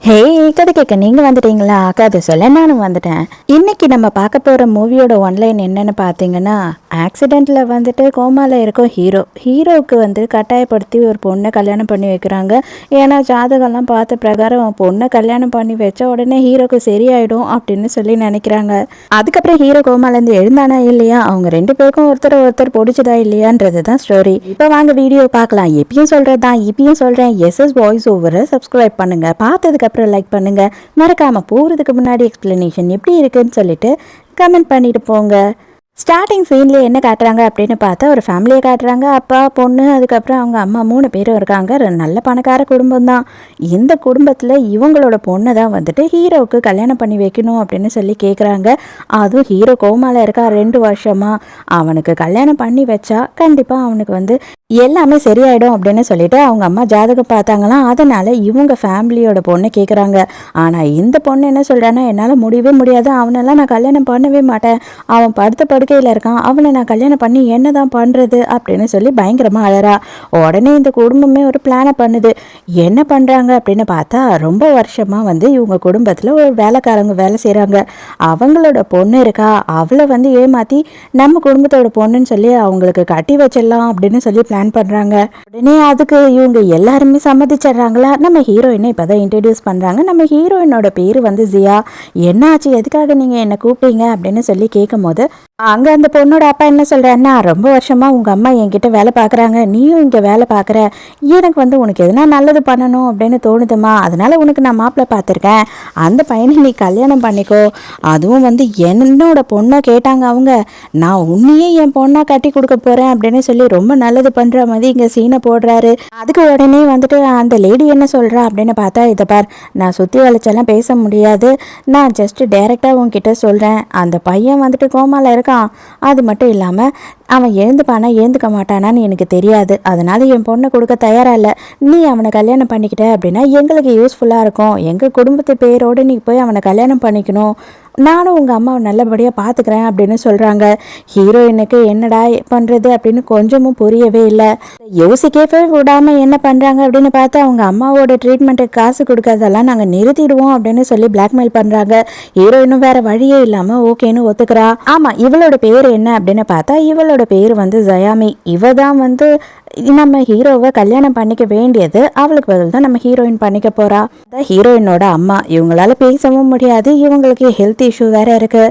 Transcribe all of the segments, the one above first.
ஹே, கதை கேட்க நீங்கள் வந்துட்டீங்களா? கதை சொல்ல நானும் வந்துட்டேன். இன்னைக்கு நம்ம பார்க்க போகிற மூவியோட ஒன்லைன் என்னன்னு பார்த்தீங்கன்னா, ஆக்சிடெண்ட்டில் வந்துட்டு கோமாவில் இருக்கும் ஹீரோவுக்கு வந்து கட்டாயப்படுத்தி ஒரு பொண்ணை கல்யாணம் பண்ணி வைக்கிறாங்க. ஏன்னா ஜாதகம்லாம் பார்த்த பிரகாரம் பொண்ணை கல்யாணம் பண்ணி வச்ச உடனே ஹீரோக்கு சரியாயிடும் அப்படின்னு சொல்லி நினைக்கிறாங்க. அதுக்கப்புறம் ஹீரோ கோமாலேருந்து எழுந்தானா இல்லையா, அவங்க ரெண்டு பேருக்கும் ஒருத்தர் பிடிச்சதா இல்லையான்றது தான் ஸ்டோரி. இப்போ வாங்க வீடியோ பார்க்கலாம். எப்பயும் சொல்கிறது தான், இப்பயும் சொல்கிறேன், எஸ்எஸ் வாய்ஸ் ஓவரை சப்ஸ்கிரைப் பண்ணுங்கள். பார்த்ததுக்கு அப்புறம் லைக் பண்ணுங்க. மறக்காம போறதுக்கு முன்னாடி எக்ஸ்பிளனேஷன் எப்படி இருக்குன்னு சொல்லிட்டு கமெண்ட் பண்ணிட்டு போங்க. ஸ்டார்டிங் சீன்லேயே என்ன காட்டுறாங்க அப்படின்னு பார்த்தா, ஒரு ஃபேமிலியை காட்டுறாங்க. அப்பா, பொண்ணு, அதுக்கப்புறம் அவங்க அம்மா 3 பேரும் இருக்காங்க. நல்ல பணக்கார குடும்பம் தான். இந்த குடும்பத்தில் இவங்களோட பொண்ணை தான் வந்துட்டு ஹீரோவுக்கு கல்யாணம் பண்ணி வைக்கணும் அப்படின்னு சொல்லி கேட்குறாங்க. அதுவும் ஹீரோ கோமாவில் இருக்கா 2 வருஷமாக. அவனுக்கு கல்யாணம் பண்ணி வச்சா கண்டிப்பாக அவனுக்கு வந்து எல்லாமே சரியாயிடும் அப்படின்னு சொல்லிட்டு அவங்க அம்மா ஜாதகம் பார்த்தாங்களாம். அதனால் இவங்க ஃபேமிலியோட பொண்ணை கேட்குறாங்க. ஆனால் இந்த பொண்ணு என்ன சொல்கிறான்னா, என்னால் முடியவே முடியாது, அவனெல்லாம் நான் கல்யாணம் பண்ணவே மாட்டேன், அவன் படுத்த படுக்கையில் இருக்கான், அவனை நான் கல்யாணம் பண்ணி என்ன தான் பண்ணுறது அப்படின்னு சொல்லி பயங்கரமாக அழறா. உடனே இந்த குடும்பமே ஒரு பிளானை பண்ணுது. என்ன பண்ணுறாங்க அப்படின்னு பார்த்தா, ரொம்ப வருஷமாக வந்து இவங்க குடும்பத்தில் ஒரு வேலைக்காரங்க வேலை செய்கிறாங்க. அவங்களோட பொண்ணு இருக்கா, அவளை வந்து ஏமாற்றி நம்ம குடும்பத்தோட பொண்ணுன்னு சொல்லி அவங்களுக்கு கட்டி வச்சிடலாம் அப்படின்னு சொல்லி பிளான் பண்றாங்க. உடனே அதுக்கு இவங்க எல்லாருமே சம்மதிச்சிடுறாங்களா. நம்ம ஹீரோயினை இப்பதான் இன்ட்ரடியூஸ் பண்றாங்க. நம்ம ஹீரோயினோட பேரு வந்து ஜியா. என்னாச்சு, எதுக்காக நீங்க என்ன கூப்பிட்டீங்க அப்படின்னு சொல்லி கேட்கும் போது, அங்க அந்த பொண்ணோட அப்பா என்ன சொல்றாருன்னா, ரொம்ப வருஷமா உங்க அம்மா என்கிட்ட வேலை பார்க்குறாங்க, நீயும் இங்க வேலை பார்க்குற, எனக்கு வந்து உனக்கு எதுனா நல்லது பண்ணணும் அப்படின்னு தோணுதுமா, அதனால உனக்கு நான் மாப்பிள்ளை பார்த்துருக்கேன், அந்த பையனை நீ கல்யாணம் பண்ணிக்கோ, அதுவும் வந்து என்னோட பொண்ணை கேட்டாங்க அவங்க, நான் உன்னையே என் பொண்ணா கட்டி கொடுக்க போறேன் அப்படின்னு சொல்லி ரொம்ப நல்லது பண்ற மாதிரி இங்க சீனை போடுறாரு. அதுக்கு உடனே வந்துட்டு அந்த லேடி என்ன சொல்றா அப்படின்னு பார்த்தா, இதை பார், நான் சுத்தி வளைச்செல்லாம் பேச முடியாது, நான் ஜஸ்ட் டைரக்டா உன்கிட்ட சொல்றேன், அந்த பையன் வந்துட்டு கோமால இருக்கான், அது மட்டும் இல்லாம அவன் எழுந்துப்பானா எழுந்துக்க மாட்டானான்னு எனக்கு தெரியாது, அதனால என் பொண்ணை கொடுக்க தயாரா இல்லை, நீ அவனை கல்யாணம் பண்ணிக்கிட்ட அப்படின்னா எங்களுக்கு யூஸ்ஃபுல்லாக இருக்கும், எங்கள் குடும்பத்து பேரோடு நீ போய் அவனை கல்யாணம் பண்ணிக்கணும், நானும் உங்கள் அம்மாவை நல்லபடியாக பார்த்துக்கிறேன் அப்படின்னு சொல்கிறாங்க. ஹீரோயினுக்கு என்னடா பண்ணுறது அப்படின்னு கொஞ்சமும் புரியவே இல்லை. யோசிக்கவே விடாமல் என்ன பண்ணுறாங்க அப்படின்னு பார்த்தா, அவங்க அம்மாவோட ட்ரீட்மெண்ட்டுக்கு காசு கொடுக்கறதெல்லாம் நாங்கள் நிறுத்திடுவோம் அப்படின்னு சொல்லி பிளாக்மெயில் பண்ணுறாங்க. ஹீரோயினும் வேற வழியே இல்லாமல் ஓகேன்னு ஒத்துக்கிறா. ஆமாம், இவளோட பேர் என்ன அப்படின்னு பார்த்தா, இவளோட பேர் வந்து ஜயாமி. இவ தான் வந்து நம்ம ஹீரோவை கல்யாணம் பண்ணிக்க வேண்டியது, அவளுக்கு பதில் தான் நம்ம ஹீரோயின் பண்ணிக்க போறா. ஹீரோயினோட அம்மா, இவங்களால பேசவும் முடியாது, இவங்களுக்கு ஹெல்த் இஷ்யூ வேற இருக்கு.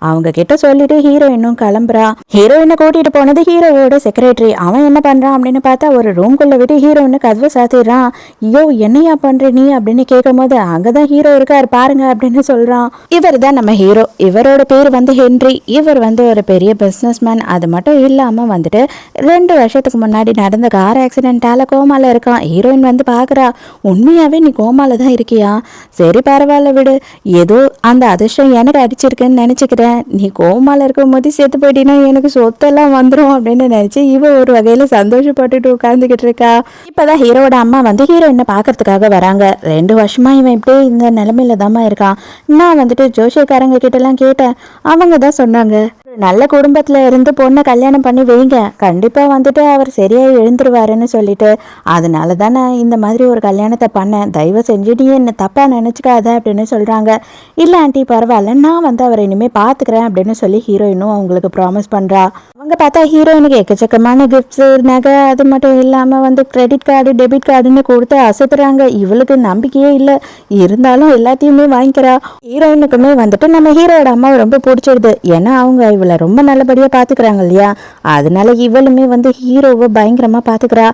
அவங்க கிட்ட சொல்லிட்டு ஹீரோயினும் கிளம்புறா. ஹீரோயினை கூட்டிட்டு போனது ஹீரோவோட செக்ரட்டரி. அவன் என்ன பண்றான் அப்படின்னு பார்த்தா, ஒரு ரூம்குள்ள விட்டு ஹீரோயினை கதவை சாத்திடுறான். ஐயோ, என்னையா பண்ற நீ அப்படின்னு கேட்கும் போது, அங்கதான் ஹீரோ இருக்காரு பாருங்க அப்படின்னு சொல்றான். இவர் தான் நம்ம ஹீரோ. இவரோட பேர் வந்து ஹென்றி. இவர் வந்து ஒரு பெரிய பிசினஸ் மேன். அது மட்டும் இல்லாம வந்துட்டு 2 வருஷத்துக்கு முன்னாடி நடந்த கார் ஆக்சிடென்ட்டால கோமால இருக்கான். ஹீரோயின் வந்து பாக்குறா, உண்மையாவே நீ கோமால தான் இருக்கியா, சரி பரவாயில்ல விடு, ஏதோ அந்த அதிர்ஷ்டம் எனக்கு அடிச்சிருக்குன்னு நினைச்சுக்கிறேன், நீ கோமால இருக்கும் போது செத்து போயிட்டீங்கன்னா எனக்கு சொத்தெல்லாம் வந்துடும் அப்படின்னு நினைச்சு இவ ஒரு வகையில சந்தோஷப்பட்டுட்டு உட்கார்ந்துகிட்டு இருக்கா. இப்பதான் ஹீரோட அம்மா வந்து ஹீரோயினை பாக்குறதுக்காக வராங்க. 2 வருஷமா இவன் இப்படியே இந்த நிலைமையில தாமா இருக்கான். நான் வந்துட்டு ஜோசியக்காரங்க கிட்ட எல்லாம் கேட்டேன், அவங்க தான் சொன்னாங்க, நல்ல குடும்பத்துல இருந்து பொண்ணை கல்யாணம் பண்ணி வைங்க, கண்டிப்பா வந்துட்டு அவர் சரியா எழுந்துருவாருன்னு சொல்லிட்டு, அதனால தான் நான் இந்த மாதிரி ஒரு கல்யாணத்தை பண்ணேன், தயவு செஞ்சு நீ என்ன தப்பா நினைச்சுக்காத அப்படின்னு சொல்றாங்க. இல்ல ஆண்டி பரவாயில்ல, நான் வந்து அவரை இனிமே பாத்துக்கிறேன் அப்படின்னு சொல்லி ஹீரோயினும் அவங்களுக்கு ப்ராமிஸ் பண்றா. அவங்க பார்த்தா ஹீரோயினுக்கு எக்கச்சக்கமான கிஃப்ட்ஸ், நகை, அது மட்டும் இல்லாம வந்து கிரெடிட் கார்டு, டெபிட் கார்டுன்னு கொடுத்து அசத்துறாங்க. இவளுக்கு நம்பிக்கையே இல்லை, இருந்தாலும் எல்லாத்தையுமே வாங்கிக்கிறா. ஹீரோயினுக்குமே வந்துட்டு நம்ம ஹீரோட அம்மாவை ரொம்ப பிடிச்சிருது. ஏன்னா அவங்க இவளை ரொம்ப நல்லபடியா பாத்துக்கிறாங்க இல்லையா, அதனால இவளுமே வந்து ஹீரோவை பயங்கரமா பாத்துக்கிறா.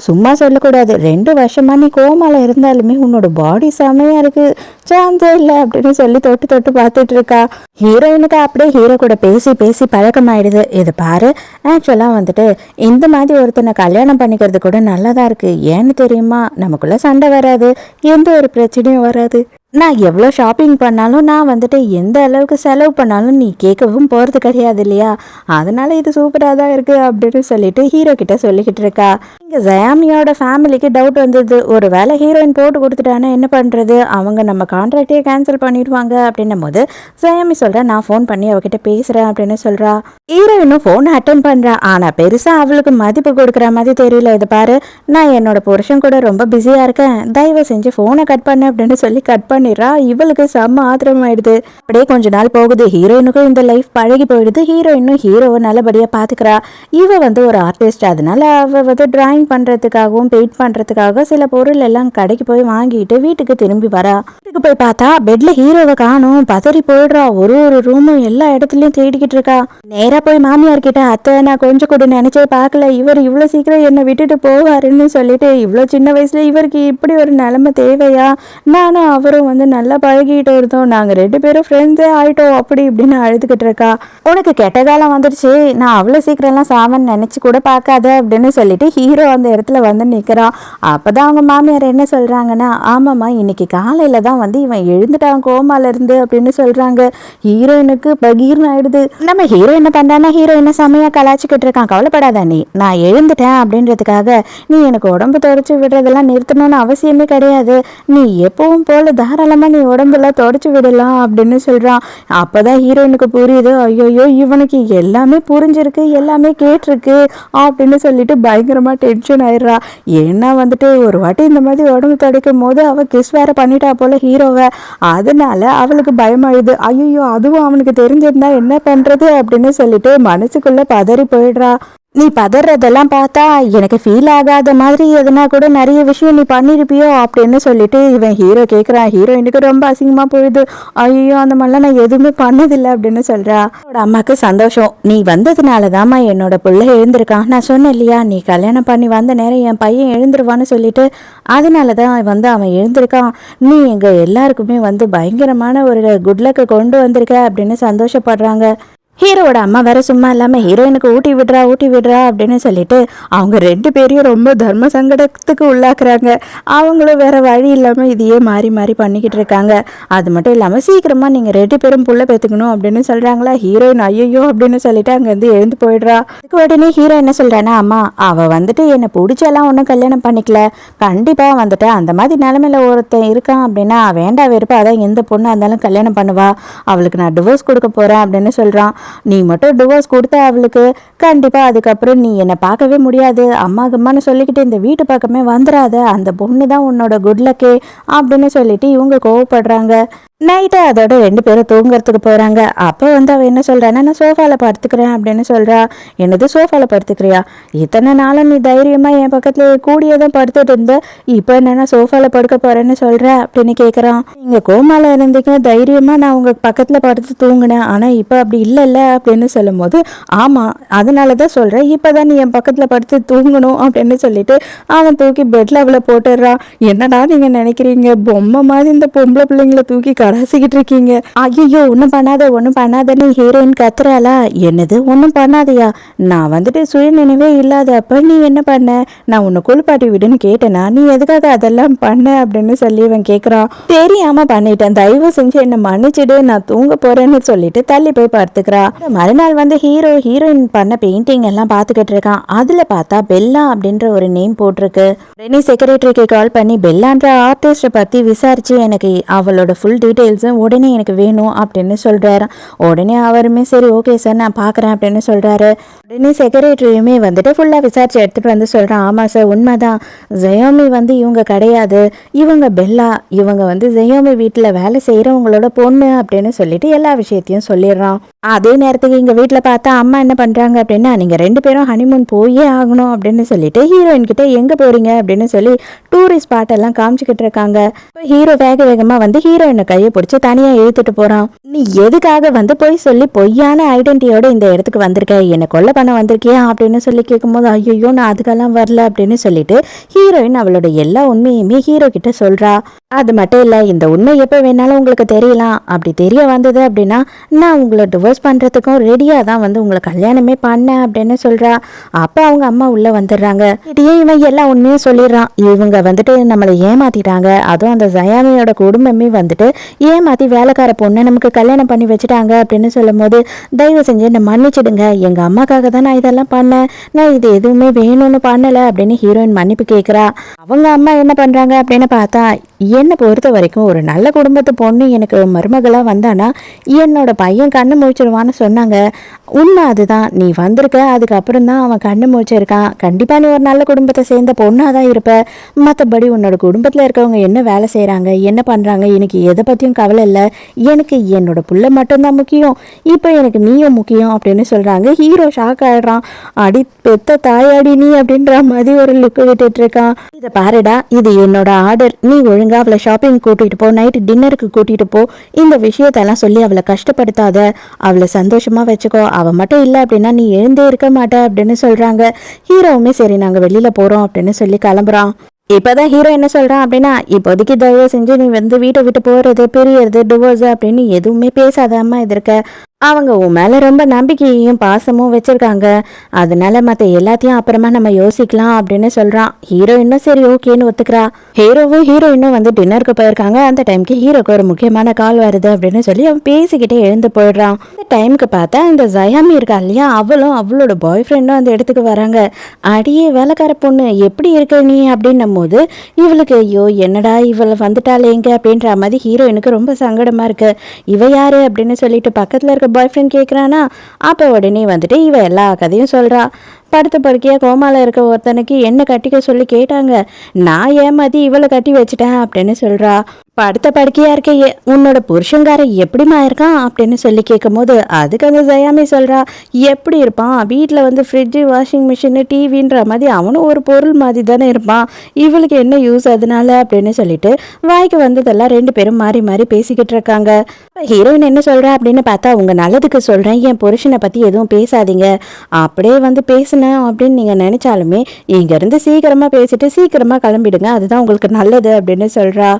சும்மா சொல்லக்கூடாது, 2 வருஷமா நீ கோமால இருந்தாலுமே உன்னோட பாடி செமையா இருக்கு, சான்ஸே இல்லை அப்படின்னு சொல்லி தொட்டு தொட்டு பார்த்துட்டு இருக்கா. ஹீரோயினுக்கு அப்படியே ஹீரோ கூட பேசி பேசி பழக்கமாயிடுது. இது பாரு, ஆக்சுவலாக வந்துட்டு இந்த மாதிரி ஒருத்தனை கல்யாணம் பண்ணிக்கிறது கூட நல்லதா இருக்கு, ஏன்னு தெரியுமா, நமக்குள்ள சண்டை வராது, எந்த ஒரு பிரச்சனையும் வராது, நான் எவ்வளோ ஷாப்பிங் பண்ணாலும், நான் வந்துட்டு எந்த அளவுக்கு செலவு பண்ணாலும் நீ கேட்கவும் போகிறது கிடையாது இல்லையா, அதனால இது சூப்பராக தான் இருக்குது அப்படின்னு சொல்லிட்டு ஹீரோ கிட்ட சொல்லிக்கிட்டு இருக்கா. இங்கே ஜயாமியோட ஃபேமிலிக்கு டவுட் வந்தது, ஒரு வேளை ஹீரோயின் போட்டு கொடுத்துட்டானா என்ன பண்ணுறது, அவங்க நம்ம கான்ட்ராக்டே கேன்சல் பண்ணிடுவாங்க அப்படின்னும் போது ஜயாமி சொல்கிறா, நான் ஃபோன் பண்ணி அவகிட்ட பேசுகிறேன் அப்படின்னு சொல்கிறா. ஹீரோயினும் ஃபோனை அட்டன் பண்ணுறா. ஆனால் பெருசாக அவளுக்கு மதிப்பு கொடுக்குற மாதிரி தெரியல. இது பாரு, நான் என்னோட புருஷன் கூட ரொம்ப பிஸியாக இருக்கேன், தயவு செஞ்சு ஃபோனை கட் பண்ணு அப்படின்னு சொல்லி கட் பண்ண பண்ணிடுறா. இவளுக்கு செம்ம ஆத்திரம் ஆயிடுது. அப்படியே கொஞ்ச நாள் போகுது. ஹீரோயினுக்கும் இந்த லைஃப் பழகி போயிடுது. ஹீரோயினும் ஹீரோவை நல்லபடியா பாத்துக்கிறா. இவ வந்து ஒரு ஆர்டிஸ்ட், அதனால அவ வந்து டிராயிங் பண்றதுக்காகவும் பெயிண்ட் பண்றதுக்காக சில பொருள் எல்லாம் கடைக்கு போய் வாங்கிட்டு வீட்டுக்கு திரும்பி வரா. வீட்டுக்கு போய் பார்த்தா பெட்ல ஹீரோவை காணும். பதறி போயிடுறா. ஒரு ஒரு ரூமும் எல்லா இடத்துலயும் தேடிக்கிட்டு இருக்கா. நேரா போய் மாமியார் கிட்ட, அத்தை நான் கொஞ்சம் கூட நினைச்சே பார்க்கல, இவர் இவ்வளவு சீக்கிரம் என்னை விட்டுட்டு போவாருன்னு சொல்லிட்டு, இவ்வளவு சின்ன வயசுல இவருக்கு இப்படி ஒரு நிலைமை தேவையா? நானும் அவரும் வந்து நல்லா பழகிட்டு இருந்தோம், நாங்க 2 பேரும் ஃப்ரெண்ட்ஸே ஆயிட்டோம் அப்படி இப்படின்னு அழுதுகிட்டு இருக்கா. உனக்கு கெட்ட காலம் வந்துருச்சு, நான் அவ்வளவு சீக்கிரம்லாம் சாமன்னு நினைச்சு கூட பார்க்காத அப்படின்னு சொல்லிட்டு ஹீரோ அந்த இடத்துல வந்து நிக்கிறான். அப்பதான் அவங்க மாமியார் என்ன சொல்றாங்கன்னா, ஆமாம்மா இன்னைக்கு காலையில தான் வந்து இவன் எழுந்துட்டான் கோமால இருந்து அப்படின்னு சொல்றாங்க. ஹீரோயினுக்கு பகீர்னு ஆயிடுது. நம்ம ஹீரோ என்ன பண்றான்னா, ஹீரோயினை செமையா கலாச்சிக்கிட்டு இருக்கான். கவலைப்படாத நீ, நான் எழுந்துட்டேன் அப்படின்றதுக்காக நீ எனக்கு உடம்பு தொடச்சு விடுறதெல்லாம் நிறுத்தணும்னு அவசியமே கிடையாது. நீ எப்பவும் போல தாராளமா நீ உடம்பெல்லாம் தொடச்சு விடலாம் அப்படின்னு சொல்றான். அப்பதான் ஹீரோயினுக்கு புரியுது, ஐயோயோ இவனுக்கு எல்லாமே புரிஞ்சிருக்கு, எல்லாமே கேட்டிருக்கு அப்படின்னு சொல்லிட்டு பயங்கரமா டென்ஷன் ஆயிடுறா. ஏன்னா வந்துட்டு ஒரு வாட்டி இந்த மாதிரி உடம்பு துடைக்கும் போது அவ கிஸ் வேற பண்ணிட்டா போல ஹீரோவை. அதனால அவளுக்கு பயமாயிடுது. ஐயோ அதுவும் அவனுக்கு தெரிஞ்சிருந்தா என்ன பண்றது அப்படின்னு சொல்லிட்டு மனசுக்குள்ள பதறி போயிடுறா. நீ பதறதெல்லாம் பார்த்தா எனக்கு ஃபீல் ஆகாத மாதிரி எதுனா கூட நிறைய விஷயம் நீ பண்ணிருப்பியோ அப்படின்னு சொல்லிட்டு இவன் ஹீரோ கேட்குறான். ஹீரோயினுக்கு ரொம்ப அசிங்கமா போயிடுது. ஐயோ அந்த மாதிரிலாம் நான் எதுவுமே பண்ணதில்லை அப்படின்னு சொல்றா. அவனோட அம்மாவுக்கு சந்தோஷம். நீ வந்ததுனால தாம்மா என்னோட பிள்ளை எழுந்திருக்கான். நான் சொன்னேன் இல்லையா, நீ கல்யாணம் பண்ணி வந்த நேரம் என் பையன் எழுந்துருவான்னு சொல்லிட்டு, அதனால தான் வந்து அவன் எழுந்திருக்கான். நீ எங்க எல்லாருக்குமே வந்து பயங்கரமான ஒரு குட்லக்கை கொண்டு வந்திருக்க அப்படின்னு சந்தோஷப்படுறாங்க. ஹீரோவோட அம்மா வேற சும்மா இல்லாமல் ஹீரோயினுக்கு ஊட்டி விடுறா அப்படின்னு சொல்லிட்டு அவங்க 2 பேரையும் ரொம்ப தர்ம சங்கடத்துக்கு உள்ளாக்குறாங்க. அவங்களும் வேற வழி இல்லாமல் இதையே மாறி மாறி பண்ணிக்கிட்டு இருக்காங்க. அது மட்டும் இல்லாமல் சீக்கிரமா நீங்கள் 2 பேரும் புள்ள பெற்றுக்கணும் அப்படின்னு சொல்கிறாங்களா. ஹீரோயின் ஐயோ அப்படின்னு சொல்லிட்டு அங்கேருந்து எழுந்து போயிடுறா. அதுக்கு உடனே ஹீரோ என்ன சொல்கிறான்னா, அம்மா அவள் வந்துட்டு என்னை பிடிச்செல்லாம் ஒன்றும் கல்யாணம் பண்ணிக்கல, கண்டிப்பாக வந்துட்டு அந்த மாதிரி நிலமையில ஒருத்தன் இருக்கான் அப்படின்னா வேண்டா வெறுப்பா அதான் எந்த பொண்ணாக இருந்தாலும் கல்யாணம் பண்ணுவா, அவளுக்கு நான் டிவோர்ஸ் கொடுக்க போகிறேன் அப்படின்னு சொல்கிறான். நீ மட்டும் டிவோர்ஸ் கொடுத்த அவளுக்கு கண்டிப்பா அதுக்கப்புறம் நீ என்னை பார்க்கவே முடியாது, அம்மா அம்மான்னு சொல்லிக்கிட்டு இந்த வீட்டு பக்கமே வந்துடாத, அந்த பொண்ணு தான் உன்னோட குட்லக்கே அப்படின்னு சொல்லிட்டு இவங்க கோவப்படுறாங்க. நைட்டு அதோட 2 பேரும் தூங்குறதுக்கு போகிறாங்க. அப்போ வந்து அவள் என்ன சொல்கிறான்னா, நான் சோஃபாவில் படுத்துக்கிறேன் அப்படின்னு சொல்கிறா. என்னது சோஃபாவில் படுத்துக்கிறியா? இத்தனை நாளும் நீ தைரியமாக என் பக்கத்தில் கூடியே தான் படுத்துட்டு இருந்த, இப்போ என்னென்னா சோஃபாவில் படுக்க போகிறேன்னு சொல்கிற அப்படின்னு கேட்குறான். நீங்கள் கோமாவில் இருந்தீங்க, தைரியமாக நான் உங்கள் பக்கத்தில் படுத்து தூங்கினேன், ஆனால் இப்போ அப்படி இல்லைல்ல அப்படின்னு சொல்லும் போது, ஆமாம் அதனால தான் சொல்கிறேன், இப்போ தான் நீ என் பக்கத்தில் படுத்து தூங்கணும் அப்படின்னு சொல்லிட்டு அவன் தூக்கி பெட்டில் அவளை போட்டுடுறான். என்னடா நீங்கள் நினைக்கிறீங்க, பொம்மை மாதிரி இந்த பொம்பளை பிள்ளைங்களை தூக்கி கடாசிக்கிட்டு இருக்கீங்க. ஐயோ ஒன்றும் பண்ணாதன்னு ஹீரோயின் கத்துறாளா. என்னது ஒன்றும் பண்ணாதையா? நான் வந்துட்டு சுயநினைவே இல்லாதப்ப நீ என்ன பண்ண? நான் உன்னை குளிப்பாட்டி விடுன்னு கேட்டேனா, நீ எதுக்காக அதெல்லாம் பண்ண அப்படின்னு சொல்லி இவன் கேட்குறான். தெரியாம பண்ணிட்டேன், தயவு செஞ்சு என்னை மன்னிச்சிடு, நான் தூங்க போறேன்னு சொல்லிட்டு தள்ளி போய் படுத்துக்கிறா. மறுநாள் வந்து ஹீரோயின் பண்ண பெயிண்டிங் எல்லாம் பார்த்துக்கிட்டு இருக்கான். அதுல பார்த்தா பெல்லா அப்படின்ற ஒரு நேம் போட்டிருக்கு. உடனே செக்ரட்டரிக்கு கால் பண்ணி பெல்லான்ற ஆர்டிஸ்ட பத்தி விசாரிச்சு எனக்கு அவளோட ஃபுல் டீட்டெயில்ஸும் உடனே எனக்கு வேணும் அப்படின்னு சொல்கிறாரு. உடனே அவருமே சரி ஓகே சார் நான் பார்க்குறேன் அப்படின்னு சொல்கிறாரு. உடனே செக்ரட்டரியுமே வந்துட்டு ஃபுல்லாக விசாரிச்சு எடுத்துகிட்டு வந்து சொல்கிறான், ஆமாம் சார் உண்மைதான், ஜெயோமி வந்து இவங்க கிடையாது, இவங்க பெல்லா, இவங்க வந்து ஜெயோமி வீட்டில் வேலை செய்கிறவங்களோட பொண்ணு அப்படின்னு சொல்லிட்டு எல்லா விஷயத்தையும் சொல்லிடுறான். அதே நேரத்துக்கு எங்கள் வீட்டில் பார்த்தா அம்மா என்ன பண்ணுறாங்க அப்படின்னா, நீங்கள் 2 பேரும் ஹனிமூன் போயே ஆகணும் அப்படின்னு சொல்லிட்டு ஹீரோயின் கிட்ட எங்கே போகிறீங்க அப்படின்னு சொல்லி டூரிஸ்ட் ஸ்பாட் எல்லாம் காமிச்சிக்கிட்டு இருக்காங்க. இப்போ ஹீரோ வேகமாக வந்து ஹீரோயினை கையை பிடிச்சி தனியாக இழுத்துட்டு போகிறான். நீ எதுக்காக வந்து போய் சொல்லி பொய்யான ஐடென்டிட்டியோட இந்த இடத்துக்கு வந்திருக்க, என்னை கொலை பண்ண வந்திருக்கியா அப்படின்னு சொல்லி கேட்கும்போது, ஐயோ நான் அதுக்கெல்லாம் வரல அப்படின்னு சொல்லிட்டு ஹீரோயின் அவளோட எல்லா உண்மையுமே ஹீரோ கிட்ட சொல்கிறா. அது மட்டும் இல்லை, இந்த உண்மை எப்போ வேணாலும் உங்களுக்கு தெரியலாம், அப்படி தெரிய வந்தது அப்படின்னா நான் உங்களை டிவோர்ஸ் பண்ணுறதுக்கும் ரெடியாக தான் வந்து உங்களை கல்யாணமே பண்ணேன் அப்படின்னு சொல்கிறா. அப்போ அவங்க அம்மா உள்ளே வந்துடுறாங்க. இதையே இவன் எல்லா உண்மையும் சொல்லிடுறான். இவங்க வந்துட்டு நம்மளை ஏமாத்திட்டாங்க, அதுவும் அந்த ஜயாமியோட குடும்பமே வந்துட்டு ஏமாத்தி வேலைக்கார பொண்ணை நமக்கு கல்யாணம் பண்ணி வச்சுட்டாங்க அப்படின்னு சொல்லும் போது, தயவு செஞ்சு என்னை மன்னிச்சிடுங்க, எங்க அம்மாக்காக தான் நான் இதெல்லாம் பண்ணேன், நான் இது எதுவுமே வேணும்னு பண்ணல அப்படின்னு ஹீரோயின் மன்னிப்பு கேட்குறா. அவங்க அம்மா என்ன பண்றாங்க அப்படின்னு பார்த்தா, என்னை பொறுத்த வரைக்கும் ஒரு நல்ல குடும்பத்து பொண்ணு எனக்கு மருமகளாக வந்தானா என்னோட பையன் கண்ணு முழிச்சிருவான்னு சொன்னாங்க. உண்மை அதுதான். நீ வந்திருக்க, அதுக்கப்புறம் தான் அவன் கண்ணு முழிச்சிருக்கான். கண்டிப்பாக நீ ஒரு நல்ல குடும்பத்தை சேர்ந்த பொண்ணாக தான் இருப்ப. மற்றபடி உன்னோட குடும்பத்தில் இருக்கவங்க என்ன வேலை செய்கிறாங்க, என்ன பண்ணுறாங்க, எனக்கு எதை பற்றியும் கவலை இல்லை. எனக்கு என்னோட புள்ள மட்டும்தான் முக்கியம். இப்போ எனக்கு நீயும் முக்கியம் அப்படின்னு சொல்கிறாங்க. ஹீரோ ஷாக் ஆகிடுறான். அடி பெத்த தாயாடி நீ அப்படின்ற மாதிரி ஒரு லுக்கு விட்டுட்டு இருக்கான். இதை பாருடா, இது என்னோட ஆர்டர். நீ ஒழுங்கா அவளை ஷாப்பிங் கூட்டிகிட்டு போ, நைட்டு டின்னருக்கு கூட்டிகிட்டு போ. இந்த விஷயத்தெல்லாம் சொல்லி அவளை கஷ்டப்படுத்தாத, அவளை சந்தோஷமாக வச்சுக்கோ. அவள் மட்டும் இல்லை அப்படின்னா நீ எழுந்தே இருக்க மாட்ட அப்படின்னு சொல்கிறாங்க. ஹீரோவுமே சரி நாங்கள் வெளியில் போகிறோம் அப்படின்னு சொல்லி கிளம்புறான். இப்போதான் ஹீரோ என்ன சொல்கிறான் அப்படின்னா, இப்போதைக்கு தயவு செஞ்சு நீ வீட்டை விட்டு போகிறது, பிரியறது, டிவோர்ஸு அப்படின்னு எதுவுமே பேசாதாம்மா இருக்க. அவங்க உன் மேலே ரொம்ப நம்பிக்கையையும் பாசமும் வச்சுருக்காங்க. அதனால மற்ற எல்லாத்தையும் அப்புறமா நம்ம யோசிக்கலாம் அப்படின்னு சொல்கிறான். ஹீரோயினும் சரி ஓகேன்னு ஒத்துக்கிறா. ஹீரோவும் ஹீரோயினும் டின்னருக்கு போயிருக்காங்க. அந்த டைமுக்கு ஹீரோக்கு ஒரு முக்கியமான கால் வருது அப்படின்னு சொல்லி அவன் பேசிக்கிட்டே எழுந்து போயிடுறான். அந்த டைமுக்கு பார்த்தா இந்த ஜயாமி இருக்கா இல்லையா, அவளும் அவளோட பாய் ஃப்ரெண்டும் அந்த இடத்துக்கு வராங்க. அடியே வேலைக்கார பொண்ணு எப்படி இருக்க நீ அப்படின்னும் போது இவளுக்கு ஐயோ என்னடா இவளை வந்துட்டாளேங்க அப்படின்ற மாதிரி ஹீரோயினுக்கு ரொம்ப சங்கடமாக இருக்கு. இவ யாரு அப்படின்னு சொல்லிட்டு பக்கத்தில் இருக்க பாய் ஃப்ரெண்ட் கேட்குறானா, அப்போ உடனே இவ எல்லா கதையும் சொல்கிறா. படுத்த படுக்கையாக கோமாவில் இருக்க ஒருத்தனுக்கு என்ன கட்டிக்க சொல்லி கேட்டாங்க, நான் ஏமாத்தி இவளை கட்டி வச்சுட்டேன் அப்படின்னு சொல்கிறா. படுத்த படுக்கையாக இருக்க உன்னோட புருஷங்கார எப்படிமா இருக்கான் அப்படின்னு சொல்லி கேட்கும் போது அதுக்கு அந்த ஜயாமி சொல்கிறா, எப்படி இருப்பான், வீட்டில் ஃப்ரிட்ஜு, வாஷிங் மிஷினு, டிவின்ற மாதிரி அவனும் ஒரு பொருள் மாதிரி தானே இருப்பான், இவளுக்கு என்ன யூஸ் அதனால அப்படின்னு சொல்லிட்டு வாய்க்கு வந்ததெல்லாம் ரெண்டு பேரும் மாறி மாறி பேசிக்கிட்டு இருக்காங்க. ஹீரோயின் என்ன சொல்கிறா அப்படின்னு பார்த்தா, உங்கள் நல்லதுக்கு சொல்கிறேன், என் புருஷனை பற்றி எதுவும் பேசாதீங்க, அப்படியே பேசணும் அப்படின்னு நீங்கள் நினச்சாலுமே இங்கேருந்து சீக்கிரமாக பேசிட்டு சீக்கிரமாக கிளம்பிடுங்க, அதுதான் உங்களுக்கு நல்லது அப்படின்னு சொல்கிறா.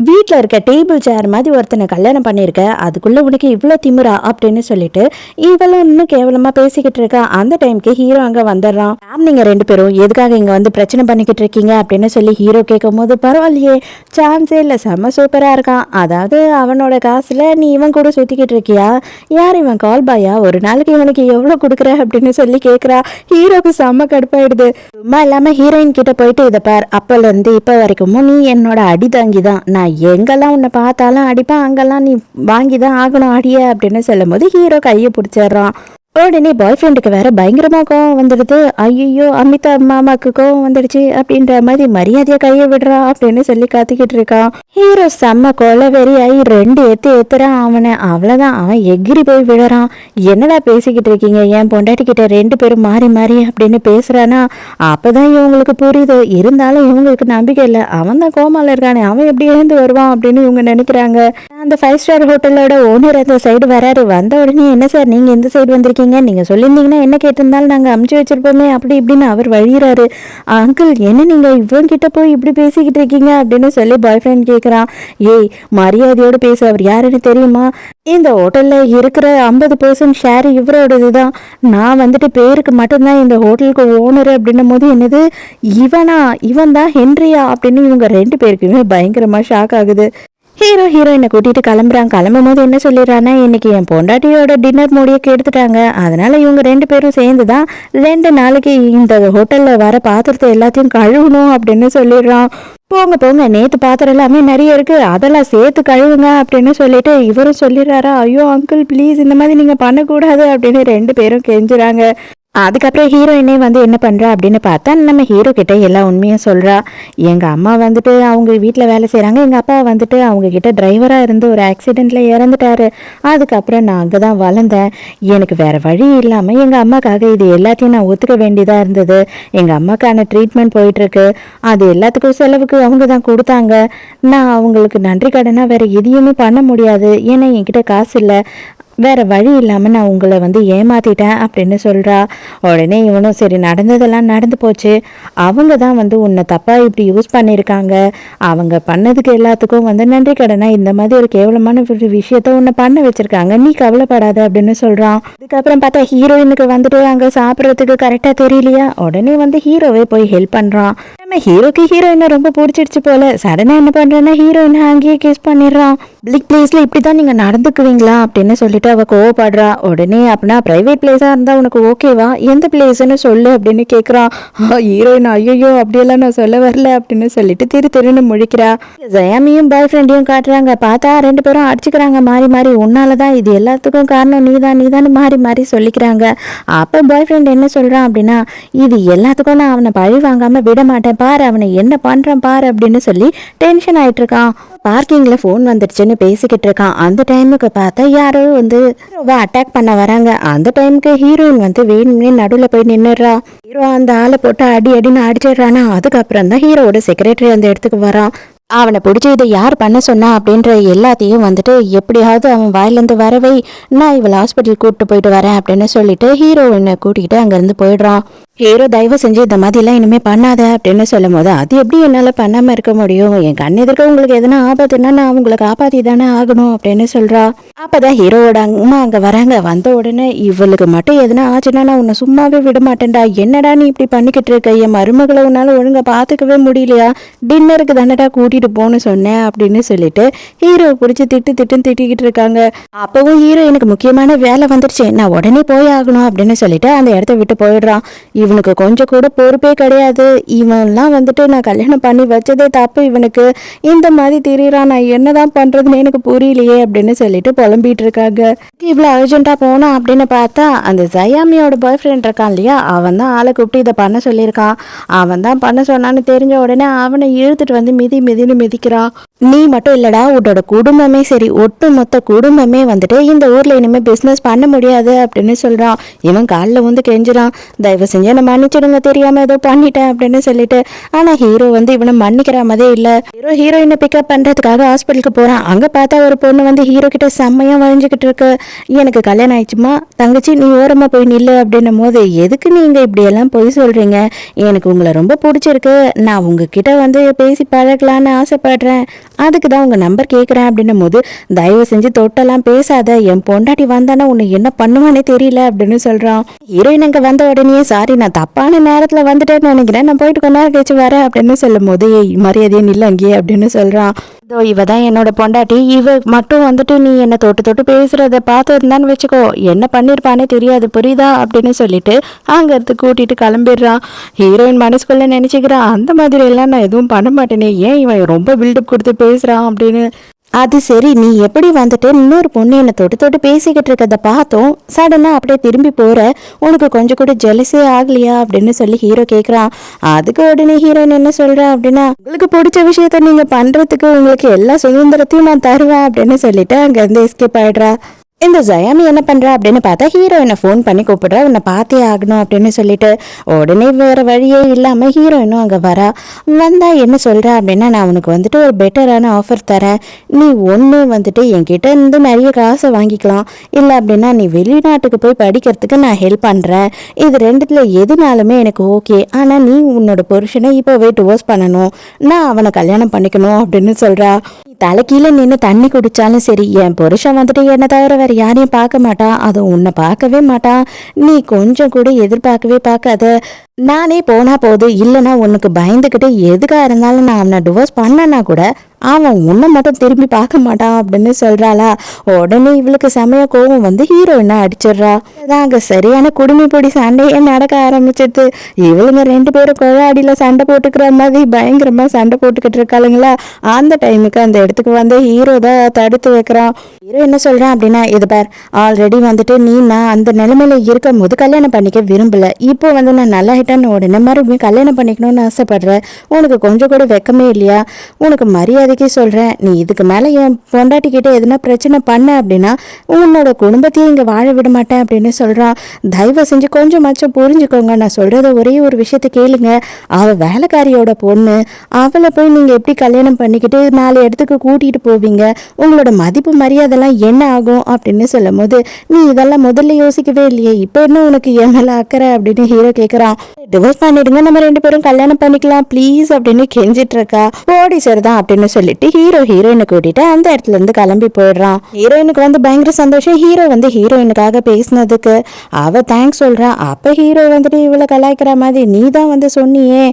வீட்டில் இருக்க டேபிள் சேர் மாதிரி ஒருத்தனை கல்யாணம் பண்ணியிருக்க, அதுக்குள்ளே உனக்கு இவ்வளோ திமுறா அப்படின்னு சொல்லிட்டு இவளும் இன்னும் கேவலமாக பேசிக்கிட்டு இருக்கா. அந்த டைமுக்கு ஹீரோ அங்கே வந்துடுறான். நீங்கள் ரெண்டு பேரும் எதுக்காக இங்கே பிரச்சனை பண்ணிக்கிட்டு இருக்கீங்க அப்படின்னு சொல்லி ஹீரோ கேட்கும் போது, பரவாயில்லையே சான்ஸே இல்லை, செம்ம சூப்பராக இருக்கான், அதாவது அவனோட காசில் நீ இவன் கூட சுற்றிக்கிட்டு இருக்கியா, யார் இவன் கால் பாயா, ஒரு நாளைக்கு இவனுக்கு எவ்வளோ கொடுக்குற அப்படின்னு சொல்லி கேட்குறா. ஹீரோக்கு செம்ம கடுப்பாயிடுது. சும்மா இல்லாமல் ஹீரோயின் கிட்ட போயிட்டு, இதை பார், அப்போலேருந்து இப்போ வரைக்கும் நீ என்னோட அடி தாங்கி தான், நான் எங்கெல்லாம் உன்னை பார்த்தாலும் அடிப்பேன், அங்கெல்லாம் நீ வாங்கி தான் ஆகணும் அடிய அப்படின்னு சொல்லும் போது ஹீரோ கையை பிடிச்சிடுறான். உடனே பாய் ஃப்ரெண்டுக்கு வேற பயங்கரமாக கோவம் வந்துடுது. ஐயோ அமிதாப் மாமாவுக்கு கோவம் வந்துடுச்சு அப்படின்ற மாதிரி மரியாதையை கையை விடுறா அப்படின்னு சொல்லி காத்திக்கிட்டு இருக்கான். ஹீரோ செம்ம கொலவெறி ஆகி ரெண்டு ஏத்துறான் அவனை. அவ்வளோதான், அவன் எகிரி போய் விடுறான். என்னடா பேசிக்கிட்டு இருக்கீங்க, என் பொண்டாட்டிக்கிட்ட ரெண்டு பேரும் மாறி மாறி அப்படின்னு பேசுறானா. அப்போதான் இவங்களுக்கு புரியுது, இருந்தாலும் இவங்களுக்கு நம்பிக்கை இல்லை, அவன் தான் கோமால இருக்கானே, அவன் எப்படி எழுந்து வருவான் அப்படின்னு இவங்க நினைக்கிறாங்க. அந்த 5 ஸ்டார் ஹோட்டலோட ஓனர் அந்த சைடு வராரு. வந்த உடனே, என்ன சார் நீங்கள் இந்த சைடு வந்திருக்கீங்க, நீங்க சொல்லியிருந்தீங்கன்னா என்ன கேட்டிருந்தாலும் நாங்கள் அமுச்சு வச்சிருப்போமே அப்படி இப்படின்னு அவர் வழிகிறாரு. அங்கிள் என்ன நீங்க இவன் கிட்ட போய் இப்படி பேசிக்கிட்டு இருக்கீங்க அப்படின்னு சொல்லி பாய் ஃப்ரெண்ட் கேட்குறான். ஏய் மரியாதையோடு பேச, அவர் யாருன்னு தெரியுமா, இந்த ஹோட்டலில் இருக்கிற 50% ஷேர் இவரோடது தான், நான் பேருக்கு மட்டும்தான் இந்த ஹோட்டலுக்கு ஓனர் அப்படின்னும் போது, என்னது இவன் தான் ஹென்ரியா அப்படின்னு இவங்க ரெண்டு பேருக்குமே பயங்கரமாக ஷாக் ஆகுது. ஹீரோ ஹீரோயினை கூட்டிகிட்டு கிளம்புறான். கிளம்பும் போது என்ன சொல்லிடுறான்னா, இன்னைக்கு என் பொண்டாட்டியோட டின்னர் மூடியை கெடுத்துட்டாங்க, அதனால இவங்க ரெண்டு பேரும் சேர்ந்து தான் 2 நாளைக்கு இந்த ஹோட்டலில் வர பாத்திரத்தை எல்லாத்தையும் கழுவணும் அப்படின்னு சொல்லிடுறான். போங்க போங்க, நேற்று பாத்திரம் எல்லாமே நிறைய இருக்குது, அதெல்லாம் சேர்த்து கழுவுங்க அப்படின்னு சொல்லிட்டு இவரும் சொல்லிடுறாரா. ஐயோ அங்கிள் ப்ளீஸ், இந்த மாதிரி நீங்கள் பண்ணக்கூடாது அப்படின்னு ரெண்டு பேரும் கெஞ்சுறாங்க. அதுக்கப்புறம் ஹீரோயினே என்ன பண்ணுறா அப்படின்னு பார்த்தா, நம்ம ஹீரோ கிட்ட எல்லா உண்மையும் சொல்கிறா. எங்கள் அம்மா அவங்க வீட்டில் வேலை செய்கிறாங்க, எங்கள் அப்பா அவங்க கிட்ட டிரைவராக இருந்து ஒரு ஆக்சிடெண்ட்டில் இறந்துட்டாரு. அதுக்கப்புறம் நான் அங்கே தான் வளர்ந்தேன். எனக்கு வேறு வழி இல்லாமல் எங்கள் அம்மாக்காக இது எல்லாத்தையும் நான் ஒத்துக்க வேண்டியதாக இருந்தது. எங்கள் அம்மாக்கான ட்ரீட்மெண்ட் போயிட்டுருக்கு, அது எல்லாத்துக்கும் செலவுக்கு அவங்க தான் கொடுத்தாங்க. நான் அவங்களுக்கு நன்றி கடனாக வேறு எதையுமே பண்ண முடியாது, ஏன்னா என்கிட்ட காசு இல்லை, வேறு வழி இல்லாமல் நான் உங்களை ஏமாற்றிட்டேன் அப்படின்னு சொல்கிறா. உடனே இவனும் சரி நடந்ததெல்லாம் நடந்து போச்சு, அவங்க தான் உன்னை தப்பாக இப்படி யூஸ் பண்ணியிருக்காங்க, அவங்க பண்ணதுக்கு எல்லாத்துக்கும் நன்றி கடனா இந்த மாதிரி ஒரு கேவலமான ஒரு விஷயத்த உன்னை பண்ண வச்சுருக்காங்க, நீ கவலைப்படாத அப்படின்னு சொல்கிறான். அதுக்கப்புறம் பார்த்தா ஹீரோயினுக்கு அங்கே சாப்பிட்றதுக்கு கரெக்டாக தெரியலையா, உடனே ஹீரோவே போய் ஹெல்ப் பண்ணுறான். நம்ம ஹீரோக்கு ஹீரோயினை ரொம்ப பிடிச்சிருச்சு போல. சடனா என்ன பண்றேன்னா ஹீரோயினை அங்கேயே கிஸ் பண்ணிடுறான். பப்ளிக் பிளேஸ்ல இப்படிதான் நீங்க நடந்துக்குவீங்களா அப்படின்னு சொல்லிட்டு அவ கோவப்படுறா. உடனே அப்படின்னா பிரைவேட் பிளேஸா இருந்தா உனக்கு ஓகேவா, எந்த பிளேஸ்ன்னு சொல்லு அப்படின்னு கேக்குறான். ஹீரோயின் ஐயோ அப்படியெல்லாம் நான் சொல்ல வரல அப்படின்னு சொல்லிட்டு திருன்னு முழிக்கிறா. ஜயாமியும் பாய் ஃப்ரெண்டையும் காட்டுறாங்க. பார்த்தா 2 பேரும் அடிச்சுக்கிறாங்க மாறி மாறி. உன்னாலதான் இது எல்லாத்துக்கும் காரணம் நீதான் மாறி மாறி சொல்லிக்கிறாங்க. அப்ப பாய் ஃப்ரெண்ட் என்ன சொல்றான் அப்படின்னா, இது எல்லாத்துக்கும் நான் அவனை பழி வாங்காம விட மாட்டேன் பாரு, அவனை என்ன பண்றான் பாரு அப்படின்னு சொல்லி டென்ஷன் ஆயிட்டு இருக்கான். பார்க்கிங்ல போன் வந்துடுச்சுன்னு பேசிக்கிட்டு இருக்கான். அந்த டைமுக்கு பார்த்தா யாரோ வந்து ஹீரோவை அட்டாக் பண்ண வராங்க. அந்த டைமுக்கு ஹீரோயின் வந்து வேணும்னே நடுவில் போய் நின்னுடுறா. ஹீரோ அந்த ஆளை போட்டு அடின்னு அடிச்சிடுறானா. அதுக்கப்புறம் தான் ஹீரோவோட செக்ரட்டரி அந்த இடத்துக்கு வரான். அவனை பிடிச்சி இதை யார் பண்ண சொன்னா அப்படின்ற எல்லாத்தையும் வந்துட்டு எப்படியாவது அவன் வாயிலேருந்து வரவை, நான் இவளை ஹாஸ்பிட்டல் கூப்பிட்டு போயிட்டு வரேன் அப்படின்னு சொல்லிட்டு ஹீரோயினை கூட்டிகிட்டு அங்கேருந்து போயிடுறான். ஹீரோ தயவு செஞ்சு இந்த மாதிரிலாம் இனிமேல் பண்ணாத அப்படின்னு சொல்லும் போது, அது எப்படி என்னால் பண்ணாமல் இருக்க முடியும், என் கண் எதிர்க்க உங்களுக்கு எதனா ஆபத்துன்னா நான் உங்களை காப்பாற்றி தானே ஆகணும் அப்படின்னு சொல்கிறா. அப்போதான் ஹீரோவோட அம்மா அங்கே வராங்க. வந்த உடனே இவளுக்கு மட்டும் எதனா ஆச்சுன்னா நான் உன்னை சும்மாவே விட மாட்டேன்டா, என்னடா நீ இப்படி பண்ணிக்கிட்டு இருக்க, என் மருமகளை உன்னால ஒழுங்கா பார்த்துக்கவே முடியலையா, டின்னருக்கு தானடா கூட்டிகிட்டு போன்னு சொன்னேன் அப்படின்னு சொல்லிட்டு ஹீரோ பிடிச்சி திட்டிக்கிட்டு இருக்காங்க. அப்பவும் ஹீரோ எனக்கு முக்கியமான வேலை வந்துருச்சு, நான் உடனே போய் ஆகணும் அப்படின்னு சொல்லிட்டு அந்த இடத்த விட்டு போயிடுறான். இவனுக்கு கொஞ்சம் கூட பொறுப்பே கிடையாது. இவன்லாம் வந்துட்டு நான் கல்யாணம் பண்ணி வச்சதே தப்பு, இவனுக்கு இந்த மாதிரி திரியிறான், நான் என்னதான் பண்றதுன்னு எனக்கு புரியலையே அப்படின்னு சொல்லிட்டு புலம்பிட்டு இருக்காங்க. இவ்வளவு அர்ஜென்ட்டா போனா அப்படின்னு பார்த்தா அந்த ஜயாமியோட பாய் ஃப்ரெண்ட் இருக்கான் இல்லையா, அவன் தான் ஆளை கூப்பிட்டு இதை பண்ண சொல்லியிருக்கான். அவன் தான் பண்ண சொன்னான்னு தெரிஞ்ச உடனே அவனை இழுத்துட்டு வந்து மிதின்னு மிதிக்கிறான். நீ மட்டும் இல்லடா, உன்னோட குடும்பமே சரி, ஒட்டு மொத்த குடும்பமே வந்துட்டு இந்த ஊர்ல இனிமே பிசினஸ் பண்ண முடியாது அப்படின்னு சொல்றான். இவன் காலில் வந்து கெஞ்சுறான், தயவு செஞ்சு என்ன மன்னிச்சிடுங்க, தெரியாம ஏதோ பண்ணிட்டேன் அப்படின்னு சொல்லிட்டு. ஆனா ஹீரோ வந்து இவனை மன்னிக்கிற மாதிரியே இல்ல. ஹீரோயினை பிக்கப் பண்றதுக்காக ஹாஸ்பிட்டலுக்கு போறான். அங்க பார்த்தா ஒரு பொண்ணு வந்து ஹீரோ கிட்ட செம்மையா வழிஞ்சுக்கிட்டு இருக்கு. எனக்கு கல்யாணம் ஆயிடுச்சுமா தங்கச்சி, நீ ஓரமா போய் நில்லு அப்படின்னும் போது, எதுக்கு நீங்க இப்படி எல்லாம் போய் சொல்றீங்க, எனக்கு உங்களை ரொம்ப பிடிச்சிருக்கு, நான் உங்ககிட்ட வந்து பேசி பழகலான்னு ஆசைப்படுறேன், அதுக்கு தான் உங்கள் நம்பர் கேட்குறேன் அப்படின்னும் போது, தயவு செஞ்சு தொட்டெல்லாம் பேசாத, என் பொண்டாட்டி வந்தானா உன்னை என்ன பண்ணுவானே தெரியல அப்படின்னு சொல்கிறான். ஹீரோயின் அங்கே வந்த உடனே, சாரி நான் தப்பான நேரத்தில் வந்துட்டேன்னு நினைக்கிறேன், நான் போயிட்டு கொஞ்ச நேரம் கழிச்சு வரேன் அப்படின்னு சொல்லும் போது, மரியாதையே நில்ல அங்கேயே அப்படின்னு சொல்கிறான். இதோ இவ தான் என்னோட பொண்டாட்டி, இவ மட்டும் வந்துட்டு நீ என்னை தொட்டு பேசுறத பார்த்து இருந்தான்னு வச்சுக்கோ, என்ன பண்ணியிருப்பானே தெரியாது புரியுதா அப்படின்னு சொல்லிட்டு அங்கேருந்து கூட்டிட்டு கிளம்பிடுறான். ஹீரோயின் மனசுக்குள்ள நினைச்சுக்கிறான், அந்த மாதிரி எல்லாம் நான் எதுவும் பண்ண மாட்டேனே, ஏன் இவன் ரொம்ப பில்டப் கொடுத்து பேசுறான் அப்படின்னு. அது சரி, நீ எப்படி வந்துட்டு இன்னொரு பொண்ணு என்னை தொட்டு பேசிக்கிட்டு இருக்கிறத பார்த்தோம் சடனா அப்படியே திரும்பி போற, உனக்கு கொஞ்சம் கூட ஜெலஸே ஆகலையா அப்படின்னு சொல்லி ஹீரோ கேட்குறான். அதுக்கு உடனே ஹீரோயின் என்ன சொல்றா அப்படின்னா, உங்களுக்கு பிடிச்ச விஷயத்த நீங்க பண்றதுக்கு உங்களுக்கு எல்லா சுதந்திரத்தையும் நான் தருவேன் அப்படின்னு சொல்லிட்டு அங்கேருந்து எஸ்கேப் ஆயிடுறா. இந்த ஜயாமி என்ன பண்ணுறா அப்படின்னு பார்த்தா ஹீரோயினை ஃபோன் பண்ணி கூப்பிடுறா, உன்னை பார்த்தே ஆகணும் அப்படின்னு சொல்லிட்டு. உடனே வேறு வழியே இல்லாமல் ஹீரோயினும் அங்கே வரா. வந்தா என்ன சொல்கிறா அப்படின்னா, நான் உனக்கு வந்துட்டு ஒரு பெட்டரான ஆஃபர் தரேன், நீ ஒன்று வந்துட்டு என்கிட்ட இருந்து நிறைய காசை வாங்கிக்கலாம், இல்லை அப்படின்னா நீ வெளிநாட்டுக்கு போய் படிக்கிறதுக்கு நான் ஹெல்ப் பண்ணுறேன், இது ரெண்டுத்தில் எதுனாலுமே எனக்கு ஓகே, ஆனால் நீ உன்னோட புருஷனை இப்போவே டிவோர்ஸ் பண்ணணும், நான் அவனை கல்யாணம் பண்ணிக்கணும் அப்படின்னு சொல்கிறா. தலைக்கீழே நின்று தண்ணி குடிச்சாலும் சரி, என் புருஷன் வந்துட்டு என்னை தவிர வேற யாரையும் பார்க்க மாட்டான், அதுவும் உன்னை பார்க்கவே மாட்டான், நீ கொஞ்சம் கூட எதிர்பார்க்கவே பார்க்காத, நானே போனா போது, இல்லைன்னா உனக்கு பயந்துக்கிட்டு எதுக்காக இருந்தாலும் நான் அவனை டிவோர்ஸ் பண்ணனா கூட அவன் உன்னை மட்டும் திரும்பி பார்க்க மாட்டான் அப்படின்னு சொல்றாளா. உடனே இவளுக்கு செமைய கோவம் வந்து ஹீரோயினை அடிச்சிடுறா. அங்க சரியான குடுமிப்பொடி சண்டையே நடக்க ஆரம்பிச்சிட்டு, இவளுங்க 2 பேரும் கொழாடியில சண்டை போட்டுக்கிற மாதிரி பயங்கரமா சண்டை போட்டுக்கிட்டு இருக்காளுங்களா. அந்த டைமுக்கு அந்த இடத்துக்கு வந்து ஹீரோ தான் தடுத்து வைக்கிறான். ஹீரோ என்ன சொல்றான் அப்படின்னா, இது பார், ஆல்ரெடி வந்துட்டு நீ நான் அந்த நிலைமையில இருக்கும் போது கல்யாணம் பண்ணிக்க விரும்பல, இப்போ வந்து நான் நல்லா ஹிட்டான உடனே மறுபடியும் கல்யாணம் பண்ணிக்கணும்னு ஆசைப்படுறேன், உனக்கு கொஞ்சம் கூட வெக்கமே இல்லையா, உனக்கு மரியாதைக்கு சொல்றேன், நீ இதுக்கு மேல என் பொண்டாட்டி கிட்ட எதுனா பிரச்சனை பண்ண அப்படின்னா உன்னோட குடும்பத்தையும் இங்க வாழ விட மாட்டேன் அப்படின்னு சொல்றான். தயவு செஞ்சு கொஞ்சமாச்சும் புரிஞ்சுக்கோங்க, நான் சொல்றத ஒரே ஒரு விஷயத்த கேளுங்க, அவ வேலைக்காரியோட பொண்ணு, அவளை போய் நீங்க எப்படி கல்யாணம் பண்ணிக்கிட்டு 4 இடத்துக்கு கூட்டிட்டு போவீங்க, உங்களோட மதிப்பு மரியாதைலாம் என்ன ஆகும் அப்படின்னு சொல்லும் போது, நீ இதெல்லாம் முதல்ல யோசிக்கவே இல்லையே, இப்போ என்ன உனக்கு என் மேல அக்கறை அப்படின்னு ஹீரோ கேட்குறான். டிவோர்ஸ் பண்ணிடுங்க, நம்ம 2 பேரும் கல்யாணம் பண்ணிக்கலாம் ப்ளீஸ் அப்படின்னு கெஞ்சிட்டு இருக்கா. ஓடி சரிதான் அப்படின்னு சொல்லிட்டு ஹீரோயினை கூட்டிட்டு அந்த இடத்துல இருந்து கிளம்பி போயிடுறான். ஹீரோயினுக்கு வந்து பயங்கர சந்தோஷம். ஹீரோ வந்து ஹீரோயினுக்காக பேசினதுக்கு அவ தேங்க்ஸ் சொல்றான். அப்ப ஹீரோ வந்துட்டு இவ்வளவு கலாய்க்கிற மாதிரி, நீ தான் வந்து சொன்னியே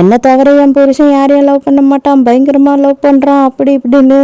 என்ன தவிர என் புருஷன் யாரையும் லவ் பண்ண மாட்டான், பயங்கரமா லவ் பண்றான் அப்படி இப்படின்னு,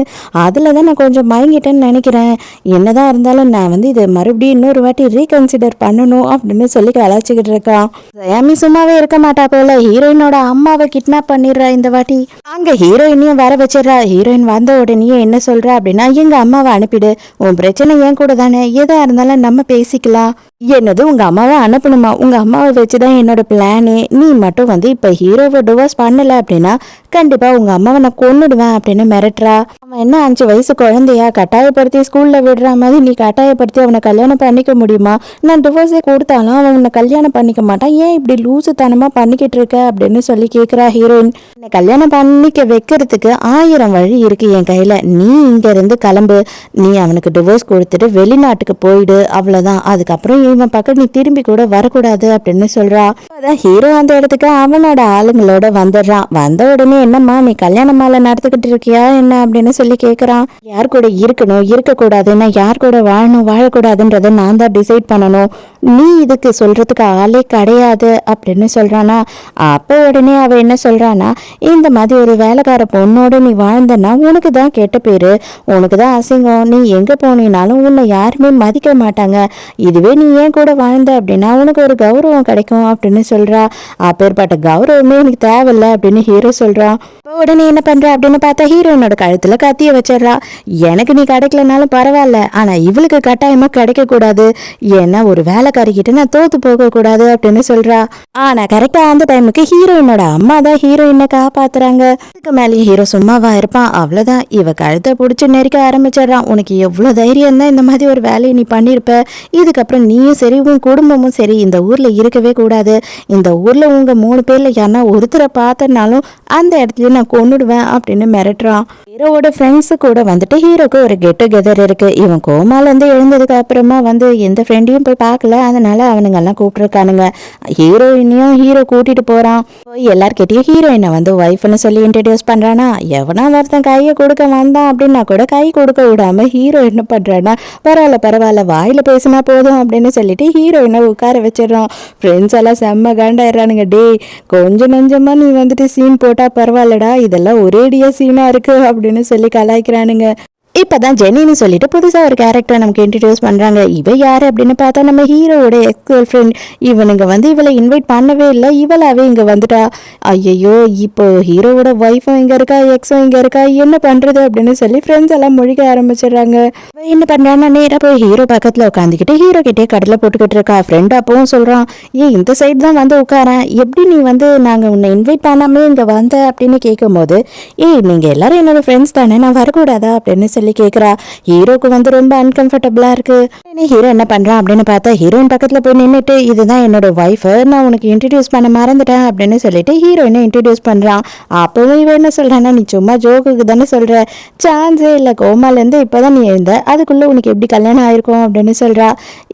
அதுலதான் நான் கொஞ்சம் மயங்கிட்டேன்னு நினைக்கிறேன். என்னதான் இருந்தாலும் நான் வந்து இதை மறுபடியும் இன்னொரு வாட்டி ரீகன்சிடர் பண்ணணும் அப்படின்னு சொல்லி கலாய்ச்சிக்கிட்டு இருக்கான். ஜெயாமி சும்மாவே இருக்க மாட்டா போல, ஹீரோயினோட அம்மாவை கிட்னாப் பண்ணிடுறா இந்த வாட்டி. அங்க ஹீரோயினையும் வர வச்சிடறா. ஹீரோயின் வந்த உடனே என்ன சொல்றா அப்படின்னா, எங்க அம்மாவை அனுப்பிடு, உன் பிரச்சனை ஏன் கூட தானே, எதா இருந்தாலும் நம்ம பேசிக்கலாம். என்னது உங்க அம்மாவை அனுப்பணுமா? உங்க அம்மாவை வச்சுதான் என்னோட பிளானே. நீ மட்டும் வந்து இப்ப ஹீரோவை டிவோர்ஸ் பண்ணல அப்படின்னா கண்டிப்பா உங்க அம்மாவை நான் கொன்னுடுவேன் அப்படின்னு மிரட்டுறா. அவன் என்ன 5 வயசு குழந்தையா, கட்டாயப்படுத்தி ஸ்கூல்ல விடுற மாதிரி நீ கட்டாயப்படுத்தி அவனை கல்யாணம் பண்ணிக்க முடியுமா? நான் டிவோர்ஸே கொடுத்தாலும் அவன் உன்னை கல்யாணம் பண்ணிக்க மாட்டான், ஏன் இப்படி லூசுத்தனமா பண்ணிக்கிட்டு இருக்க அப்படின்னு சொல்லி கேட்கிறா ஹீரோயின். என்னை கல்யாணம் பண்ணிக்க வைக்கிறதுக்கு 1000 வழி இருக்கு என் கையில, நீ இங்க இருந்து கிளம்பு, நீ அவனுக்கு டிவோர்ஸ் கொடுத்துட்டு வெளிநாட்டுக்கு போயிடு, அவ்வளவுதான், அதுக்கப்புறம் இவன் பக்கம் நீ திரும்பி கூட வரக்கூடாது அப்படின்னு சொல்றா. அதான் ஹீரோ அந்த இடத்துக்கு அவனோட ஆளுங்களோட வந்துடுறான். வந்த உடனே என்னம்மா நீ கல்யாண மாலை நடத்துக்கிட்டு இருக்கியா என்ன அப்படின்னு சொல்லி கேட்கறான். யார் கூட இருக்கணும் இருக்கக்கூடாது, நான் யார் கூட வாழணும் வாழக்கூடாதுன்றத நான் தான் டிசைட் பண்ணணும், நீ இதுக்கு சொல்றதுக்கு ஆளே கிடையாது அப்படின்னு சொல்றானா. அப்ப உடனே அவ என்ன சொல்றானா, இந்த மாதிரி ஒரு வேலைக்கார பொண்ணோட நீ வாழ்ந்தனா உனக்கு தான் கெட்ட பேரு, உனக்கு தான் அசிங்கம், நீ எங்க போனீனாலும் உன்னை யாருமே மதிக்க மாட்டாங்க, இதுவே நீ ஏன் கூட வாழ்ந்த அப்படின்னா உனக்கு ஒரு கௌரவம் கிடைக்கும் அப்படின்னு சொல்றா. அப்பேற்பட்ட கௌரவமே எனக்கு தேவையில்ல அப்படின்னு ஹீரோ சொல்றான். உடனே என்ன பண்ற அப்படின்னு பார்த்தா ஹீரோயினோட கழுத்துல கத்திய வச்சிடறா. எனக்கு நீ கிடைக்கலனாலும் பரவாயில்ல, ஆனா இவளுக்கு கட்டாயமா கிடைக்க கூடாது, ஏன்னா ஒரு வேலைக்காரி கிட்ட நான் தோத்து போக கூடாது அப்படின்னு சொல்றா. ஆனா கரெக்டா அந்த டைமுக்கு ஹீரோயினோட அம்மா தான் ஹீரோயினை காப்பாத்துறாங்க. இதுக்கு மேலேயே ஹீரோ சும்மாவா இருப்பான்? அவ்வளவுதான், இவ கழுத்தை பிடிச்சி நெருக்க ஆரம்பிச்சிடறான். உனக்கு எவ்வளவு தைரியம் தான் இந்த மாதிரி ஒரு வேலையை நீ பண்ணிருப்ப, இதுக்கப்புறம் நீயும் சரி உன் குடும்பமும் சரி இந்த ஊர்ல இருக்கவே கூடாது, இந்த ஊர்ல உங்க 3 பேர்ல யாருன்னா ஒருத்தரை பார்த்தனாலும் அந்த இடத்துல நான் கொன்னுடுவேன் அப்படின்னு மிரட்டுறான். ஹீரோவோட ஃப்ரெண்ட்ஸு கூட வந்துட்டு ஹீரோக்கு ஒரு கெட் டுகெதர் இருக்கு. இவன் கோமால இருந்து எழுந்ததுக்கு அப்புறமா வந்து எந்த ஃப்ரெண்டையும் போய் பார்க்கல, அதனால அவனுங்க எல்லாம் கூப்பிட்டுருக்கானுங்க. ஹீரோயினையும் ஹீரோ கூட்டிட்டு போறான். போய் எல்லார்கிட்டயும் ஹீரோயினை வந்து ஒய்ஃப்னு சொல்லி இன்ட்ரடியூஸ் பண்றானா. எவனா ஒருத்தன் கையை கொடுக்க வந்தான் அப்படின்னா கூட கை கொடுக்க விடாம ஹீரோ என்ன பண்றானா, பரவாயில்ல பரவாயில்ல வாயில பேசினா போதும் அப்படின்னு சொல்லிட்டு ஹீரோயினை உட்கார வச்சிடறான். ஃப்ரெண்ட்ஸ் எல்லாம் செம்ம காண்டாயிடுறானுங்க. டே கொஞ்சம் நஞ்சமா நீ வந்துட்டு சீன் போட்டா பரவாயில்லடா, இதெல்லாம் ஒரேடியா சீனா இருக்கு அப்படின்னு சொல்லி கலாய்க்கிறானுங்க. இப்பதான் ஜெனின்னு சொல்லிட்டு புதுசா ஒரு கேரக்டரை நமக்கு இன்ட்ரடியூஸ் பண்றாங்க. இவ யாரு அப்படின்னு பார்த்தா நம்ம ஹீரோவோட எக்ஸ் கேர்ள் ஃப்ரெண்ட். இவனுங்க வந்து இவளை இன்வைட் பண்ணவே இல்லை, இவளாவே இங்க வந்துட்டா. ஐயோ இப்போ ஹீரோவோட ஒய்ஃபும் இங்க இருக்கா, எக்ஸும் இங்க இருக்கா, என்ன பண்றது அப்படின்னு சொல்லி ஃப்ரெண்ட்ஸ் எல்லாம் முழிக்க ஆரம்பிச்சிடுறாங்க. என்ன பண்றான்னா நேரா போய் ஹீரோ பக்கத்துல உட்காந்துக்கிட்டு ஹீரோ கிட்டே கடலை போட்டுக்கிட்டு இருக்கா. ஃப்ரெண்ட் அப்பவும் சொல்றான், ஏன் இந்த சைடு தான் வந்து உட்காரேன், எப்படி நீ வந்து நாங்க உன்னை இன்வைட் பண்ணாமே இங்க வந்த அப்படின்னு கேட்கும் போது, நீங்க எல்லாரும் என்னோட ஃப்ரெண்ட்ஸ் தானே, நான் வரக்கூடாதா அப்படின்னு சொல்லி கேக்குறா. ஹீரோக்கு வந்து ரொம்ப அன்கம்ஃபர்டபுளா இருக்கு. ஹீரோ என்ன பண்றான் அப்படின்னு பார்த்தா ஹீரோயின் பக்கத்துல போய் நின்னுட்டு, இதுதான் என்னோட ஒய்ஃப், நான் உனக்கு இன்ட்ரடியூஸ் பண்ண மறந்துட்டேன் அப்படின்னு சொல்லிட்டு ஹீரோயினை இன்ட்ரடியூஸ் பண்றான். அப்பவும் இவன் என்ன சொல்றான்னா, நீ சும்மா ஜோக்குக்கு தானே சொல்ற, சான்ஸே இல்ல, கோமால இருந்து இப்பதான் நீ எழுந்த, அதுக்குள்ள உனக்கு எப்படி கல்யாணம் ஆயிருக்கும் அப்படின்னு சொல்றா.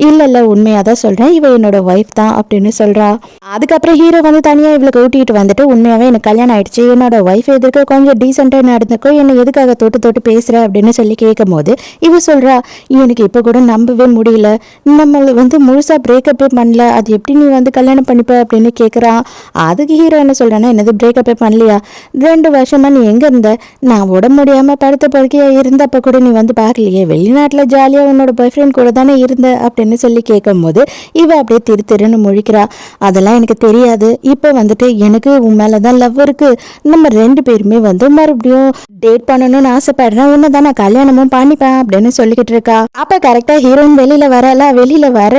இல்ல உண்மையாதான் சொல்றேன், இவ என்னோட ஒய்ஃப் தான் அப்படின்னு சொல்றா. அதுக்கப்புறம் ஹீரோ வந்து தனியா இவளை கூட்டிட்டு வந்துட்டு, உண்மையாவே எனக்கு கல்யாணம் ஆயிடுச்சு, என்னோட ஒய்ஃப் எதிர்க்க கொஞ்சம் டீசெண்டா நடந்துக்கோ, என்ன எதுக்காக தொட்டு பேசுற அப்படின்னு சொல்லி கேட்கும் போது இவ சொல்றா, எனக்கு இப்ப கூட நம்பவே முடியல, நம்ம வந்து முழுசா பிரேக்கப்பே பண்ணல, அது எப்படி நீ வந்து கல்யாணம் பண்ணிப்ப அப்படின்னு கேட்குறான். அதுக்கு ஹீரோ என்ன சொல்றான்னா, என்னது பிரேக்கப்பே பண்ணலையா, 2 வருஷமா நீ எங்க இருந்த, நான் உடம்பு முடியாம படுத்த படுக்கையா இருந்தப்ப கூட நீ வந்து பார்க்கலையே, வெளிநாட்டுல ஜாலியா உன்னோட பாய் ஃப்ரெண்ட் கூட தானே இருந்த அப்படின்னு சொல்லி கேட்கும் போது இவ அப்படியே திருன்னு முழிக்கிறா. அதெல்லாம் எனக்கு தெரியாது, இப்ப வந்துட்டு எனக்கு உன் மேலதான் லவ் இருக்கு, நம்ம 2 பேருமே வந்து மறுபடியும் டேட் பண்ணணும்னு ஆசைப்படுறேன், உன்னதான் நான் கல்யாணமும் பண்ணிப்பேன் அப்படின்னு சொல்லிக்கிட்டு இருக்கா. அப்ப கரெக்டா ஹீரோயின் வெளியில வர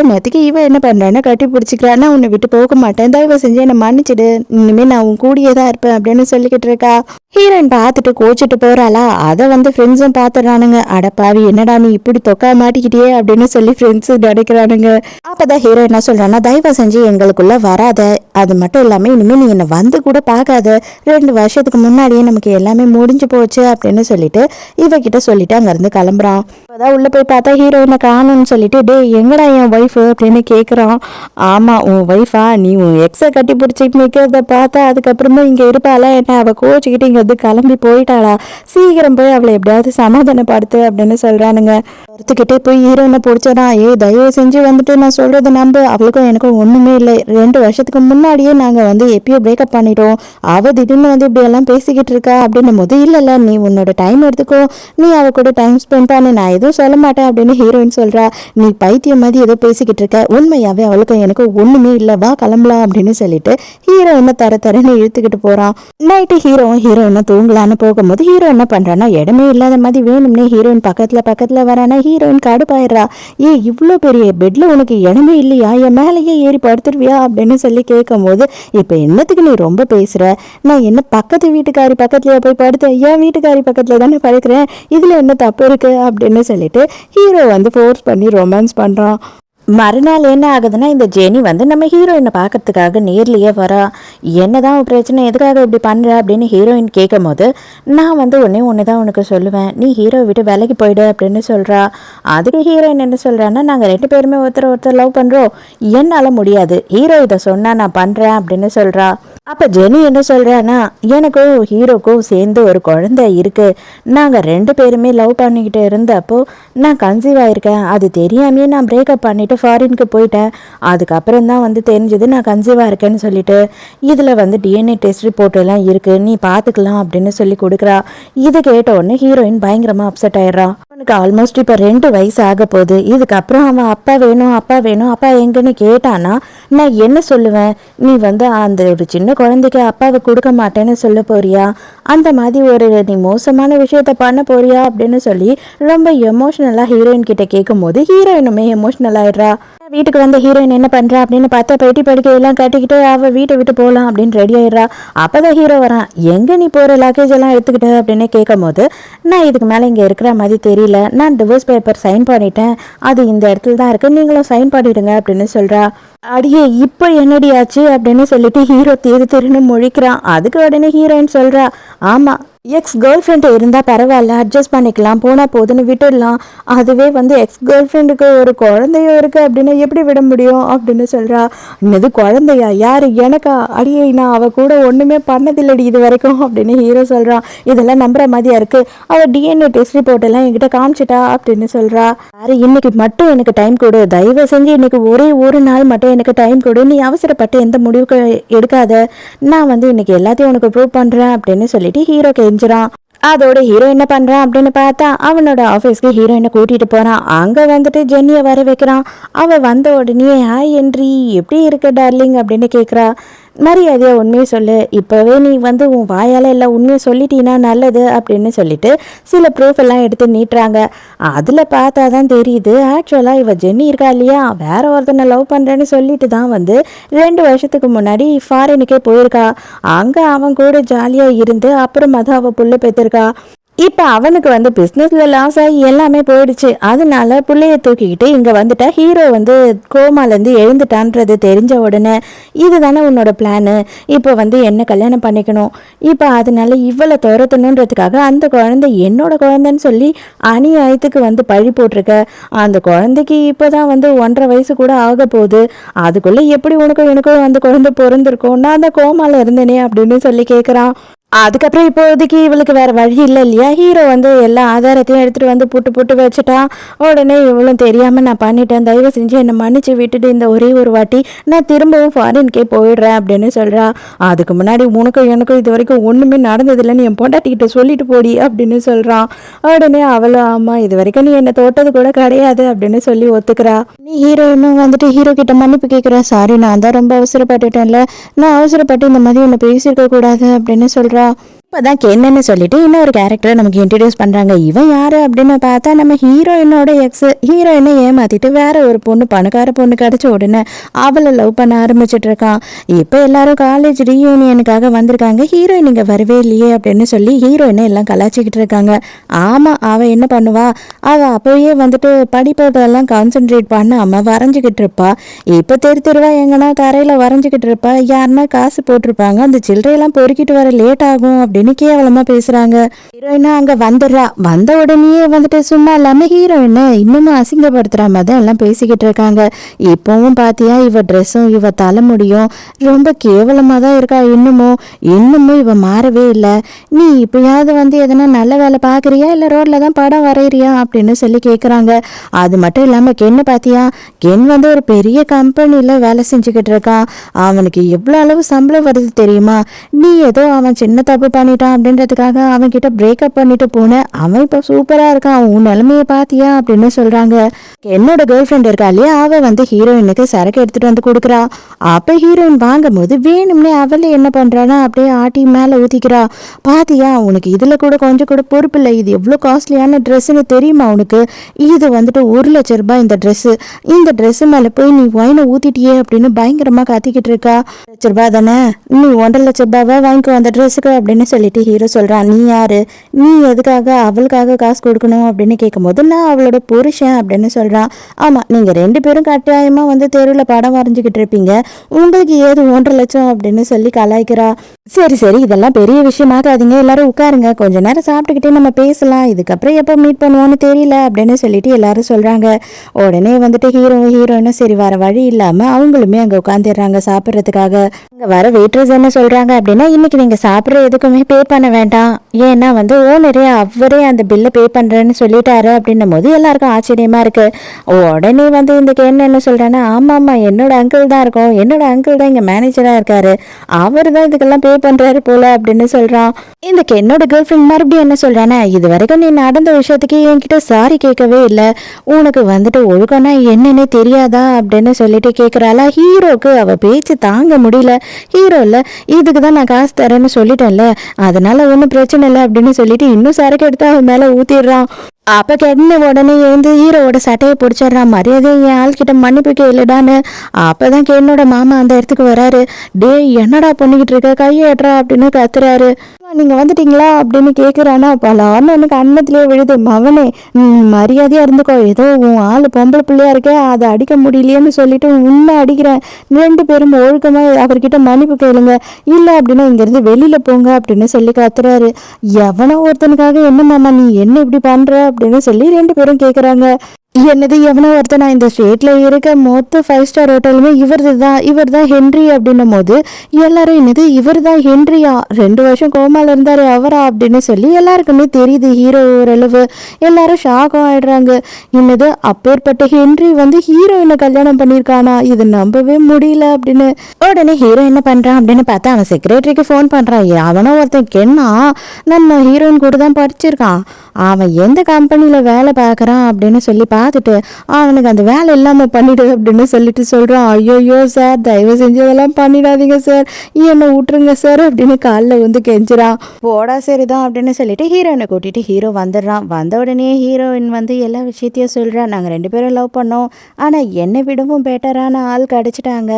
நேரத்துக்கு இவ என்ன பண்றான்னு கட்டி பிடிச்சிக்கிறான். நான் உன்னை விட்டு போக மாட்டேன், தயவு செஞ்சு என்ன மன்னிச்சிடு, இனிமே நான் உன் கூடியதான் இருப்பேன் அப்படின்னு சொல்லிக்கிட்டு இருக்கா. ஹீரோயின் பார்த்துட்டு கோச்சிட்டு போறாளா, அதை வந்து ஃப்ரெண்ட்ஸும் பாத்துறானுங்க. அடப்பாவி என்னடா நீ இப்படி தொக்கா மாட்டிக்கிட்டியே அப்படின்னு சொல்லி ஃப்ரெண்ட்ஸ் நினைக்கிறானுங்க. அப்பதான் ஹீரோ என்ன சொல்றான்னா, தயவு செஞ்சு எங்களுக்குள்ள வராத, அது மட்டும் இல்லாம இனிமே நீ என்ன வந்து கூட பார்க்காத, 2 வருஷத்துக்கு முன்னாடியே நமக்கு எல்லாமே முடிஞ்சு போச்சு அப்படின்னு சொல்லிட்டு இவகிட்ட சொல்லிட்டு அங்க இருந்து கிளம்புறான். அதான் உள்ள போய் பார்த்தா ஹீரோயினை காணும்னு சொல்லிட்டு, டே எங்கடா என் ஒய்ஃபு அப்படின்னு கேட்குறான். ஆமாம் உன் ஒய்ஃபா, நீ உன் எக்ஸை கட்டி பிடிச்சிட்டு நிற்கிறத பார்த்தா அதுக்கப்புறமா இங்கே இருப்பாளா என்ன, அவள் கோச்சிக்கிட்டு இங்கே வந்து கிளம்பி போயிட்டாளா, சீக்கிரம் போய் அவளை எப்படியாவது சமாதானப்படுத்து அப்படின்னு சொல்கிறானுங்க. ஒருத்துக்கிட்டே போய் ஹீரோயினை பிடிச்சதான், தயவு செஞ்சு வந்துட்டு நான் சொல்கிறத நம்பு, அவளுக்கும் எனக்கும் ஒன்றுமே இல்லை, 2 வருஷத்துக்கு முன்னாடியே நாங்கள் வந்து எப்பயோ பிரேக்கப் பண்ணிட்டோம், அவள் திடீர்னு வந்து இப்படியெல்லாம் பேசிக்கிட்டு இருக்கா அப்படின்னும் போது, இல்லை நீ உன்னோட டைம் எடுத்துக்கோ, நீ அவ கூட டைம் ஸ்பெண்ட் பண்ணு, நான் எதுவும் சொல்ல மாட்டேன் அப்படின்னு ஹீரோயின் சொல்றா. நீ பைத்தியம் மாதிரி ஏதோ பேசிக்கிட்டு இருக்க, உண்மையாவே அவளுக்கு எனக்கு ஒண்ணுமே இல்லை, வா கிளம்பலாம் அப்படின்னு சொல்லிட்டு ஹீரோயினை தரன்னு இழுத்துக்கிட்டு போறான். நைட்டு ஹீரோயினும் தூங்கலான்னு போகும்போது ஹீரோ என்ன பண்றான்னா, இடமே இல்லாத மாதிரி வேணும்னே ஹீரோயின் பக்கத்துல வரானா. ஹீரோயின் கடுப்பாயிடுறா. இவ்வளோ பெரிய பெட்ல உனக்கு இடமே இல்லையா, என் மேலேயே ஏறி படுத்துருவியா அப்படின்னு சொல்லி கேட்கும் போது, இப்ப என்னத்துக்கு நீ ரொம்ப பேசுற, நான் என்ன பக்கத்து வீட்டுக்காரி பக்கத்துலயே போய் படுத்தேன், என் வீட்டுக்காரி பக்கத்துல தானே படுக்கிறேன், இதுல என்ன தப்பு இருக்கு அப்படின்னு சொல்லிட்டு ஹீரோ வந்து ஃபோர்ஸ் பண்ணி ரொமான்ஸ் பண்றான். மறுநாள் என்ன ஆகுதுன்னா, இந்த ஜெனி வந்து நம்ம ஹீரோயினை பார்க்கறதுக்காக நேர்லேயே வரா. என்னதான் பிரச்சனை, எதுக்காக இப்படி பண்ணுற அப்படின்னு ஹீரோயின் கேட்கும் போது, நான் வந்து ஒன்று தான் உனக்கு சொல்லுவேன், நீ ஹீரோ விட்டு வேலைக்கு போயிடு அப்படின்னு சொல்கிறா. அதுக்கு ஹீரோயின் என்ன சொல்கிறான்னா, நாங்கள் 2 பேருமே ஒருத்தர் லவ் பண்ணுறோம், என்னால் முடியாது, ஹீரோ இதை சொன்னால் நான் பண்ணுறேன் அப்படின்னு சொல்கிறா. அப்போ ஜெனி என்ன சொல்கிறான்னா, எனக்கும் ஹீரோக்கும் சேர்ந்து ஒரு குழந்தை இருக்குது, நாங்கள் 2 பேருமே லவ் பண்ணிக்கிட்டு இருந்தப்போ நான் கன்சீவ் ஆகிருக்கேன், அது தெரியாமையே நான் பிரேக்கப் பண்ணிவிட்டு ஃபாரினுக்கு போயிட்டேன், அதுக்கப்புறம் தான் வந்து தெரிஞ்சது நான் கன்சீவாக இருக்கேன்னு சொல்லிட்டு, இதில் வந்து டிஎன்ஏ டெஸ்ட் ரிப்போர்ட் எல்லாம் இருக்குது, நீ பார்த்துக்கலாம் அப்படின்னு சொல்லி கொடுக்குறா. இதை கேட்ட உடனே ஹீரோயின் பயங்கரமாக அப்செட் ஆயிடுறா. அவனுக்கு ஆல்மோஸ்ட் இப்போ 2 வயசு ஆக போகுது, இதுக்கப்புறம் அவன் அப்பா வேணும் அப்பா எங்கன்னு கேட்டானா நான் என்ன சொல்லுவேன், நீ வந்து அந்த ஒரு சின்ன குழந்தைக்கு அப்பாவை கொடுக்க மாட்டேன்னு சொல்ல போறியா, அந்த மாதிரி ஒரு நீ மோசமான விஷயத்த பண்ண போறியா அப்படின்னு சொல்லி ரொம்ப எமோஷ்னலாக ஹீரோயின் கிட்ட கேட்கும் போது ஹீரோயினுமே எமோஷ்னல் ஆயிடுறா. வீட்டுக்கு வந்த ஹீரோயின் என்ன பண்றா அப்படின்னு பார்த்தா, பெட்டி படிக்கையெல்லாம் கட்டிக்கிட்டு அவள் வீட்டை விட்டு போகலாம் அப்படின்னு ரெடி ஆயிடுறா. அப்போதான் ஹீரோ வரான். எங்கே நீ போகிற லக்கேஜ் எல்லாம் எடுத்துக்கிட்டு அப்படின்னு கேட்கும் போது, நான் இதுக்கு மேலே இங்கே இருக்கிற மாதிரி தெரியல, நான் டிவோர்ஸ் பேப்பர் சைன் பண்ணிட்டேன், அது இந்த இடத்துல தான் இருக்குது, நீங்களும் சைன் பண்ணிடுங்க அப்படின்னு சொல்கிறா. அடியே இப்போ என்னடி ஆச்சு அப்படின்னு சொல்லிட்டு ஹீரோ திருன்னு முழிக்கிறான். அதுக்கு உடனே ஹீரோயின் சொல்கிறா, ஆமாம் எக்ஸ் கேர்ள் ஃப்ரெண்டு இருந்தால் பரவாயில்ல, அட்ஜஸ்ட் பண்ணிக்கலாம், போனால் போதுன்னு விட்டுடலாம், அதுவே வந்து எக்ஸ் கேர்ள் ஃப்ரெண்டுக்கு ஒரு குழந்தையோ இருக்குது அப்படின்னு எப்படி விட முடியும் அப்படின்னு சொல்கிறா. இன்னது குழந்தையா, யார் எனக்கா, அடியே நான் அவள் கூட ஒன்றுமே பண்ணதில்லடி இது வரைக்கும் அப்படின்னு ஹீரோ சொல்கிறான். இதெல்லாம் நம்புற மாதிரியா இருக்குது, அவள் டிஎன்ஏ டெஸ்ட் ரிப்போர்ட் எல்லாம் என்கிட்ட காமிச்சிட்டா அப்படின்னு சொல்கிறா. யாரு இன்னைக்கு மட்டும் எனக்கு டைம் கொடு, தயவு செஞ்சு இன்னைக்கு ஒரே ஒரு நாள் மட்டும் எனக்கு டைம் கொடு, நீ அவசரப்பட்டு எந்த முடிவுக்கு எடுக்காத, நான் வந்து இன்னைக்கு எல்லாத்தையும் உனக்கு ப்ரூவ் பண்ணுறேன் அப்படின்னு சொல்லிட்டு ஹீரோ கெஞ்சுறான். அதோட ஹீரோ என்ன பண்றான் அப்படின்னு பார்த்தா, அவனோட ஆஃபீஸ்க்கு ஹீரோயினை கூட்டிட்டு போறான். அங்க வந்துட்டு ஜென்னியை வர வைக்கிறான். அவ வந்த உடனே, ஹாய் என்றி எப்படி இருக்க டார்லிங் அப்படின்னு கேட்குறா. மரியாதையா உண்மையை சொல்லு, இப்போவே நீ வந்து உன் வாயால் எல்லாம் உண்மையை சொல்லிட்டீன்னா நல்லது அப்படின்னு சொல்லிட்டு சில ப்ரூஃப் எல்லாம் எடுத்து நீட்டுறாங்க. அதில் பார்த்தா தான் தெரியுது, ஆக்சுவலாக இவ ஜென்னி இருக்கா இல்லையா, வேற ஒருத்தனை லவ் பண்ணுறேன்னு சொல்லிட்டு தான் வந்து 2 வருஷத்துக்கு முன்னாடி ஃபாரினுக்கே போயிருக்கா. அங்கே அவன் கூட ஜாலியாக இருந்து அப்புறமா தான் அவள் புள்ள பெற்றிருக்கா. இப்போ அவனுக்கு வந்து பிஸ்னஸில் லாஸ் ஆகி எல்லாமே போயிடுச்சு, அதனால பிள்ளைய தூக்கிக்கிட்டு இங்கே வந்துட்டா. ஹீரோ வந்து கோமாலேருந்து எழுந்துட்டான்றது தெரிஞ்ச உடனே, இதுதானே உன்னோட பிளானு, இப்போ வந்து என்ன கல்யாணம் பண்ணிக்கணும், இப்போ அதனால இவ்வளோ துரத்தணுன்றதுக்காக அந்த குழந்தை என்னோட குழந்தைன்னு சொல்லி அநியாயத்துக்கு வந்து பழி போட்டிருக்க. அந்த குழந்தைக்கு இப்போ தான் வந்து 1.5 வயசு கூட ஆக போகுது, அதுக்குள்ளே எப்படி உனக்கும் எனக்கும் அந்த குழந்தை பிறந்திருக்கும், நான் அந்த கோமால இருந்தேனே அப்படின்னு சொல்லி கேட்குறான். அதுக்கப்புறம் இப்போதைக்கு இவளுக்கு வேற வழி இல்லை இல்லையா, ஹீரோ வந்து எல்லா ஆதாரத்தையும் எடுத்துகிட்டு வந்து புட்டு வச்சுட்டான். உடனே இவளும் தெரியாமல் நான் பண்ணிட்டேன், தயவு செஞ்சு என்னை மன்னிச்சு விட்டுட்டு இந்த ஒரே ஒரு வாட்டி நான் திரும்பவும் ஃபாரின்கே போயிடுறேன் அப்படின்னு சொல்கிறா. அதுக்கு முன்னாடி உனக்கும் எனக்கும் இது வரைக்கும் ஒன்றுமே நடந்ததில்லைன்னு என் பொண்டாட்டிக்கிட்ட சொல்லிட்டு போடி அப்படின்னு சொல்கிறான். உடனே அவளும், ஆமாம் இது வரைக்கும் நீ என்னை தோட்டது கூட கிடையாது அப்படின்னு சொல்லி ஒத்துக்கிறா. நீ ஹீரோயினும் வந்துட்டு ஹீரோ கிட்ட மன்னிப்பு கேட்குறா. சாரி நான் தான் ரொம்ப அவசரப்பட்டுட்டேன்ல, நான் அவசரப்பட்டு இந்த மாதிரி ஒன்று பேசியிருக்க கூடாது அப்படின்னு சொல்கிறா. இப்போதான் கென்னன்னு சொல்லிட்டு இன்னொரு கேரக்டரை நமக்கு இன்ட்ரடியூஸ் பண்ணுறாங்க. இவன் யார் அப்படின்னு பார்த்தா நம்ம ஹீரோயினோட எக்ஸ். ஹீரோயினை ஏமாற்றிட்டு வேற ஒரு பொண்ணு, பணக்கார பொண்ணு கிடச்ச உடனே அவளை லவ் பண்ண ஆரம்பிச்சுட்டு இருக்கான். இப்போ எல்லாரும் காலேஜ் ரீயூனியனுக்காக வந்திருக்காங்க, ஹீரோயின் இங்கே வரவே இல்லையே அப்படின்னு சொல்லி ஹீரோயினை எல்லாம் கலாச்சிக்கிட்டு இருக்காங்க. ஆமாம் அவள் என்ன பண்ணுவா, அவள் அப்போயே வந்துட்டு படிப்பதெல்லாம் கான்சென்ட்ரேட் பண்ணாமல் வரைஞ்சிக்கிட்டு இருப்பா. இப்போ தெருவா எங்கன்னா தரையில் வரைஞ்சிக்கிட்டு இருப்பா, யாருன்னா காசு போட்டிருப்பாங்க, அந்த சில்லறையெல்லாம் பொறுக்கிட்டு வர லேட் ஆகும் அப்படின்னு அப்படின்னு கேவலமா பேசுறாங்க. ஹீரோயினா அங்க வந்துடுறா. வந்த உடனேயே வந்துட்டு சும்மா இல்லாம ஹீரோயினை இன்னமும் அசிங்கப்படுத்துற மாதிரி தான் எல்லாம் பேசிக்கிட்டு இருக்காங்க. இப்பவும் பாத்தியா இவ ட்ரெஸ்ஸும் இவ தலைமுடியும் ரொம்ப கேவலமா தான் இருக்கா. இன்னமும் இவ மாறவே இல்லை. நீ இப்பயாவது வந்து எதனா நல்ல வேலை பாக்குறியா இல்ல ரோட்ல தான் படம் வரைகிறியா அப்படின்னு சொல்லி கேக்குறாங்க. அது மட்டும் இல்லாம கென்னு பாத்தியா, கென் வந்து ஒரு பெரிய கம்பெனில வேலை செஞ்சுக்கிட்டு இருக்கான். அவனுக்கு எவ்வளவு அளவு சம்பளம் வருது தெரியுமா? நீ ஏதோ அவன் சின்ன தப்பு பண்ணிட்டான் அப்படின்றதுக்காக அவன் கிட்ட பிரேக்கப் பண்ணிட்டு போன. அவன் இப்போ சூப்பரா இருக்கான். உன் நிலைமைய பாத்தியா அப்படின்னு சொல்றாங்க. என்னோட கேர்ள் ஃப்ரெண்ட் இருக்கா இல்லையா, அவ வந்து ஹீரோயினுக்கு சரக்கு எடுத்துட்டு வந்து கொடுக்குறா. அப்ப ஹீரோயின் வாங்கும் போது வேணும்னே அவளே என்ன பண்றானா அப்படியே ஆட்டி மேல ஊத்திக்கிறா. பாத்தியா, உனக்கு இதுல கூட கொஞ்சம் கூட பொறுப்பு இல்லை. இது எவ்வளவு காஸ்ட்லியான ட்ரெஸ்ன்னு தெரியுமா உனக்கு? இது வந்துட்டு 1,00,000 இந்த ட்ரெஸ். இந்த ட்ரெஸ் மேல போய் நீ ஒயினை ஊத்திட்டியே அப்படின்னு பயங்கரமா கத்திக்கிட்டு இருக்கா. ரூபாய் தானே, நீ 1,50,000 வாங்கிக்கோ அந்த ட்ரெஸ்ஸுக்கு அப்படின்னு சொல்லிட்டு ஹீரோ சொல்றான். நீ யாரு? நீ எதுக்காக அவளுக்காக காசு கொடுக்கணும் அப்படின்னு கேட்கும் போது நான் அவளோட புருஷன் அப்படின்னு சொல்றான். ஆமா, நீங்க 2 பேரும் கட்டாயமா வந்து தெருவில் படம் வரைஞ்சுக்கிட்டு இருப்பீங்க. உங்களுக்கு ஏது 1,50,000 அப்படின்னு சொல்லி கலாய்க்கிறா. சரி சரி, இதெல்லாம் பெரிய விஷயமாக்காதீங்க, எல்லாரும் உட்காருங்க, கொஞ்ச நேரம் சாப்பிட்டுக்கிட்டே நம்ம பேசலாம், இதுக்கப்புறம் எப்போ மீட் பண்ணுவோன்னு தெரியல அப்படின்னு சொல்லிட்டு எல்லாரும் சொல்றாங்க. உடனே வந்துட்டு ஹீரோயினும் சரி வர வழி இல்லாம அவங்களுமே அங்க உட்காந்துடுறாங்க சாப்பிட்றதுக்காக. அங்க வர வெயிட்ரஸ் என்ன சொல்றாங்க அப்படின்னா, இன்னைக்கு நீங்க சாப்பிட்ற எதுக்குமே பே பண்ண வேண்டாம், ஏன்னா வந்து ஓனரே அவரே அந்த பில்லை பே பண்றேன்னு சொல்லிட்டாரு அப்படின்னும் போது எல்லாருக்கும் ஆச்சரியமா இருக்கு. உடனே வந்து இந்த என்ன சொல்றான்னா, ஆமா என்னோட அங்கிள் தான் இருக்கும், என்னோட அங்கிள் தான் இங்க மேனேஜரா இருக்காரு, அவர் தான் இதுக்கெல்லாம் பே பண்றாரு போல அப்படின்னு சொல்றான். இந்த என்னோட கேர்ள் ஃப்ரெண்ட் மறுபடியும் என்ன சொல்றானா, இது வரைக்கும் நீ நடந்த விஷயத்துக்கு என்கிட்ட சாரி கேட்கவே இல்லை, உனக்கு வந்துட்டு ஒழுக்கம்னா என்னன்னே தெரியாதா அப்படின்னு சொல்லிட்டு கேட்குறாளா. ஹீரோக்கு அவ பேச்சு தாங்க முடியல. ஹீரோ இல்லை, இதுக்கு தான் நான் காசு தரேன்னு சொல்லிட்டேன்ல, அதனால ஒன்றும் பிரச்சனை இல்லை அப்படின்னு சொல்லிட்டு இன்னும் சரக்கு எடுத்து அவன் மேலே ஊத்திடுறான். அப்ப கென்னு உடனே எழுந்து ஹீரோவோட சட்டையை பிடிச்சிடுறான். மரியாதை என் ஆள்கிட்ட மன்னிப்பு கேளுடான்னு. அப்பதான் கென்னோட மாமா அந்த இடத்துக்கு வராரு. டே, என்னடா பண்ணிக்கிட்டு இருக்க, கையேட்றா அப்படின்னு கத்துறாரு. நீங்க வந்துட்டீங்களா அப்படின்னு கேக்குறானா. பலான்னு எனக்கு அன்னத்திலேயே விழுது. மவனே, மரியாதையா இருந்துக்கோ, ஏதோ உன் ஆளு பொம்பளை பிள்ளையா இருக்க, அதை அடிக்க முடியலையேன்னு சொல்லிட்டு உன்னை அடிக்கிறேன். 2 பேரும் ஒழுக்கமா அவர்கிட்ட மன்னிப்பு கேளுங்க, இல்ல அப்படின்னா இங்க இருந்து வெளியில போங்க அப்படின்னு சொல்லி கத்துறாரு. எவனோ ஒருத்தனுக்காக என்ன மாமா நீ என்ன இப்படி பண்ற அப்படின்னு சொல்லி 2 பேரும் கேக்குறாங்க. என்னது எவனோ ஒருத்தனா, இந்த ஸ்டேட்ல இருக்க மொத்த 5 ஸ்டார் ஹோட்டலுமே இவர் தான் ஹென்றி அப்படின்னும் போது எல்லாரும் என்னது இவர் தான் ஹென்ரியா, 2 வருஷம் கோமால இருந்தாரு அவரா அப்படின்னு சொல்லி எல்லாருக்குமே தெரியுது ஹீரோ ஓரளவு. எல்லாரும் ஷாக் ஆயிடுறாங்க. என்னது அப்பேற்பட்ட ஹென்றி வந்து ஹீரோயினை கல்யாணம் பண்ணியிருக்கானா, இது நம்பவே முடியல அப்படின்னு. உடனே ஹீரோ என்ன பண்றான் அப்படின்னு பார்த்தா அவன் செக்ரட்டரிக்கு ஃபோன் பண்றான். அவனோ ஒருத்தன் கென்னா நம்ம ஹீரோயின் கூட தான் படிச்சிருக்கான், அவன் எந்த கம்பெனியில வேலை பார்க்குறான் அப்படின்னு சொல்லி பார்த்துட்டு அவனுக்கு அந்த வேலை இல்லாமல் பண்ணிடு அப்படின்னு சொல்லிட்டு சொல்கிறான். ஐயோயோ சார், தயவு செஞ்சு இதெல்லாம் பண்ணிடாதீங்க சார், என்னை விட்டுருங்க சார் அப்படின்னு காலில் வந்து கெஞ்சுறான். போடா சரிதான் அப்படின்னு சொல்லிட்டு ஹீரோயினை கூட்டிட்டு ஹீரோ வந்துடுறான். வந்த உடனே ஹீரோயின் வந்து எல்லா விஷயத்தையும் சொல்கிறான். நாங்கள் 2 பேரும் லவ் பண்ணோம், ஆனால் என்னை விடவும் பெட்டரான ஆள் கிடச்சிட்டாங்க,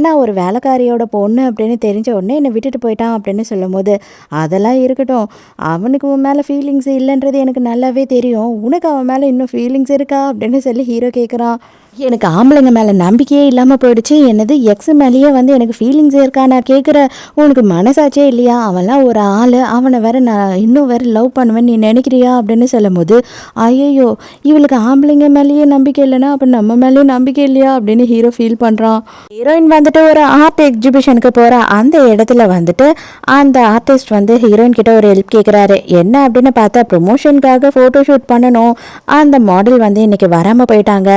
நான் ஒரு வேலைக்காரியோட பொண்ணு அப்படின்னு தெரிஞ்ச உடனே என்னை விட்டுட்டு போயிட்டான் அப்படின்னு சொல்லும் போது, அதெல்லாம் இருக்கட்டும், அவனுக்கு உன் மேலே ஃபீலிங்ஸ் இல்லைன்றது எனக்கு நல்லாவே தெரியும், உனக்கு அவன் மேலே இன்னும் ஃபீலிங்ஸ் இருக்கா அப்படின்னு சொல்லி ஹீரோ கேட்குறான். எனக்கு ஆம்பளைங்க மேலே நம்பிக்கையே இல்லாமல் போயிடுச்சு, என்னது எக்ஸ் மேலேயே வந்து எனக்கு ஃபீலிங்ஸே இருக்கா, நான் கேட்குற உனக்கு மனசாச்சே இல்லையா, அவன்லாம் ஒரு ஆள், அவனை வேற நான் இன்னும் வேற லவ் பண்ணுவேன்னு நீ நினைக்கிறியா அப்படின்னு சொல்லும் போது, ஐயோ இவளுக்கு ஆம்பளைங்க மேலேயே நம்பிக்கை இல்லைன்னா அப்போ நம்ம மேலேயும் நம்பிக்கை இல்லையா அப்படின்னு ஹீரோ ஃபீல் பண்ணுறான். ஹீரோயின் வந்துட்டு ஒரு ஆர்ட் எக்ஸிபிஷனுக்கு போகிறா. அந்த இடத்துல வந்துட்டு அந்த ஆர்டிஸ்ட் வந்து ஹீரோயின் கிட்ட ஒரு ஹெல்ப் கேட்குறாரு. என்ன அப்படின்னு பார்த்தா ப்ரொமோஷனுக்காக ஃபோட்டோ ஷூட் பண்ணணும், அந்த மாடல் வந்து இன்னைக்கு வராமல் போயிட்டாங்க,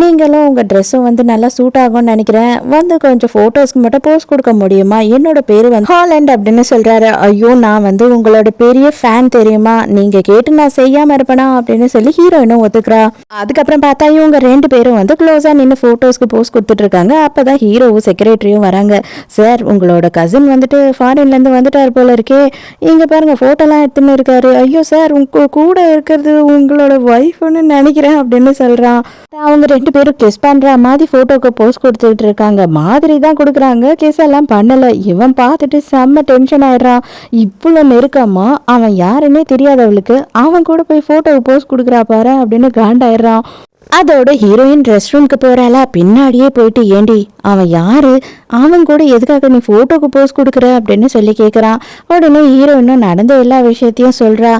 நீங்களும் உங்கள் ட்ரெஸ்ஸும் வந்து நல்லா சூட் ஆகும்னு நினைக்கிறேன், வந்து கொஞ்சம் ஃபோட்டோஸ்க்கு மட்டும் போஸ்ட் கொடுக்க முடியுமா, என்னோட பேர் வந்து ஹாலண்ட் அப்படின்னு சொல்கிறாரு. ஐயோ நான் வந்து உங்களோட பெரிய ஃபேன் தெரியுமா, நீங்கள் கேட்டு நான் செய்யாமல் இருப்பேனா அப்படின்னு சொல்லி ஹீரோயினும் ஒத்துக்கிறா. அதுக்கப்புறம் பார்த்தா இவங்க 2 பேரும் வந்து க்ளோஸாக நின்று ஃபோட்டோஸ்க்கு போஸ்ட் கொடுத்துட்டு இருக்காங்க. அப்போ தான் ஹீரோவும் செக்ரட்டரியும் வராங்க. சார், உங்களோட கசின் வந்துட்டு ஃபாரின்லேருந்து வந்துட்டார் போல இருக்கே, இங்கே பாருங்கள் ஃபோட்டோலாம் எடுத்துன்னு இருக்காரு. ஐயோ சார், உங்க கூட இருக்கிறது உங்களோட ஒய்ஃப்னு நினைக்கிறேன் அப்படின்னு சொல்கிறான். அவங்க 2 பேரும் கிஸ் பண்ற மாதிரி போட்டோக்கு போஸ்ட் கொடுத்துட்டு இருக்காங்க. மாதிரி தான் கொடுக்குறாங்க, கிஸ் எல்லாம் பண்ணல. இவன் பார்த்துட்டு செம்ம டென்ஷன் ஆயிடுறான். இவ்வளோ நெருக்கமா அவன் யாருன்னே தெரியாதவளுக்கு அவன் கூட போய் போட்டோக்கு போஸ்ட் கொடுக்குறா பாரு அப்படின்னு காண்டாயிடுறான். அதோட ஹீரோயின் ரெஸ்ட் ரூம்க்கு போறாளா, பின்னாடியே போயிட்டு ஏண்டி அவன் யாரு, அவன் கூட எதுக்காக நீ போட்டோக்கு போஸ் கொடுக்குற அப்படின்னு சொல்லி கேட்குறான். உடனே ஹீரோயினும் நடந்த எல்லா விஷயத்தையும் சொல்றா.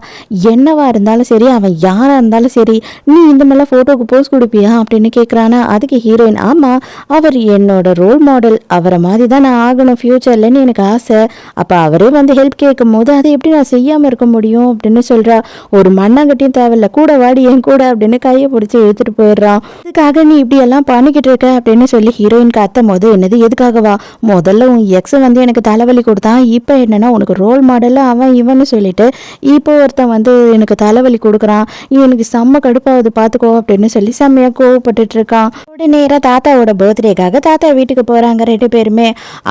என்னவா இருந்தாலும் சரி, அவன் யாரா இருந்தாலும் சரி, நீ இந்த மாதிரிலாம் போட்டோக்கு போஸ் கொடுப்பியா அப்படின்னு கேட்குறானா. அதுக்கு ஹீரோயின், ஆமா, அவர் என்னோட ரோல் மாடல், அவரை மாதிரி தான் நான் ஆகணும் ஃபியூச்சர்லன்னு எனக்கு ஆசை. அப்போ அவரே வந்து ஹெல்ப் கேட்கும் போது அதை எப்படி நான் செய்யாமல் இருக்க முடியும் அப்படின்னு சொல்றா. ஒரு மண்ணாங்கட்டியும் தேவையில்ல, கூட வாடி என் கூட அப்படின்னு கையை பிடிச்சி எடுத்துட்டு போயிடுறான். இதுக்காக நீ இப்படி எல்லாம் பண்ணிக்கிட்டு இருக்க அப்படின்னு சொல்லி ஹீரோயின் கத்தும் போது, என்னது எதுக்காகவா, முதல்ல உன் எக்ஸ் வந்து எனக்கு தலைவலி கொடுத்தான், இப்போ என்னன்னா உனக்கு ரோல் மாடல்ல அவன் இவன்னு சொல்லிட்டு இப்போ ஒருத்தன் வந்து எனக்கு தலைவலி கொடுக்குறான், இவனுக்கு செம்ம கடுப்பாவது பார்த்துக்கோ அப்படின்னு சொல்லி செம்மையா கோவப்பட்டுட்டு இருக்கான். உடனே நேராக தாத்தாவோட பர்த்டேக்காக தாத்தா வீட்டுக்கு போறாங்க ரெண்டு பேருமே.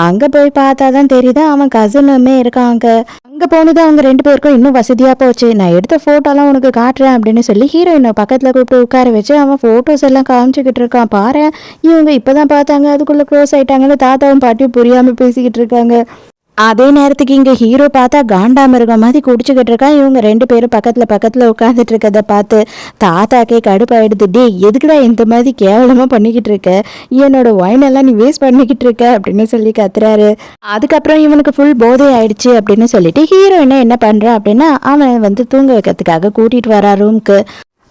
அங்க போய் பார்த்தா தான் தெரியுது அவன் கசினுமே இருக்காங்க. அங்க போனது அவங்க ரெண்டு பேருக்கும் இன்னும் வசதியா போச்சு. நான் எடுத்த போட்டோலாம் உனக்கு காட்டுறேன் அப்படின்னு சொல்லி ஹீரோயினை பக்கத்துல கூப்பிட்டு உட்கார வச்சு அவன் போட்டோஸ் எல்லாம் காமிச்சுக்கிட்டு இருக்கான். பாரு, இவங்க இப்பதான் பார்த்தாங்க, அதுக்குள்ள க்ளோஸ் ஆயிட்டாங்கன்னு தாத்தாவும் பாட்டியும் புரியாம பேசிக்கிட்டு இருக்காங்க. அதே நேரத்துக்கு இங்க ஹீரோ பார்த்தா காண்டாமிருகம் மாதிரி குடிச்சுக்கிட்டு இருக்கான். இவங்க ரெண்டு பேரும் பக்கத்துல உட்காந்துட்டு இருக்கத பார்த்து தாத்தாக்கே கடுப்பாயிடுது. டே, எதுக்குடா இந்த மாதிரி கேவலமா பண்ணிக்கிட்டு இருக்க, என்னோட ஒயின் எல்லாம் நீ வேஸ்ட் பண்ணிக்கிட்டு இருக்க அப்படின்னு சொல்லி கத்துறாரு. அதுக்கப்புறம் இவனுக்கு ஃபுல் போதை ஆயிடுச்சு அப்படின்னு சொல்லிட்டு ஹீரோயினை என்ன பண்றான் அப்படின்னா அவன் வந்து தூங்க வைக்கிறதுக்காக கூட்டிட்டு வரா ரூம்க்கு.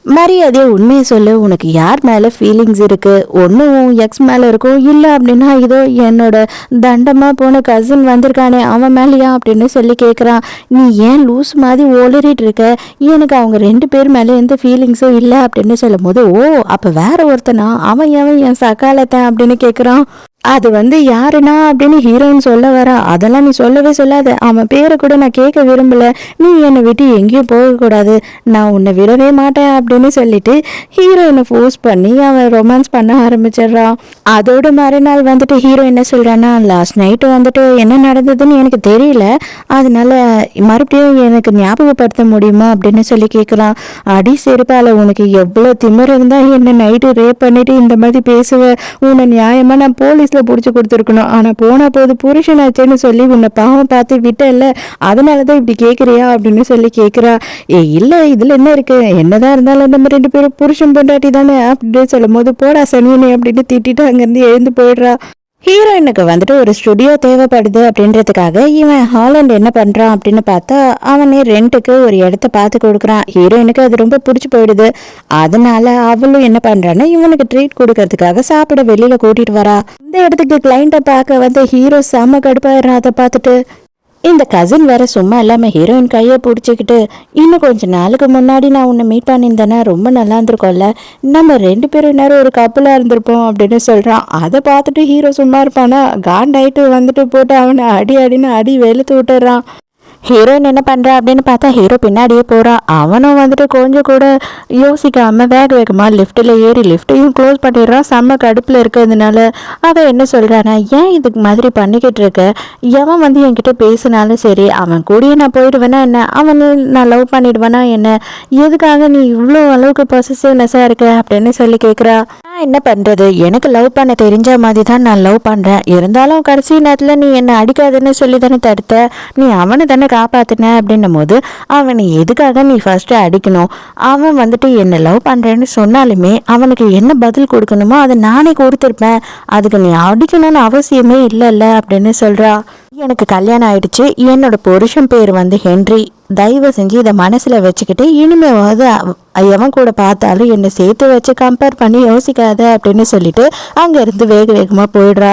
மரியாதையை உண்மையை சொல்லு, உனக்கு யார் மேலே ஃபீலிங்ஸ் இருக்குது, ஒன்றும் எக்ஸ் மேலே இருக்கும், இல்லை அப்படின்னா இதோ என்னோட தண்டமாக போன கசின் வந்திருக்கானே அவன் மேலேயா அப்படின்னு சொல்லி கேட்குறான். நீ ஏன் லூஸ் மாதிரி ஒளிரிட்டு இருக்க, எனக்கு அவங்க ரெண்டு பேர் மேலே எந்த ஃபீலிங்ஸும் இல்லை அப்படின்னு சொல்லும் போது, ஓ அப்போ வேற ஒருத்தனா, அவன் என் சக்காலத்தன் அப்படின்னு கேட்குறான். அது வந்து யாருன்னா அப்படின்னு ஹீரோயின் சொல்ல வரா. அதெல்லாம் நீ சொல்லவே சொல்லாத, அவன் பேரை கூட நான் கேட்க விரும்பல, நீ என்னை விட்டு எங்கேயும் போகக்கூடாது, நான் உன்னை விடவே மாட்டேன் அப்படின்னு சொல்லிட்டு ஹீரோயினை ஃபோர்ஸ் பண்ணி அவன் ரொமான்ஸ் பண்ண ஆரம்பிச்சிடுறான். அதோட மறுநாள் வந்துட்டு ஹீரோ என்ன சொல்றான்னா, லாஸ்ட் நைட்டு வந்துட்டு என்ன நடந்ததுன்னு எனக்கு தெரியல, அதனால மறுபடியும் எனக்கு ஞாபகப்படுத்த முடியுமா அப்படின்னு சொல்லி கேட்குறான். அடி செருப்பால, உனக்கு எவ்வளோ திமிர் இருந்தால் என்ன நைட்டு ரேப் பண்ணிட்டு இந்த மாதிரி பேசுவ, உன்னை நியாயமா நான் போலீஸ் பிடிச்சு கொடுத்துருக்கணும், ஆனா போனா போது புருஷனாச்சேன்னு சொல்லி உன்னை பாவம் பார்த்து விட்டல, அதனாலதான் இப்படி கேக்குறியா அப்படின்னு சொல்லி கேக்குறா. இல்ல இதுல என்ன இருக்கு, என்னதான் இருந்தாலும் நம்ம ரெண்டு பேரும் புருஷன் பொண்டாட்டி தானே அப்படின்னு சொல்லும் போது, போடா சனியனே அப்படின்னு திட்டிட்டு அங்கிருந்து எழுந்து போயிடுறா. ஹீரோயினுக்கு வந்துட்டு ஒரு ஸ்டுடியோ தேவைப்படுது அப்படின்றதுக்காக இவன் ஹாலண்ட் என்ன பண்றான் அப்படின்னு பார்த்தா அவனே ரெண்ட்டுக்கு ஒரு இடத்த பார்த்து கொடுக்குறான். ஹீரோயினுக்கு அது ரொம்ப பிடிச்சி போயிடுது. அதனால அவளும் என்ன பண்றான்னா இவனுக்கு ட்ரீட் கொடுக்கறதுக்காக சாப்பிட வெளியில கூட்டிட்டு வரா. இந்த இடத்துக்கு கிளைண்ட்டை பார்க்க வந்து ஹீரோ செம்ம கடுப்பாயிடுறான். அதை பார்த்துட்டு இந்த கசின் வேற சும்மா இல்லாம ஹீரோயின் கையை பிடிச்சிக்கிட்டு, இன்னும் கொஞ்ச நாளுக்கு முன்னாடி நான் உன்னை மீட் பண்ணியிருந்தேன்னா ரொம்ப நல்லா இருந்திருக்கோம்ல, நம்ம ரெண்டு பேரும் நேரம் ஒரு கப்பலா இருந்திருப்போம் அப்படின்னு சொல்றான். அதை பார்த்துட்டு ஹீரோ சும்மா இருப்பானா, காண்டாயிட்டு வந்துட்டு போட்டு அவனை அடின்னு அடி வெளுத்து விட்டுறான். ஹீரோயின் என்ன பண்ணுறா அப்படின்னு பார்த்தா ஹீரோ பின்னாடியே போகிறான். அவனும் வந்துட்டு கொஞ்சம் கூட யோசிக்காமல் வேகமாக லிஃப்ட்டில் ஏறி லிஃப்ட்டையும் க்ளோஸ் பண்ணிடுறான். செம்ம கடுப்பில் இருக்கிறதுனால அவன் என்ன சொல்கிறானா, ஏன் இதுக்கு மாதிரி பண்ணிக்கிட்டு இருக்க, எவன் வந்து என்கிட்ட பேசினாலும் சரி அவன் கூடயே நான் போயிடுவேனா என்ன, அவனு நான் லவ் பண்ணிடுவேனா என்ன, எதுக்காக நீ இவ்வளோ அளவுக்கு பொசசிவ்னஸாக இருக்க அப்படின்னு சொல்லி கேட்குறா. நான் என்ன பண்ணுறது, எனக்கு லவ் பண்ண தெரிஞ்ச மாதிரி தான் நான் லவ் பண்ணுறேன், இருந்தாலும் கடைசி நேரத்தில் நீ என்னை அடிக்காதுன்னு சொல்லி தானே தடுத்த, நீ அவனை தானே காப்பாத்தின அப்படின்னும் போது, அவனை எதுக்காக நீ ஃபர்ஸ்ட் அடிக்கணும், அவன் வந்துட்டு என்ன லவ் பண்றேன்னு சொன்னாலுமே அவனுக்கு என்ன பதில் கொடுக்கணுமோ அதை நானே கொடுத்துருப்பேன், அதுக்கு நீ அடிக்கணும்னு அவசியமே இல்லைல்ல அப்படின்னு சொல்றா. எனக்கு கல்யாணம் ஆயிடுச்சு, என்னோட புருஷன் பேர் வந்து ஹென்றி, தயவு செஞ்சு இதை மனசுல வச்சுக்கிட்டு இனிமேவாவது எவன் கூட பார்த்தாலும் என்னை சேர்த்து வச்சு கம்பேர் பண்ணி யோசிக்காத அப்படின்னு சொல்லிட்டு அங்க இருந்து வேகமா போயிடுறா.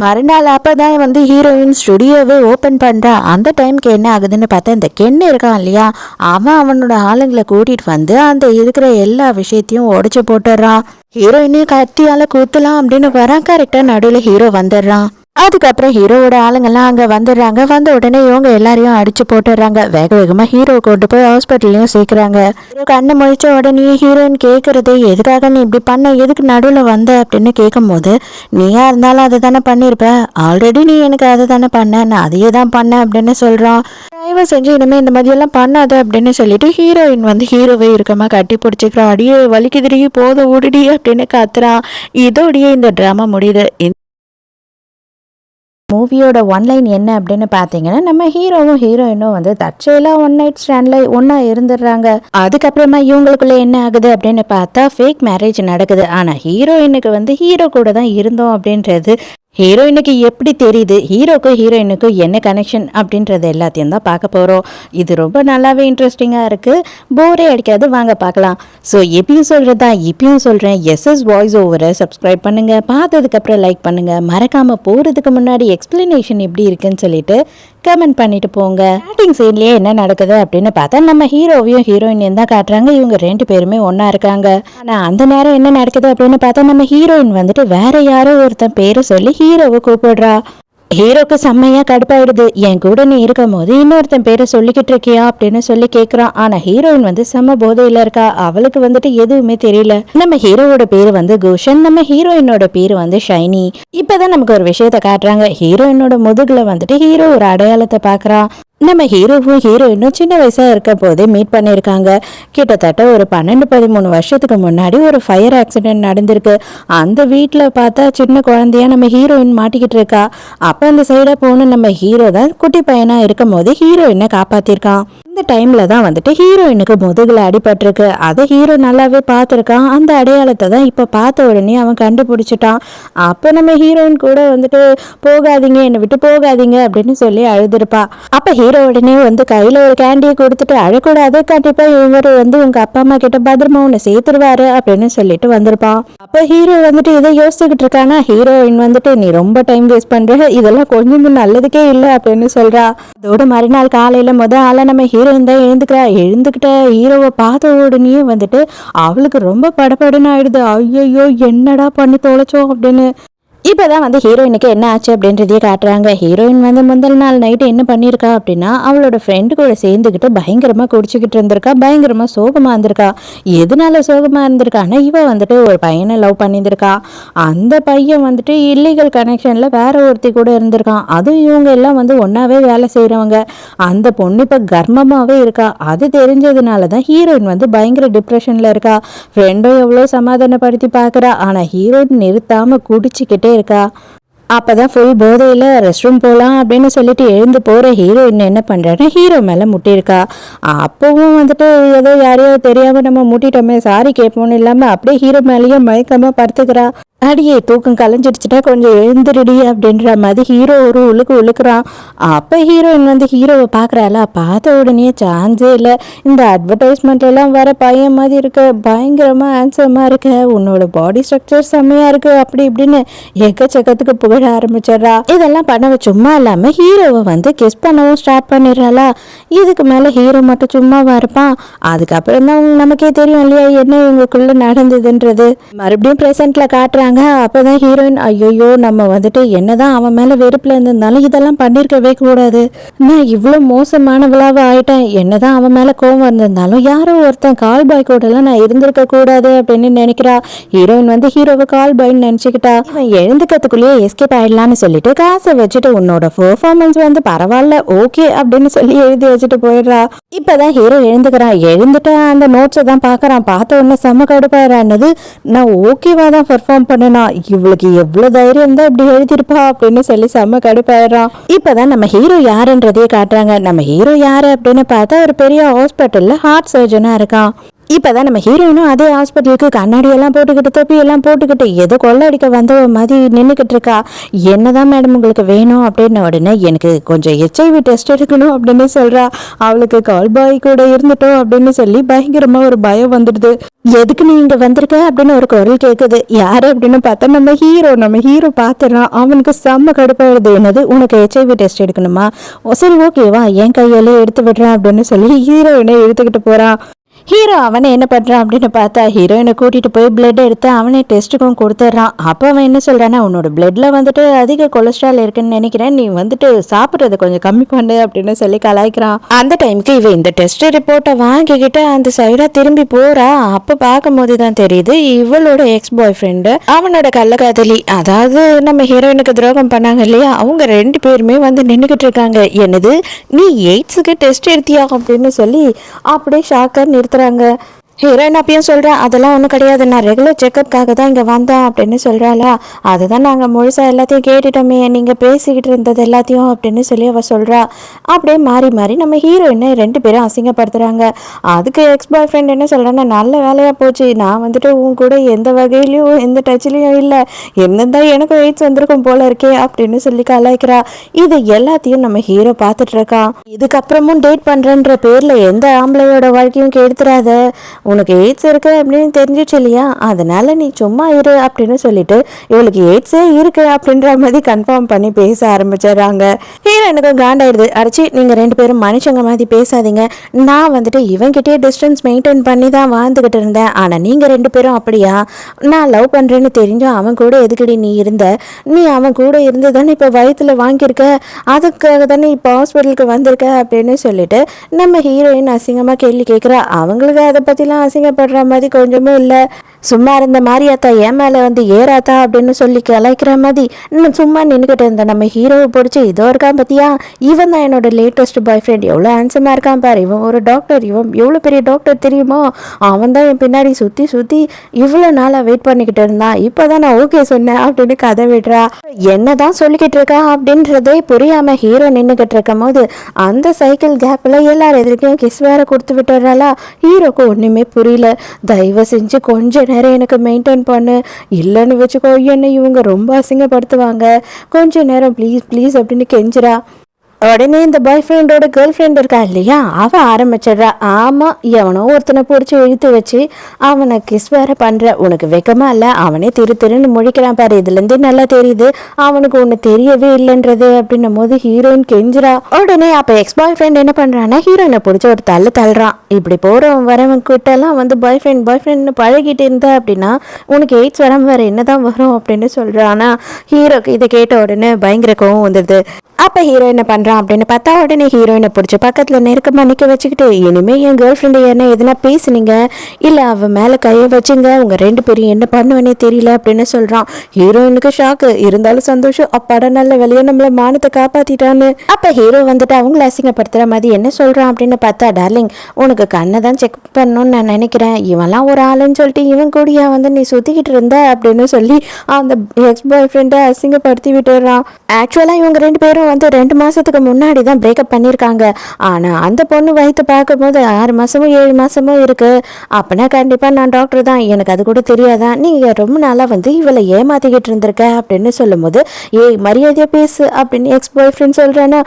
மறுநாள் அப்பதான் வந்து ஹீரோயின் ஸ்டுடியோவே ஓப்பன் பண்றா. அந்த டைம்க்கு என்ன ஆகுதுன்னு பார்த்தா, இந்த கென்னு இருக்கான் இல்லையா, அவனோட ஆளுங்களை கூட்டிட்டு வந்து அந்த இருக்கிற எல்லா விஷயத்தையும் உடைச்சு போட்டுறான். ஹீரோயினையும் கத்தியால கூத்தலாம் அப்படின்னு வரான். கரெக்டா நடுவில் ஹீரோ வந்துடுறான். அதுக்கப்புறம் ஹீரோவோட ஆளுங்கெல்லாம் அங்கே வந்துடுறாங்க. வந்த உடனே இவங்க எல்லாரையும் அடிச்சு போட்டுடுறாங்க. வேகமாக ஹீரோ கொண்டு போய் ஹாஸ்பிட்டல்லையும் சேர்க்குறாங்க. ஹீரோ கண்ணு முழிச்ச உடனே ஹீரோயின் கேட்குறது, எதுக்காக நீ இப்படி பண்ண, எதுக்கு நடுவில் வந்த அப்படின்னு கேட்கும்போது, நீயா இருந்தாலும் அதை தானே பண்ணியிருப்ப, ஆல்ரெடி நீ எனக்கு அதை தானே பண்ண, நான் அதையே தான் பண்ணேன் அப்படின்னு சொல்கிறான். தயவு செஞ்சு இனிமேல் இந்த மாதிரியெல்லாம் பண்ணாத அப்படின்னு சொல்லிட்டு ஹீரோயின் வந்து ஹீரோவை இருக்கமா கட்டி பிடிச்சிக்கிறான். அடியே வலிக்குதிரி போதும் ஓடிடி அப்படின்னு கத்துறான். இதோடையே இந்த ட்ராமா முடியுது. மூவியோட ஒன்லைன் என்ன அப்படின்னு பார்த்தீங்கன்னா, நம்ம ஹீரோவும் ஹீரோயினும் வந்து தற்செயலா ஒன் நைட் ஸ்டாண்ட்ல ஒன்னா இருந்துடுறாங்க. அதுக்கப்புறமா இவங்களுக்குள்ள என்ன ஆகுது அப்படின்னு பார்த்தா ஃபேக் மேரேஜ் நடக்குது. ஆனா ஹீரோயினுக்கு வந்து ஹீரோ கூட தான் இருந்தோம் அப்படின்றது ஹீரோயினுக்கு எப்படி தெரியுது, ஹீரோக்கும் ஹீரோயினுக்கும் என்ன கனெக்ஷன் அப்படின்றது எல்லாத்தையும் தான் பார்க்க போகிறோம். இது ரொம்ப நல்லாவே இன்ட்ரெஸ்டிங்காக இருக்குது, போரே அடிக்காது, வாங்க பார்க்கலாம். ஸோ எப்பயும் சொல்கிறதா இப்பயும் சொல்கிறேன், எஸ்எஸ் வாய்ஸ் ஓவரை சப்ஸ்கிரைப் பண்ணுங்கள், பார்த்ததுக்கப்புறம் லைக் பண்ணுங்கள், மறக்காமல் போகிறதுக்கு முன்னாடி எக்ஸ்பிளனேஷன் எப்படி இருக்குன்னு சொல்லிட்டு கமெண்ட் பண்ணிட்டு போங்க. ஸ்டார்டிங் சீன்லயே என்ன நடக்குது அப்படின்னு பார்த்தா நம்ம ஹீரோவையும் ஹீரோயினையும் தான் காட்டுறாங்க. இவங்க 2 பேருமே ஒன்னா இருக்காங்க. ஆனா அந்த நேரம் என்ன நடக்குது அப்படின்னு பார்த்தா நம்ம ஹீரோயின் வந்துட்டு வேற யாரோ ஒருத்தன் பேரை சொல்லி ஹீரோவை கூப்பிடுறா. ஹீரோக்கு செம்மையா கடுப்பாயிடுது. என் கூட நீ இருக்கும் போது இன்னொருத்தன் பேரை சொல்லிக்கிட்டு இருக்கியா அப்படின்னு சொல்லி கேட்குறான். ஆனா ஹீரோயின் வந்து செம்ம போதையில இருக்கா. அவளுக்கு வந்துட்டு எதுவுமே தெரியல. நம்ம ஹீரோவோட பேரு வந்து குஷன், நம்ம ஹீரோயினோட பேரு வந்து ஷைனி. இப்பதான் நமக்கு ஒரு விஷயத்த காட்டுறாங்க. ஹீரோயினோட முதுகுல வந்துட்டு ஹீரோ ஒரு அடையாளத்தை பாக்குறான். நம்ம ஹீரோவும் ஹீரோயினும் சின்ன வயசா இருக்க போதே மீட் பண்ணியிருக்காங்க. கிட்டத்தட்ட ஒரு 12-13 வருஷத்துக்கு முன்னாடி ஒரு ஃபயர் ஆக்சிடென்ட் நடந்திருக்கு. அந்த வீட்டில் பார்த்தா சின்ன குழந்தையா நம்ம ஹீரோயின் மாட்டிக்கிட்டு இருக்கா. அப்போ அந்த சைடாக போன நம்ம ஹீரோ தான் குட்டி பையனாக இருக்கும் போது ஹீரோயினை காப்பாற்றிருக்கான். இந்த டைம்ல தான் வந்துட்டு ஹீரோயினுக்கு முதுகுல அடிபட்டிருக்கு. அதை ஹீரோ நல்லாவே பார்த்துருக்கான். அந்த அடையாளத்தை தான் இப்போ பார்த்த உடனே அவன் கண்டுபிடிச்சிட்டான். அப்போ நம்ம ஹீரோயின் கூட வந்துட்டு போகாதீங்க, என்னை விட்டு போகாதீங்க அப்படின்னு சொல்லி அழுதுருப்பா. அப்போ ஹீரோ உடனே வந்து கையில் ஒரு கேண்டியை கொடுத்துட்டு அழக்கூடாது, கண்டிப்பாக இவர் வந்து உங்கள் அப்பா அம்மா கிட்ட பத்திரமா உன்னை சேர்த்துருவாரு அப்படின்னு சொல்லிட்டு வந்திருப்பான். அப்போ ஹீரோ வந்துட்டு இதை யோசிச்சுக்கிட்டு இருக்கானா, ஹீரோயின் வந்துட்டு நீ ரொம்ப டைம் வேஸ்ட் பண்ற, இதெல்லாம் கொஞ்சம் நல்லதுக்கே இல்லை அப்படின்னு சொல்றா. அதோட மறுநாள் காலையில ஆள நம்ம ஹீரோயின் தான் எழுந்துக்கிட்ட ஹீரோவை பார்த்த உடனே வந்துட்டு அவளுக்கு ரொம்ப படபடன்னு ஆயிடுது. ஐயோ என்னடா பண்ணி தொலைச்சோம் அப்படின்னு. இப்போதான் வந்து ஹீரோயினுக்கு என்ன ஆச்சு அப்படின்றதையே காட்டுறாங்க. ஹீரோயின் வந்து முதல் நாள் நைட்டு என்ன பண்ணியிருக்கா அப்படின்னா அவளோட ஃப்ரெண்டு கூட சேர்ந்துக்கிட்டு பயங்கரமாக குடிச்சிக்கிட்டு இருந்திருக்கா, பயங்கரமாக சோகமாக இருந்திருக்கா. எதனால சோகமாக இருந்திருக்கான்னா இவ வந்துட்டு ஒரு பையனை லவ் பண்ணியிருந்திருக்கா. அந்த பையன் வந்துட்டு இல்லீகல் கனெக்ஷனில் வேற ஒருத்தி கூட இருந்திருக்கான். அதுவும் இவங்க எல்லாம் வந்து ஒன்றாவே வேலை செய்கிறவங்க. அந்த பொண்ணு இப்போ கர்ப்பமாகவே இருக்கா. அது தெரிஞ்சதுனால தான் ஹீரோயின் வந்து பயங்கர டிப்ரெஷனில் இருக்கா. ஃப்ரெண்டும் எவ்வளோ சமாதானப்படுத்தி பார்க்குறா. ஆனால் ஹீரோயின் நிறுத்தாமல் குடிச்சிக்கிட்டே இருக்கா. அப்பதான் ஃபுல் போதையில ரெஸ்ட் ரூம் போகலாம் அப்படின்னு சொல்லிட்டு எழுந்து போற ஹீரோயின் என்ன பண்றாருன்னா ஹீரோ மேல முட்டியிருக்கா. அப்பவும் வந்துட்டு ஏதோ யாரையோ தெரியாம நம்ம முட்டிட்டோமே சாரி கேட்போம்னு இல்லாம அப்படியே ஹீரோ மேலேயே மயக்கமா படுத்துக்கிறா. அடியே தூக்கம் கலைஞ்சிடுச்சுட்டா கொஞ்சம் எழுந்துருடி அப்படின்ற மாதிரி ஹீரோ ஒரு உழுக்குறான். அப்போ ஹீரோயின் வந்து ஹீரோவை பார்க்குறாளா, பார்த்த உடனே சான்ஸே இல்லை, இந்த அட்வர்டைஸ்மெண்ட்லாம் வர பையன் மாதிரி இருக்க, பயங்கரமாக ஹேண்ட்ஸமாக இருக்க, உன்னோட பாடி ஸ்ட்ரக்சர் செம்மையாக இருக்கு அப்படி இப்படின்னு எக்கச்சக்கத்துக்கு புகழ ஆரம்பிச்சிடுறா. இதெல்லாம் பண்ண சும்மா இல்லாமல் ஹீரோவை வந்து கிஸ் பண்ணவும் ஸ்டார்ட் பண்ணிடுறாளா. இதுக்கு மேலே ஹீரோ மட்டும் சும்மாவா இருப்பான். அதுக்கப்புறம் தான் நமக்கே தெரியும் இல்லையா என்ன இவங்களுக்குள்ள நடந்ததுன்றது. மறுபடியும் ப்ரெசென்ட்ல காட்டுறாங்க. அப்பதான் ஹீரோயின் ஐயோ நம்ம வந்துட்டு என்னதான் அவன் மேல வெறுப்புல இருந்திருந்தாலும் இதெல்லாம் பண்ணிருக்கவே கூடாது, நான் இவ்வளவு மோசமானவளாவா ஆயிட்டேன், என்னதான் அவன் மேல கோவம் இருந்திருந்தாலும் யாரோ ஒருத்தன் கால் பாய் கூட எல்லாம் நான் இருந்திருக்க கூடாது அப்படின்னு நினைக்கிறா. ஹீரோயின் வந்து ஹீரோவை கால் பாய்ன்னு நினைச்சுக்கிட்டா. இவன் எழுந்துக்கிறதுக்குள்ளேயே எஸ்கேப் ஆயிடலான்னு சொல்லிட்டு காசை வச்சுட்டு உன்னோட பெர்ஃபார்மன்ஸ் வந்து பரவாயில்ல ஓகே அப்படின்னு சொல்லி எழுதி வச்சுட்டு போயிடுறா. இப்பதான் ஹீரோ எழுந்துக்கிறான். எழுந்துட்டு அந்த நோட்ஸை தான் பாக்குறான். பார்த்த உடனே செம்ம கடுப்பாயிரானது, நான் ஓகேவா தான் பெர்ஃபார்ம் பண்ணனா, இவளுக்கு எவ்வளவு தைரியம் தான் இப்படி எழுதிருப்பா அப்படின்னு சொல்லி செம்ம கடுப்பாயிடுறான். இப்பதான் நம்ம ஹீரோ யாருன்றதையே காட்டுறாங்க. நம்ம ஹீரோ யாரு அப்படின்னு பார்த்தா ஒரு பெரிய ஹாஸ்பிட்டல்ல ஹார்ட் சர்ஜனா இருக்கான். இப்பதான் நம்ம ஹீரோயினும் அதே ஹாஸ்பிட்டலுக்கு கண்ணாடி எல்லாம் போட்டுக்கிட்டு தொப்பி எல்லாம் போட்டுக்கிட்டு ஏதோ கொள்ள அடிக்க வந்த மாதிரி நின்றுக்கிட்டு இருக்கா. என்னதான் மேடம் உங்களுக்கு வேணும் அப்படின்னு உடனே எனக்கு கொஞ்சம் HIV டெஸ்ட் எடுக்கணும் அப்படின்னு சொல்றா. அவளுக்கு கால் பாய் கூட இருந்துட்டோம் அப்படின்னு சொல்லி பயங்கரமா ஒரு பயம் வந்துடுது. எதுக்கு நீ இங்க வந்திருக்க அப்படின்னு ஒரு குரல் கேட்குது. யாரு அப்படின்னு பார்த்தா நம்ம ஹீரோ பார்த்துறான். அவனுக்கு செம்ம கடுப்பாயிடுது. என்னது உனக்கு HIV டெஸ்ட் எடுக்கணுமா, சரி ஓகேவா என் கையாலே எடுத்து விடுறேன் அப்படின்னு சொல்லி ஹீரோயினை எடுத்துக்கிட்டு போறான். ஹீரோ அவனை என்ன பண்ணுறான் அப்படின்னு பார்த்தா ஹீரோயினை கூட்டிகிட்டு போய் பிளட் எடுத்து அவனே டெஸ்ட்டுக்கும் கொடுத்துட்றான். அப்போ அவன் என்ன சொல்கிறான்னா உன்னோட பிளட்டில் வந்துட்டு அதிக கொலஸ்ட்ரால் இருக்குன்னு நினைக்கிறேன், நீ வந்துட்டு சாப்பிட்றத கொஞ்சம் கம்மி பண்ணு அப்படின்னு சொல்லி கலாய்க்கிறான். அந்த டைமுக்கு இவன் இந்த டெஸ்ட் ரிப்போர்ட்டை வாங்கிக்கிட்டு அந்த சைடாக திரும்பி போகிறா. அப்போ பார்க்கும்போது தான் தெரியுது இவளோட எக்ஸ் பாய் ஃப்ரெண்டு அவனோட கள்ளக்காதலி, அதாவது நம்ம ஹீரோயினுக்கு துரோகம் பண்ணாங்க இல்லையா, அவங்க 2 பேருமே வந்து நின்றுக்கிட்டு இருக்காங்க. என்னது நீ எய்ட்ஸுக்கு டெஸ்ட் எடுத்தியா அப்படின்னு சொல்லி அப்படியே ஷாக்காக நிறுத்துறாங்க. ஹீரோயின் அப்பயும் சொல்கிறேன், அதெல்லாம் ஒன்றும் கிடையாது, நான் ரெகுலர் செக்கப்காக தான் இங்கே வந்தேன் அப்படின்னு சொல்கிறாளா. அதுதான் நாங்கள் முழுசாக எல்லாத்தையும் கேட்டுட்டோமே, நீங்கள் பேசிக்கிட்டு இருந்தது எல்லாத்தையும் அப்படின்னு சொல்லி அவள் சொல்கிறா. அப்படியே மாறி மாறி நம்ம ஹீரோயினை 2 பேரும் அசிங்கப்படுத்துகிறாங்க. அதுக்கு எக்ஸ் பாய் ஃப்ரெண்ட் என்ன சொல்கிறேன்னா, நல்ல வேலையாக போச்சு, நான் வந்துட்டு உன் கூட எந்த வகையிலையும் எந்த டச்லேயும் இல்லை, என்னதான் எனக்கும் எய்ட்ஸ் வந்திருக்கும் போல இருக்கே அப்படின்னு சொல்லி கலாய்க்கிறா. இது எல்லாத்தையும் நம்ம ஹீரோ பார்த்துட்டு இருக்கான். இதுக்கப்புறமும் டேட் பண்ணுறன்ற பேரில் எந்த ஆம்பளையோட வாழ்க்கையும் கெடுத்துறாத, உனக்கு எய்ட்ஸ் இருக்கு அப்படின்னு தெரிஞ்சிச்சு இல்லையா, அதனால நீ சும்மா இரு அப்படின்னு சொல்லிட்டு இவளுக்கு எய்ட்ஸே இருக்கு அப்படின்ற மாதிரி கன்ஃபார்ம் பண்ணி பேச ஆரம்பிச்சிடுறாங்க. ஹீரோனுக்கு காண்டாயிடுது. அடிச்சு நீங்கள் 2 பேரும் மனுஷங்க மாதிரி பேசாதீங்க, நான் வந்துட்டு இவன்கிட்டயே டிஸ்டன்ஸ் மெயின்டைன் பண்ணி தான் வாழ்ந்துக்கிட்டு இருந்தேன், ஆனால் நீங்கள் 2 பேரும் அப்படியா, நான் லவ் பண்ணுறேன்னு தெரிஞ்சும் அவன் கூட எதுக்கடி நீ இருந்த, நீ அவன் கூட இருந்து தானே இப்போ வயிற்றுல வாங்கியிருக்க, அதுக்காக தானே இப்போ ஹாஸ்பிட்டலுக்கு வந்திருக்க அப்படின்னு சொல்லிட்டு நம்ம ஹீரோயின் அசிங்கமாக கேள்வி கேட்குறா. அவங்களுக்கு அதை பற்றிலாம் அசிங்கப்படுற மாதிரி கொஞ்சமும் இல்லை. சும்மா இருந்த மாரியாத்தா என் மேலே வந்து ஏறாத்தா அப்படின்னு சொல்லி கலாய்க்கிற மாதிரி இன்னும் சும்மா நின்றுக்கிட்டு இருந்த நம்ம ஹீரோவை பிடிச்சி இதோ இருக்கான் பார்த்தியா, இவன் தான் என்னோட லேட்டஸ்ட் பாய் ஃப்ரெண்ட், எவ்வளோ ஹேண்ட்ஸமாக இருக்கான் பாரு, இவன் ஒரு டாக்டர், இவன் எவ்வளோ பெரிய டாக்டர் தெரியுமோ, அவன் தான் என் பின்னாடி சுற்றி சுற்றி இவ்வளோ நாளாக வெயிட் பண்ணிக்கிட்டு இருந்தான், இப்போ தான் நான் ஓகே சொன்னேன் அப்படின்னு கதை விடுறா. என்ன தான் சொல்லிக்கிட்டு இருக்கா அப்படின்றதே புரியாமல் ஹீரோ நின்றுக்கிட்டு இருக்கும் போது அந்த சைக்கிள் கேப்பில் எல்லாரும் எதிர்க்கும் கிஸ் வேற கொடுத்து விட்டுறாளா. ஹீரோக்கு ஒன்றுமே புரியல. தயவு செஞ்சு கொஞ்ச நேரம் எனக்கு மெயின்டைன் பண்ணு, இல்லைன்னு வச்சுக்கோ என்னை இவங்க ரொம்ப அசிங்கப்படுத்துவாங்க, கொஞ்ச நேரம் ப்ளீஸ் ப்ளீஸ் அப்படின்னு கெஞ்சுறா. உடனே இந்த பாய் ஃப்ரெண்டோட கேர்ள் ஃப்ரெண்ட் இருக்கா இல்லையா, அவன் ஆரம்பிச்சிடுறா. ஆமாம், எவனோ ஒருத்தனை பிடிச்சி இழுத்து வச்சு அவனை கிஸ் வேற பண்ணுற, உனக்கு வெக்கமா இல்லை, அவனே திருன்னு முழிக்கிறான் பாரு, இதுலேருந்தே நல்லா தெரியுது அவனுக்கு ஒன்று தெரியவே இல்லைன்றது அப்படின்னும் போது ஹீரோயின் கெஞ்சுறா. உடனே அப்போ எக்ஸ் பாய் ஃப்ரெண்ட் என்ன பண்ணுறான்னா ஹீரோயினை பிடிச்சி ஒரு தள்ளுறான். இப்படி போகிறவன் வரவன் கிட்டலாம் வந்து பாய் ஃப்ரெண்ட்னு பழகிட்டு இருந்தா அப்படின்னா உனக்கு எய்ட்ஸ் வராமல் வேறு என்ன தான் வரும் அப்படின்னு சொல்கிறானா. ஹீரோக்கு இதை கேட்ட உடனே பயங்கர கோவம் வந்துடுது. அப்போ ஹீரோ என்ன பண்ணுறான் அப்படின்னு பார்த்தா உடனே ஹீரோயினை பிடிச்சி பக்கத்தில் நெருக்கமாக நிற்க வச்சுக்கிட்டு, இனிமேல் என் கேர்ள் ஃப்ரெண்டு என்ன எதுனா பேசுனீங்க இல்லை அவன் மேலே கையை வச்சுங்க, உங்கள் 2 பேரும் என்ன பண்ணுவேனே தெரியல அப்படின்னு சொல்கிறான். ஹீரோயினுக்கு ஷாக்கு, இருந்தாலும் சந்தோஷம், அப்பாட நல்ல வேலையை நம்மளை மானத்தை காப்பாற்றிட்டான்னு. அப்போ ஹீரோ வந்துட்டு அவங்கள அசிங்கப்படுத்துகிற மாதிரி என்ன சொல்கிறான் அப்படின்னு பார்த்தா, டார்லிங் உனக்கு கண்ணை தான் செக் பண்ணணும்னு நான் நினைக்கிறேன், இவன்லாம் ஒரு ஆளுன்னு சொல்லிட்டு இவன் கூடியா வந்து நீ சுற்றிக்கிட்டு இருந்த அப்படின்னு சொல்லி அந்த எக்ஸ் பாய் ஃப்ரெண்டை அசிங்கப்படுத்தி விட்டுறான். ஆக்சுவலாக இவங்க 2 பேரும் வந்து 2 மாதத்துக்கு முன்னாடி தான் பிரேக்கப் பண்ணியிருக்காங்க. ஆனால் அந்த பொண்ணு வயிற்று பார்க்கும்போது 6 மாதமும் 7 மாதமும் இருக்குது. அப்போனா கண்டிப்பாக நான் டாக்டர் தான், எனக்கு அது கூட தெரியாதான், நீங்கள் ரொம்ப நாளாக வந்து இவளை ஏமாற்றிக்கிட்டு இருந்திருக்க அப்படின்னு சொல்லும்போது, ஏய் மரியாதையாக பேசு அப்படின்னு எக்ஸ் பாய் ஃப்ரெண்ட் சொல்கிறேன்னா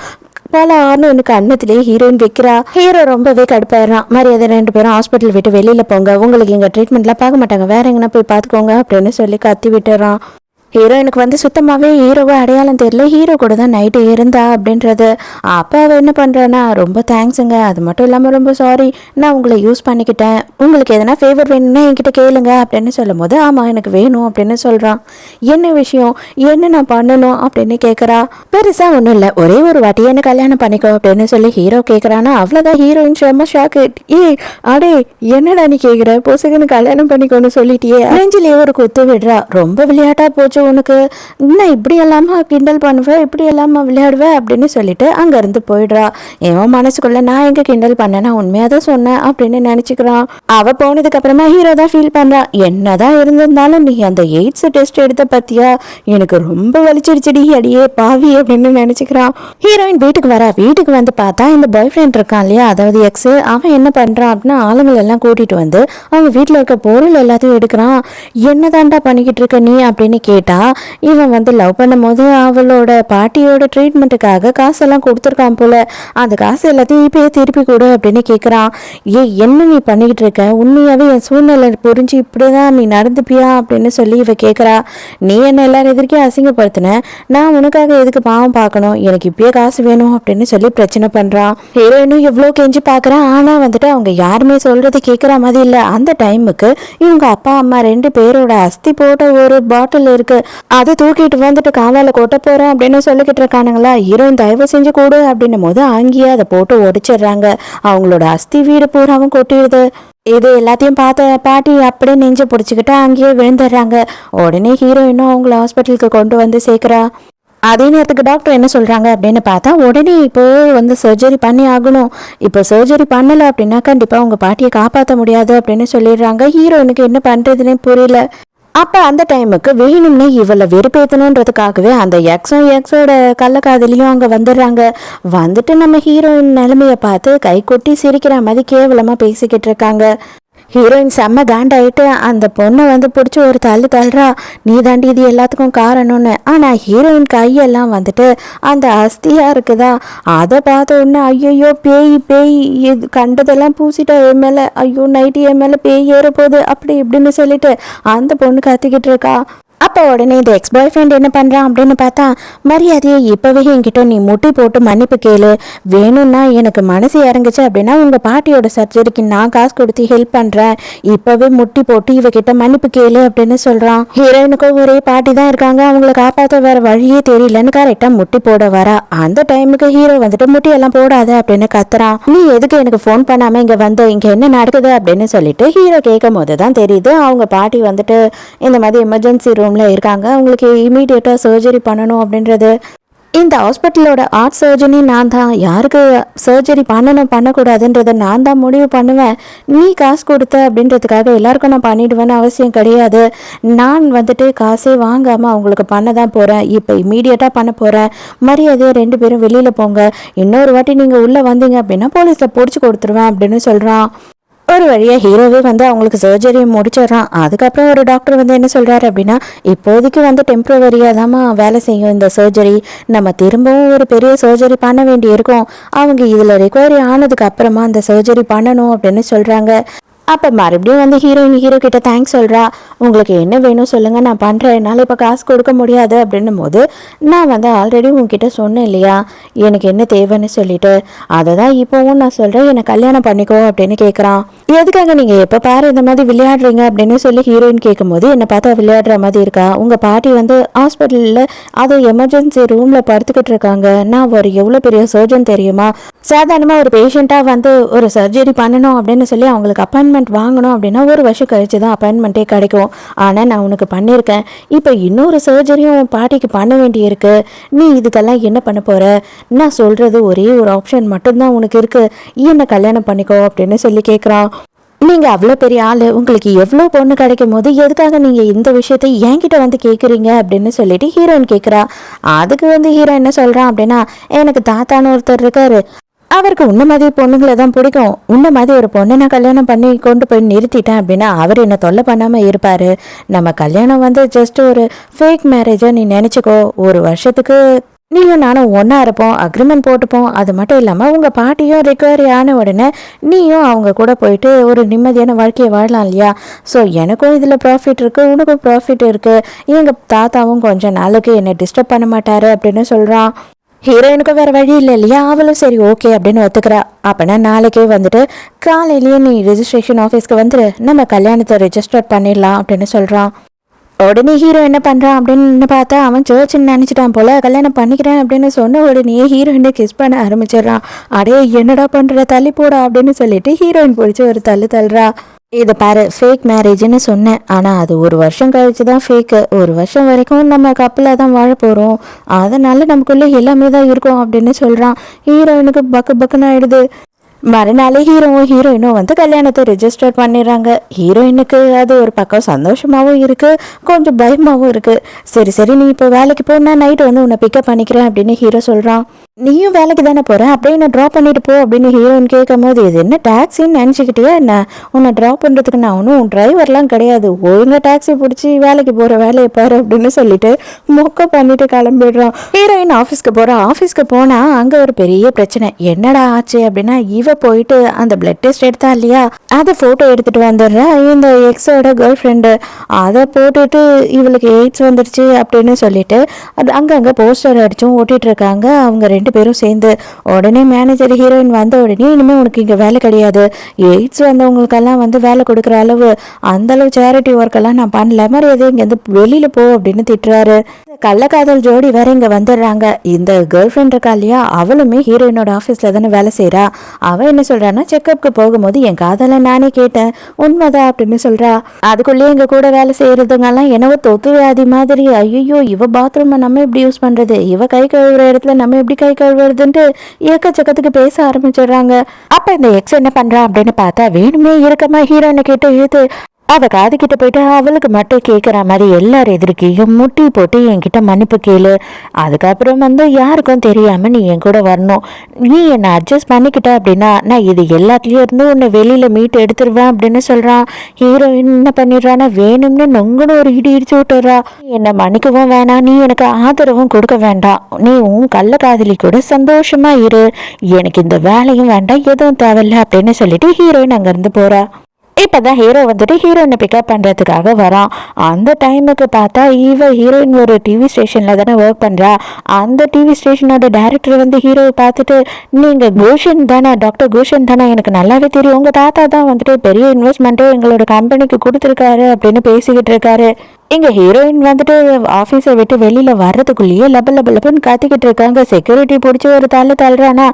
பல ஆறுனு எனக்கு அன்னத்திலேயே ஹீரோயின் வைக்கிறா. ஹீரோ ரொம்பவே கடுப்பாயிடுறான். மரியாதை 2 பேரும் ஹாஸ்பிட்டல் விட்டு வெளியில் போங்க, உங்களுக்கு இங்கே ட்ரீட்மெண்ட்லாம் பார்க்க மாட்டாங்க, வேற எங்கன்னா போய் பார்த்துக்கோங்க அப்படின்னு சொல்லி கத்தி விட்டுறான். ஹீரோயினுக்கு வந்து சுத்தமாகவே ஹீரோவை அடையாளம் தெரியல, ஹீரோ கூட தான் நைட்டு இருந்தா அப்படின்றது. அப்போ அவள் என்ன பண்ணுறான்னா, ரொம்ப தேங்க்ஸுங்க, அது மட்டும் இல்லாமல் ரொம்ப சாரி, நான் உங்களை யூஸ் பண்ணிக்கிட்டேன், உங்களுக்கு எதனா ஃபேவர் வேணும்னா என்கிட்ட கேளுங்க அப்படின்னு சொல்லும் போது, ஆமாம் எனக்கு வேணும் அப்படின்னு சொல்கிறான். என்ன விஷயம், என்ன நான் பண்ணணும் அப்படின்னு கேட்குறா. பெருசாக ஒன்றும் இல்லை, ஒரே ஒரு வாட்டி என்ன கல்யாணம் பண்ணிக்கோ அப்படின்னு சொல்லி ஹீரோ கேட்குறான்னா, அவ்வளோதான் ஹீரோயின் செம்ம ஷாக்கு. ஏய் அடே என்னடா நீ கேட்குற, பொசுக்குன்னு கல்யாணம் பண்ணிக்கோன்னு சொல்லிட்டியே, நெஞ்சிலேயே ஒரு குத்து விடுறா. ரொம்ப விளையாட்டா போச்சு உனக்கு, இன்னும் இப்படி எல்லாமா கிண்டல் பண்ணுவேன், இப்படி எல்லாமா விளையாடுவேன் அப்படின்னு சொல்லிட்டு அங்கேருந்து போயிடுறா. எவன் மனசுக்குள்ள நான் எங்கே கிண்டல் பண்ணேன்னா உண்மையாக தான் சொன்னேன் அப்படின்னு நினச்சிக்கிறான். அவள் போனதுக்கு அப்புறமா ஹீரோ தான் ஃபீல் பண்ணுறா. என்னதான் இருந்திருந்தாலும் நீ அந்த எய்ட்ஸ் டெஸ்ட் எடுத்த பத்தியா, எனக்கு ரொம்ப வலிச்சிடுச்சடி அடியே பாவி அப்படின்னு நினச்சிக்கிறான். ஹீரோயின் வீட்டுக்கு வரா. வீட்டுக்கு வந்து பார்த்தா இந்த பாய் ஃப்ரெண்ட் இருக்கான் இல்லையா, அதாவது எக்ஸ், அவன் என்ன பண்ணுறான் அப்படின்னா ஆளுங்களெல்லாம் கூட்டிகிட்டு வந்து அவங்க வீட்டில் இருக்க பொருள் எல்லாத்தையும் எடுக்கிறான். என்னதான்டா பண்ணிக்கிட்டு இருக்க நீ அப்படின்னு கேட்டா, இவன் வந்து லவ் பண்ணும் போது அவளோட பாட்டியோட ட்ரீட்மெண்ட்டுக்காக காசெல்லாம் கொடுத்துருக்கான் போல, அந்த காசு எல்லாத்தையும் இப்பயே திருப்பி கொடு அப்படின்னு கேட்குறான். என்ன நீ பண்ணிக்கிட்டு இருக்க, உண்மையாகவே என் சூழ்நிலை புரிஞ்சு இப்படிதான் நீ நடந்துப்பியா அப்படின்னு சொல்லி இவ கேட்குறா. நீ என்ன எல்லாரும் எதிர்க்கே அசிங்கப்படுத்தின, நான் உனக்காக எதுக்கு பாவம் பார்க்கணும், எனக்கு இப்பயே காசு வேணும் அப்படின்னு சொல்லி பிரச்சனை பண்ணுறான். ஹீரோயினும் எவ்வளோ கெஞ்சி பார்க்குறான். ஆனால் வந்துட்டு அவங்க யாருமே சொல்கிறது கேட்குற மாதிரி இல்லை. அந்த டைமுக்கு இவங்க அப்பா அம்மா 2 பேரோட அஸ்தி போட்ட ஒரு பாட்டில் இருக்கு, அதை தூக்கிட்டு வந்துட்டு காவால கொட்ட போறேன் அப்படின்னு சொல்லிக்கிட்டு இருக்கானுங்களா. ஹீரோயின் தயவு செஞ்சு கூடு அப்படின்னும் போது அங்கேயே அதை போட்டு உடைச்சிடுறாங்க. அவங்களோட அஸ்தி வீடு பூராவும் கொட்டிடுது. இது எல்லாத்தையும் பார்த்த பாட்டி அப்படியே நெஞ்சு பிடிச்சிக்கிட்டு அங்கேயே விழுந்துடுறாங்க. உடனே ஹீரோயினும் அவங்கள ஹாஸ்பிட்டலுக்கு கொண்டு வந்து சேர்க்குறா. அதே நேரத்துக்கு டாக்டர் என்ன சொல்கிறாங்க அப்படின்னு பார்த்தா, உடனே இப்போ வந்து சர்ஜரி பண்ணி ஆகணும், இப்போ சர்ஜரி பண்ணலை அப்படின்னா கண்டிப்பாக உங்கள் பாட்டியை காப்பாற்ற முடியாது அப்படின்னு சொல்லிடுறாங்க. ஹீரோயினுக்கு என்ன பண்ணுறதுனே புரியல. அப்போ அந்த டைமுக்கு வேணும்னே இவளை வெறுப்பேற்றணுன்றதுக்காகவே அந்த எக்ஸோட கள்ளக்காதலியும் அங்கே வந்துடுறாங்க. வந்துட்டு நம்ம ஹீரோயின் நிலைமையை பார்த்து கை கொட்டி சிரிக்கிற மாதிரி கேவலமாக பேசிக்கிட்டு இருக்காங்க. ஹீரோயின் செம்ம காண்டாயிட்டு அந்த பொண்ணை வந்து பிடிச்சி ஒரு தள்ளுறா, நீ தாண்டி இது எல்லாத்துக்கும் காரணம்னு. ஆனால் ஹீரோயின் கையெல்லாம் வந்துட்டு அந்த அஸ்தியாக இருக்குதா, அதை பார்த்த உடனே ஐயோ பேய் பேய் இது கண்டதெல்லாம் பூசிட்டா என் மேலே, ஐயோ நைட்டு என் மேலே பேய் ஏற போகுது அப்படி இப்படின்னு சொல்லிட்டு அந்த பொண்ணு கத்திக்கிட்டு இருக்கா. அப்போ உடனே இந்த எக்ஸ் பாய் ஃப்ரெண்ட் என்ன பண்ணுறான் அப்படின்னு பார்த்தா, மரியாதையை இப்போவே என்கிட்ட நீ முட்டி போட்டு மன்னிப்பு கேளு, வேணும்னா எனக்கு மனசு இறங்குச்சு அப்படின்னா உங்கள் பாட்டியோட சர்ஜரிக்கு நான் காசு கொடுத்து ஹெல்ப் பண்ணுறேன், இப்போவே முட்டி போட்டு இவகிட்ட மன்னிப்பு கேளு அப்படின்னு சொல்கிறான். ஹீரோயினுக்கும் ஒரே பாட்டி தான் இருக்காங்க, அவங்கள காப்பாற்ற வேற வழியே தெரியலன்னு கரெக்டாக முட்டி போட வரா. அந்த டைமுக்கு ஹீரோ வந்துட்டு முட்டியெல்லாம் போடாத அப்படின்னு கத்துறான். நீ எதுக்கு எனக்கு ஃபோன் பண்ணாமல் இங்கே வந்து இங்கே என்ன நடக்குது அப்படின்னு சொல்லிட்டு ஹீரோ கேட்கும் போது தான் தெரியுது அவங்க பாட்டி வந்துட்டு இந்த மாதிரி எமர்ஜென்சி ரூம் இருக்காங்க, அவங்களுக்கு இமீடியட்டாக சர்ஜரி பண்ணணும் அப்படின்றது. இந்த ஹாஸ்பிட்டலோட ஆர்ட் சர்ஜனி நான் தான், யாருக்கு சர்ஜரி பண்ணணும் பண்ணக்கூடாதுன்றதை நான் தான் முடிவு பண்ணுவேன், நீ காசு கொடுத்த அப்படின்றதுக்காக எல்லாருக்கும் நான் பண்ணிடுவேன்னு அவசியம் கிடையாது, நான் வந்துட்டு காசே வாங்காமல் அவங்களுக்கு பண்ண தான் போகிறேன், இப்போ இமீடியட்டாக பண்ண போகிறேன், மரியாதையை 2 பேரும் வெளியில் போங்க, இன்னொரு வாட்டி நீங்கள் உள்ளே வந்தீங்க அப்படின்னா போலீஸில் பிடிச்சி கொடுத்துருவேன் அப்படின்னு சொல்கிறான். ஒரு வழியாக ஹீரோவே வந்து அவங்களுக்கு சர்ஜரியை முடிச்சிடறான். அதுக்கப்புறம் ஒரு டாக்டர் வந்து என்ன சொல்கிறாரு அப்படின்னா, இப்போதைக்கு வந்து டெம்ப்ரவரியாக தான் வேலை செய்யும் இந்த சர்ஜரி, நம்ம திரும்பவும் ஒரு பெரிய சர்ஜரி பண்ண வேண்டி இருக்கும், அவங்க இதில் ரெக்கவரி ஆனதுக்கு அப்புறமா அந்த சர்ஜரி பண்ணணும் அப்படின்னு சொல்கிறாங்க. அப்போ மறுபடியும் வந்து ஹீரோ கிட்ட தேங்க்ஸ் சொல்கிறா, உங்களுக்கு என்ன வேணும் சொல்லுங்கள் நான் பண்ணுறேன், என்னால் இப்போ காசு கொடுக்க முடியாது அப்படின்னும் போது, நான் வந்து ஆல்ரெடி உங்ககிட்ட சொன்னேன் இல்லையா எனக்கு என்ன தேவைன்னு சொல்லிட்டு, அதை தான் இப்போவும் நான் சொல்கிறேன், என்னை கல்யாணம் பண்ணிக்கோ அப்படின்னு கேட்குறான். எதுக்காக நீங்கள் எப்போ பாரு இந்த மாதிரி விளையாடுறீங்க அப்படின்னு சொல்லி ஹீரோயின் கேட்கும்போது, என்னை பார்த்தா விளையாடுற மாதிரி இருக்கா, உங்கள் பாட்டி வந்து ஹாஸ்பிட்டலில் அது எமர்ஜென்சி ரூமில் படுத்துக்கிட்டு இருக்காங்க, நான் ஒரு எவ்வளோ பெரிய சர்ஜன் தெரியுமா, சாதாரணமாக ஒரு பேஷண்ட்டாக வந்து ஒரு சர்ஜரி பண்ணணும் அப்படின்னு சொல்லி அவங்களுக்கு அப்பாயின்மெண்ட் வாங்கணும் அப்படின்னா 1 வருஷம் கழிச்சு தான் அப்பாயின்மெண்ட்டே கிடைக்கும், ஆனால் நான் உனக்கு பண்ணியிருக்கேன், இப்போ இன்னொரு சர்ஜரியும் பாட்டிக்கு பண்ண வேண்டியிருக்கு, நீ இதுக்கெல்லாம் என்ன பண்ண போகிற, நான் சொல்கிறது ஒரே ஒரு ஆப்ஷன் மட்டும்தான் உனக்கு இருக்குது, என்னை கல்யாணம் பண்ணிக்கோ அப்படின்னு சொல்லி கேட்குறான். நீங்கள் அவ்வளோ பெரிய ஆள், உங்களுக்கு எவ்வளோ பொண்ணு கிடைக்கும் போது எதுக்காக நீங்கள் இந்த விஷயத்தை என்கிட்ட வந்து கேட்குறீங்க அப்படின்னு சொல்லிட்டு ஹீரோயின் கேட்குறா. அதுக்கு வந்து ஹீரோ என்ன சொல்கிறான் அப்படின்னா, எனக்கு தாத்தான்னு ஒருத்தர் இருக்காரு, அவருக்கு உன்ன மாதிரி பொண்ணுங்களை தான் பிடிக்கும், உன்ன மாதிரி ஒரு பொண்ணை நான் கல்யாணம் பண்ணி கொண்டு போய் நிறுத்திட்டேன் அப்படின்னா அவர் என்னை தொல்லை பண்ணாமல் இருப்பார், நம்ம கல்யாணம் வந்து ஜஸ்ட் ஒரு ஃபேக் மேரேஜை நீ நினச்சிக்கோ, 1 வருஷத்துக்கு நீயும் நானும் ஒன்றா இருப்போம், அக்ரிமெண்ட் போட்டுப்போம், அது மட்டும் இல்லாமல் உங்கள் பாட்டியும் ரிகவரி ஆன உடனே நீயும் அவங்க கூட போயிட்டு ஒரு நிம்மதியான வாழ்க்கையை வாழலாம் இல்லையா, ஸோ எனக்கும் இதில் ப்ராஃபிட் இருக்குது, உனக்கும் ப்ராஃபிட் இருக்குது, எங்கள் தாத்தாவும் கொஞ்சம் நாளுக்கு என்னை டிஸ்டர்ப் பண்ண மாட்டார் அப்படின்னு சொல்கிறான். ஹீரோயினுக்கும் வேறு வழி இல்லை இல்லையா, அவளும் சரி ஓகே அப்படின்னு ஒத்துக்கிறா. அப்போனா நாளைக்கே வந்துட்டு காலையிலேயே நீ ரெஜிஸ்ட்ரேஷன் ஆஃபீஸ்க்கு வந்துடு, நம்ம கல்யாணத்தை ரெஜிஸ்டர் பண்ணிடலாம் அப்படின்னு சொல்கிறான். உடனே ஹீரோ என்ன பண்ணுறான் அப்படின்னு பார்த்தா, அவன் சர்ச்சுன்னு நினச்சிட்டான் போல, கல்யாணம் பண்ணிக்கிறேன் அப்படின்னு சொன்ன உடனே ஹீரோயினை கிஸ் பண்ண ஆரம்பிச்சிடுறான். அடே என்னடா பண்ணுற, தள்ளி போடா அப்படின்னு சொல்லிட்டு ஹீரோயின் பிடிச்சி ஒரு தள்ளுறா. இதை பாரு, ஃபேக் மேரேஜ்னு சொன்னேன், ஆனால் அது 1 வருஷம் கழிச்சு தான் ஃபேக்கு, 1 வருஷம் வரைக்கும் நம்ம கப்பலாக தான் வாழ போகிறோம், அதனால நமக்குள்ளே எல்லாமே தான் இருக்கும் அப்படின்னு சொல்கிறான். ஹீரோயினுக்கு பக்குன்னு ஆயிடுது. மறுநாளே ஹீரோவும் ஹீரோயினும் வந்து கல்யாணத்தை ரெஜிஸ்டர் பண்ணிடுறாங்க. ஹீரோயினுக்கு அது ஒரு பக்கம் சந்தோஷமாகவும் இருக்குது, கொஞ்சம் பயமாகவும் இருக்குது. சரி நீ இப்போ வேலைக்கு போனா நைட்டு வந்து உன்னை பிக்கப் பண்ணிக்கிறேன் அப்படின்னு ஹீரோ சொல்கிறான். நீயும் வேலைக்கு தானே போகிறேன், அப்படியே என்ன ட்ராப் பண்ணிட்டு போ அப்படின்னு ஹீரோயின் கேட்கும் போது, இது என்ன டாக்ஸின்னு நினச்சிக்கிட்டே என்ன, உன்னை ட்ராப் பண்ணுறதுக்கு நான் ஒன்றும் டிரைவர்லாம் கிடையாது, ஒழுங்காக டாக்ஸி பிடிச்சி வேலைக்கு போகிற வேலையை பாரு அப்படின்னு சொல்லிட்டு மொக்க பண்ணிட்டு கிளம்பிடுறான். ஹீரோயின் ஆஃபீஸ்க்கு போகிறான். ஆஃபீஸ்க்கு போனால் அங்கே ஒரு பெரிய பிரச்சனை. என்னடா ஆச்சு அப்படின்னா, இவ போயிட்டு அந்த பிளட் டெஸ்ட் எடுத்தா இல்லையா, அதை ஃபோட்டோ எடுத்துகிட்டு வந்துடுறா இந்த எக்ஸோட கேர்ள் ஃப்ரெண்டு. அதை போட்டுட்டு இவளுக்கு எய்ட்ஸ் வந்துடுச்சு அப்படின்னு சொல்லிட்டு அது அங்கங்கே போஸ்டர் அடிச்சும் ஓட்டிகிட்டு இருக்காங்க அவங்க 2 பேரும் சேர்ந்து. உடனே மேனேஜர் ஹீரோயின் வந்த உடனே, இனிமேல் உனக்கு இங்கே வேலை கிடையாது, எய்ட்ஸ் வந்தவங்களுக்கெல்லாம் வந்து வேலை கொடுக்குற அளவு அந்த அளவு சேரிட்டி ஒர்க்கெல்லாம் நான் பண்ணல, மாதிரி எதோ இங்கேருந்து வெளியில் போ அப்படின்னு திட்டுறாரு. கள்ளக்காதல் ஜோடி வேற இங்க வந்துடுறாங்க. இந்த கேர்ள் ஃப்ரெண்ட் இருக்கா இல்லையா, அவளுமே ஹீரோயினோட ஆஃபீஸ்ல தானே வேலை செய்யறா. அவன் என்ன சொல்றான்னா, செக்அப்க்கு போகும்போது என் காதலை நானே கேட்டேன், உண்மைதான் அப்படின்னு சொல்றா. அதுக்குள்ளேயே எங்க கூட வேலை செய்யறதுங்கெல்லாம் என்னவோ தொத்து வியாதி மாதிரி, ஐயோ இவ பாத்ரூமை நம்ம எப்படி யூஸ் பண்றது, இவ கை கழுவுற இடத்துல நம்ம எப்படி கை கழுவுறதுன்ட்டு ஏக்கச்சக்கத்துக்கு பேச ஆரம்பிச்சிடுறாங்க. அப்ப இந்த எக்ஸ் என்ன பண்றா அப்படின்னு பார்த்தா, வேணுமே இருக்கமா ஹீரோயினை கேட்டு இழுத்து அவ காது கிட்ட போயிட்டு அவளுக்கு மட்டும் கேட்குற மாதிரி எல்லாரும் எதிர்க்கையும் முட்டி போட்டு என்கிட்ட மன்னிப்பு கேளு, அதுக்கப்புறம் யாருக்கும் தெரியாம நீ என் கூட வரணும், நீ என்னை அட்ஜஸ்ட் பண்ணிக்கிட்ட அப்படின்னா நான் இது எல்லாத்துலேயும் இருந்து உன்னை வெளியில மீட்டு எடுத்துருவேன் அப்படின்னு சொல்றான். ஹீரோயின் என்ன பண்ணிடுறான்னா, வேணும்னு நொங்குன்னு ஒரு இடி இடிச்சு விட்டுறா. என்னை மன்னிக்கவும் வேணாம், நீ எனக்கு ஆதரவும் கொடுக்க வேண்டாம், நீ உன் கள்ள காதலி கூட சந்தோஷமா இரு, எனக்கு இந்த வேலையும் வேண்டாம் எதுவும் தேவையில்லை அப்படின்னு சொல்லிட்டு ஹீரோயின் அங்கிருந்து போறா. இப்பதான் ஹீரோ ஹீரோயினை பிக்கப் பண்றதுக்காக வரான். அந்த டைமுக்கு பார்த்தா இவ ஹீரோயின் ஒரு டிவி ஸ்டேஷன்ல தானே ஒர்க் பண்றா. அந்த டிவி ஸ்டேஷனோட டைரக்டர் ஹீரோவை பார்த்துட்டு, நீங்க கோஷன் தானே, டாக்டர் கோஷன் தானே, எனக்கு நல்லாவே தெரியும், உங்க தாத்தா தான் பெரிய இன்வெஸ்ட்மெண்ட்டே எங்களோட கம்பெனிக்கு கொடுத்துருக்காரு அப்படின்னு பேசிக்கிட்டு இருக்காரு. இங்க ஹீரோயின் ஆபீஸை விட்டு வெளியில வர்றதுக்குள்ளேயே லபன்னு கத்திக்கிட்டு இருக்காங்க. செக்யூரிட்டி பிடிச்சி ஒரு தள்ளுறானா.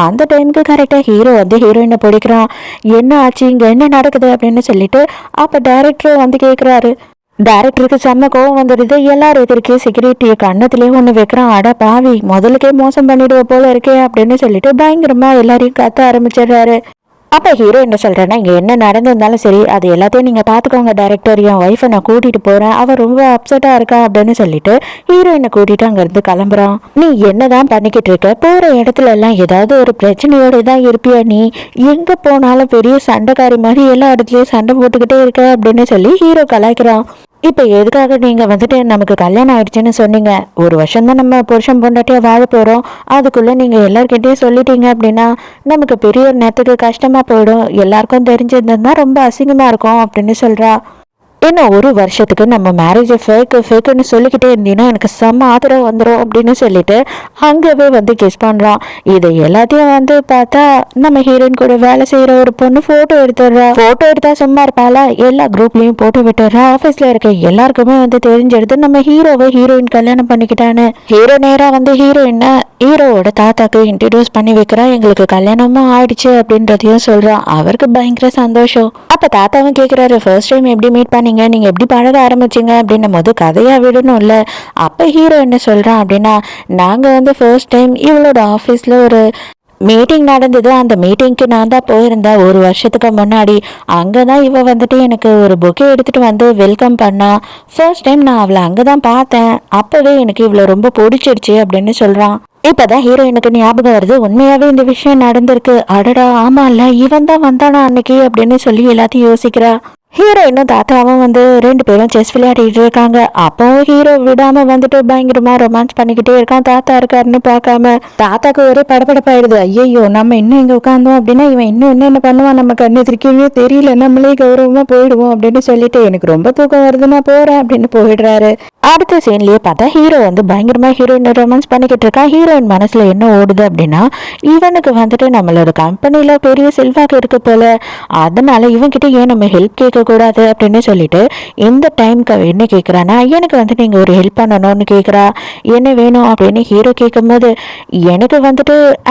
அந்த டைமுக்கு கரெக்டா ஹீரோ ஹீரோயினை பிடிக்கிறான். என்ன ஆச்சு, இங்க என்ன நடக்குது அப்படின்னு சொல்லிட்டு அப்ப டைரக்டரும் கேக்குறாரு. டைரக்டருக்கு செம்ம கோவம் வந்துடுது. எல்லாரும் எதிர்க்கே செக்யூரிட்டியை கண்ணத்திலேயே ஒண்ணு வைக்கிறான். அட பாவி, முதலுக்கே மோசம் பண்ணிடுவ போல இருக்கே அப்படின்னு சொல்லிட்டு பயங்கரமா எல்லாரையும் கத்த ஆரம்பிச்சிடுறாரு. அப்போ ஹீரோ என்ன சொல்கிறேன்னா, இங்கே என்ன நடந்திருந்தாலும் சரி அது எல்லாத்தையும் நீங்கள் பார்த்துக்கோங்க டைரக்டர், என் ஒய்ஃபை நான் கூட்டிகிட்டு போகிறேன், அவள் ரொம்ப அப்செட்டாக இருக்கா அப்படின்னு சொல்லிட்டு ஹீரோயினை கூட்டிகிட்டு அங்கேருந்து கிளம்புறான். நீ என்னதான் பண்ணிக்கிட்டு இருக்க, போகிற இடத்துல எல்லாம் ஏதாவது ஒரு பிரச்சனையோடு தான் இருப்பியா, நீ எங்கே போனாலும் பெரிய சண்டைக்காரி மாதிரி எல்லா இடத்துலையும் சண்டை போட்டுக்கிட்டே இருக்க அப்படின்னு சொல்லி ஹீரோ கலாய்க்கிறான். இப்போ எதுக்காக நீங்கள் நமக்கு கல்யாணம் ஆயிடுச்சுன்னு சொன்னீங்க, ஒரு வருஷம் தான் நம்ம புருஷன் பொண்டாட்டியாக வாழ போகிறோம், அதுக்குள்ளே நீங்கள் எல்லார்கிட்டையும் சொல்லிட்டீங்க அப்படின்னா நமக்கு பெரிய நேரத்துக்கு கஷ்டமாக போயிடும், எல்லாருக்கும் தெரிஞ்சிருந்ததுன்னா ரொம்ப அசிங்கமாக இருக்கும் அப்படின்னு சொல்கிறா. இன்னும் ஒரு வருஷத்துக்கு நம்ம மேரேஜை ஃபேக்குன்னு சொல்லிக்கிட்டே இருந்தீங்கன்னா எனக்கு செம்ம ஆதரவு வந்துடும் அப்படின்னு சொல்லிட்டு அங்கேவே கெஸ் பண்ணுறான். இதை எல்லாத்தையும் பார்த்தா நம்ம ஹீரோயின் கூட வேலை செய்கிற ஒரு பொண்ணு ஃபோட்டோ எடுத்துடுறா. ஃபோட்டோ எடுத்தா சும்மா இருப்பாளா, எல்லா குரூப்லேயும் போட்டு விட்டுறா. ஆஃபீஸில் இருக்க எல்லாருக்குமே தெரிஞ்செடுத்து நம்ம ஹீரோவை ஹீரோயின் கல்யாணம் பண்ணிக்கிட்டான்னு. ஹீரோ நேராக ஹீரோயினை ஹீரோவோட தாத்தாக்கு இன்ட்ரடியூஸ் பண்ணி வைக்கிறா. எங்களுக்கு கல்யாணமும் ஆயிடுச்சு அப்படின்றதையும் சொல்கிறான். அவருக்கு பயங்கர சந்தோஷம். அப்போ தாத்தாவும் கேட்குறாரு, ஃபர்ஸ்ட் டைம் எப்படி மீட் பண்ணி நீங்க எப்படி பழக ஆரம்பிச்சீங்க அப்படின்னும் போது கதையா விடணும்ல. அப்ப ஹீரோ என்ன சொல்றான் அப்படின்னா, நாங்க ஃபர்ஸ்ட் டைம் இவளோட ஆபீஸ்ல ஒரு மீட்டிங் நடந்தது. அந்த மீட்டிங்க்கு நான் தான் போயிருந்தேன் ஒரு வருஷத்துக்கு முன்னாடி. அங்கதான் இவ எனக்கு ஒரு பொக்கே எடுத்துட்டு வெல்கம் பண்ணா. ஃபர்ஸ்ட் டைம் நான் அவளை அங்கதான் பார்த்தேன். அப்பவே எனக்கு இவளை ரொம்ப பிடிச்சிடுச்சு அப்படின்னு சொல்றான். இப்பதான் ஹீரோயினுக்கு ஞாபகம் வருது, உண்மையாவே இந்த விஷயம் நடந்திருக்கு. அடடா ஆமா இல்ல, இவன் தான் வந்தானா அன்னைக்கு அப்படின்னு சொல்லி எல்லாத்தையும் யோசிக்கிறா. ஹீரோயினும் தாத்தாவும் ரெண்டு பேரும் செஸ் விளையாடிட்டு இருக்காங்க. அப்போ ஹீரோ விடாம பயங்கரமா ரொமான்ஸ் பண்ணிக்கிட்டே இருக்கான். தாத்தா இருக்காருன்னு பார்க்காம தாத்தாக்கு ஒரே படப்படப்பாயிடுது. ஐயோ நம்ம இன்னும் இங்க உட்காந்தோம் அப்படின்னா இவன் இன்னும் என்ன பண்ணுவான், நம்ம கண்ணு திருக்கவே தெரியல, நம்மளே கௌரவமா போயிடுவோம் அப்படின்னு சொல்லிட்டு எனக்கு ரொம்ப தூக்கம் வருது நான் போறேன் அப்படின்னு போயிடுறாரு. அடுத்த சீன்லயே பார்த்தா ஹீரோ பயங்கரமா ஹீரோயின் ரொமான்ஸ் பண்ணிக்கிட்டு இருக்கான். ஹீரோயின் மனசுல என்ன ஓடுது அப்படின்னா, இவனுக்கு நம்மளோட கம்பெனில பெரிய செல்வாக்கு இருக்கு போல, அதனால இவன்கிட்ட ஏன் நம்ம ஹெல்ப் கேட்க கூடாது அப்படின்னு சொல்லிட்டு இந்த டைம்க்கு என்ன கேட்குறான்னா, எனக்கு நீங்க ஒரு ஹெல்ப் பண்ணணும்னு கேட்குறா. என்ன வேணும் அப்படின்னு ஹீரோ கேட்கும் போது, எனக்கு